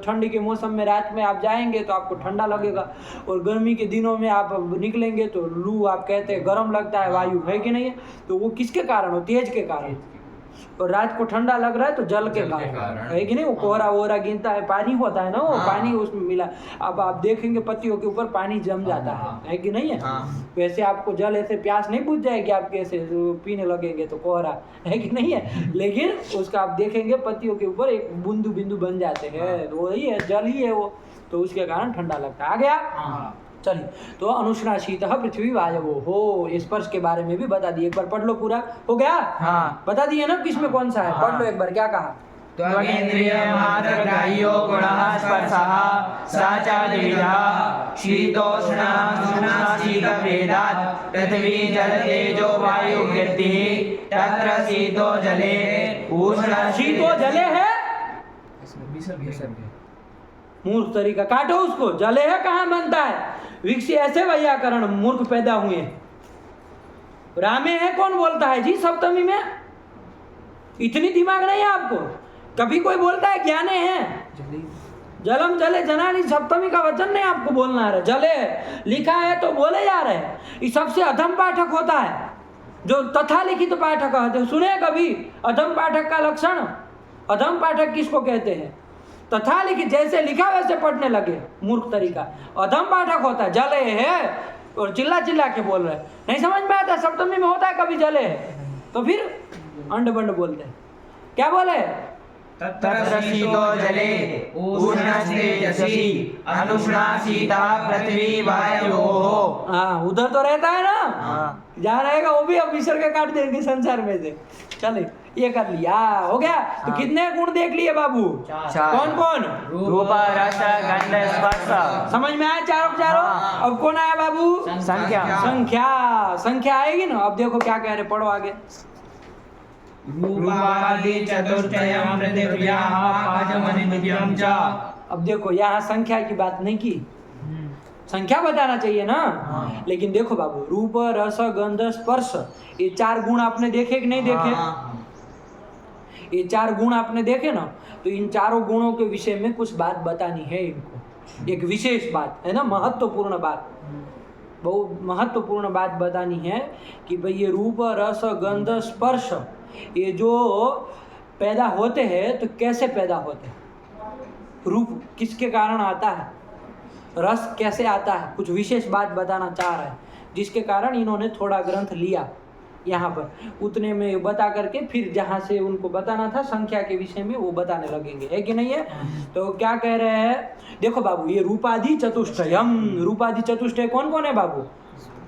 ठंडी के मौसम में रात में आप जाएंगे तो आपको ठंडा लगेगा, और गर्मी के दिनों में आप निकलेंगे तो लू आप कहते हैं गर्म लगता है, वायु है कि नहीं है? तो वो किसके कारण हो? तेज के कारण। और रात को ठंडा लग रहा है तो जल के कारण है कि नहीं? वो कोहरा वोहरा गिनता है, पानी होता है ना, वो पानी उसमें मिला। अब आप देखेंगे पत्तियों के ऊपर पानी जम जाता है कि नहीं है? वैसे आपको जल ऐसे प्यास नहीं बुझ जाएगी, आप कैसे पीने लगेंगे तो कोहरा है कि नहीं है? लेकिन उसका आप देखेंगे पत्तियों के ऊपर एक बिंदु बन जाते हैं, तो वही है, जल ही है वो, तो उसके कारण ठंडा लगता है। आ गया? चलिए, तो अनुष्णाशीत पृथ्वी वायवो हो। स्पर्श के बारे में भी बता दिए, एक बार पढ़ लो पूरा। हो गया? हाँ। बता दिए ना किसमें कौन सा है? पढ़ लो एक बार। क्या कहा? त्वगिन्द्रियमात्रग्राह्यो गुणः स्पर्शः स च द्विविधः शीतोष्णाशीतभेदात् पृथ्वी जल तेजो वायु वृत्तिः। तत्र शीतो जले उष्ण शीतो जले है मूर्ख तरीका, काटो उसको। जले है कहाँ बनता है? विकसी ऐसे व्याकरण मूर्ख पैदा हुए। रामे है कौन बोलता है जी सप्तमी में? इतनी दिमाग नहीं है आपको? कभी कोई बोलता है ज्ञाने है? जलम जले जनानी सप्तमी का वचन नहीं आपको बोलना है। जले लिखा है तो बोले जा रहे हैं। ये सबसे अधम पाठक होता है जो तथा लिखित पाठक होते। सुने कभी अधम पाठक का लक्षण? अधम पाठक किसको कहते हैं? तथा लिखित, जैसे लिखा वैसे पढ़ने लगे, मूर्ख तरीका। अधम पाठक होता है। जले है और चिल्ला चिल्ला के बोल रहे, नहीं समझ में आता। सप्तमी में होता है कभी जले है तो फिर अंड बंड बोलते हैं। क्या बोले? तत्र शीतो जले उष्णस्तेजसी अनुष्णाशीतः पृथ्वी वायवोः। हाँ, उधर तो रहता है ना। हाँ। जहाँ रहेगा वो भी अब विसर्ग काट देंगे संसार में से। चले, ये कर लिया। हो गया? तो कितने गुण देख लिए बाबू? चार। कौन कौन? रूप रस गंध स्पर्श। समझ में आया चारों? हाँ। अब कौन आया बाबू? संख्या। संख्या आएगी ना। अब देखो क्या कह रहे, पढ़ो आगे। रूपादि चतुष्टयम् पृथिव्याः पादमनिद्यं च। अब देखो यहाँ संख्या की बात नहीं की, संख्या बताना चाहिए ना। लेकिन देखो बाबू, रूप रस गंध स्पर्श, ये चार गुण आपने देखे कि नहीं देखे? ये चार गुण आपने देखे ना, तो इन चारों गुणों के विषय में कुछ बात बतानी है इनको। एक विशेष बात है ना, महत्वपूर्ण बात, बहुत महत्वपूर्ण बात बतानी है कि भाई ये रूप रस गंध स्पर्श ये जो पैदा होते हैं तो कैसे पैदा होते हैं? रूप किसके कारण आता है? रस कैसे आता है? कुछ विशेष बात बताना चाह रहे हैं, जिसके कारण इन्होंने थोड़ा ग्रंथ लिया। यहाँ पर उतने में बता करके फिर जहाँ से उनको बताना था संख्या के विषय में वो बताने लगेंगे, है कि नहीं है। तो क्या कह रहे हैं, देखो बाबू ये रूपादि चतुष्टयम, रूपादि चतुष्टय कौन कौन है बाबू?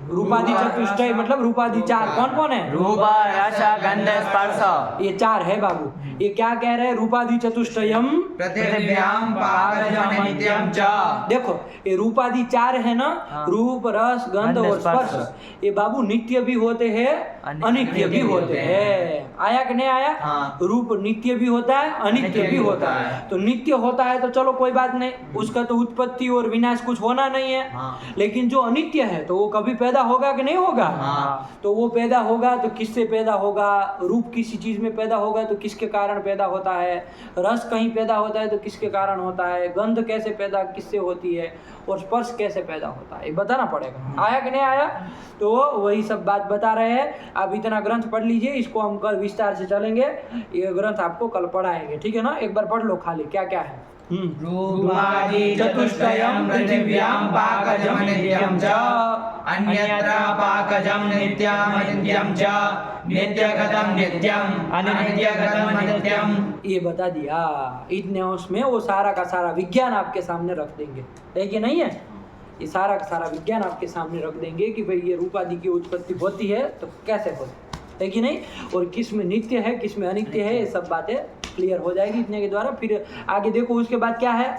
रूपादि चतुष्टय मतलब रूपादि चार कौन कौन है? रूप रस गंध स्पर्श, ये चार है बाबू। ये क्या कह रहे हैं, रूपादि चतुष्टयम पृथिव्याम पाकजम नित्यम च। देखो ये रूपादि चार है ना, रूप रस गंध और स्पर्श, ये बाबू नित्य भी होते हैं अनित्य भी होते हैं। आया कि नहीं आया? रूप नित्य भी होता है अनित्य भी होता है। तो नित्य होता है तो चलो कोई बात नहीं, उसका तो उत्पत्ति और विनाश कुछ होना नहीं है। लेकिन जो अनित्य है तो वो कभी पैदा होगा कि नहीं होगा? तो वो पैदा होगा तो किससे पैदा होगा? रूप किसी चीज में पैदा होगा तो किसके कारण पैदा होता है? रस कहीं पैदा होता है तो किसके कारण होता है? गंध कैसे पैदा किससे होती है? और स्पर्श कैसे पैदा होता है, ये बताना पड़ेगा। आया कि नहीं आया? तो वही सब बात बता रहे हैं। आप इतना ग्रंथ पढ़ लीजिए, इसको हम कल विस्तार से चलेंगे। ये ग्रंथ आपको कल पढ़ाएंगे, ठीक है ना? एक बार पढ़ लो खाली क्या क्या है। रूपादि चतुष्टयम पृथिव्याम पाकजम नित्यम च, अन्यत्र पाकजम नित्यम अनित्यम च, नित्यगतम नित्यम अनित्यगतम नित्यम। ये बता दिया। इतने उसमें वो सारा का सारा विज्ञान आपके सामने रख देंगे, है कि नहीं है? ये सारा का सारा विज्ञान आपके सामने रख देंगे कि भाई ये रूपादि की उत्पत्ति होती है तो कैसे होती है कि नहीं, और किस में नित्य है किस में अनित्य है, ये सब बातें क्लियर हो जाएगी इतने के द्वारा। फिर आगे देखो उसके बाद क्या है,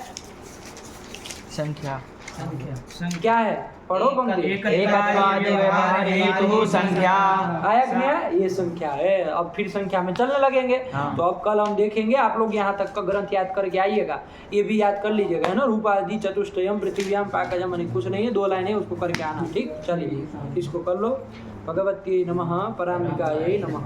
संख्या क्या है पढ़ो पंक्ति। एकत्वाद व्यवहार हेतु संख्या, आया कि नहीं आया? ये संख्या है। अब फिर संख्या में चलने लगेंगे। तो अब कल हम देखेंगे, आप लोग यहाँ तक का ग्रंथ याद करके आइएगा, ये भी याद कर लीजिएगा, है ना? रूपादि चतुष्टयम पृथिव्याम पाकजम, यानी कुछ नहीं है, 2 लाइनें उसको करके आना, ठीक? चलिए इसको कर लो। भगवती नमः, पराम्बिकायै नमः।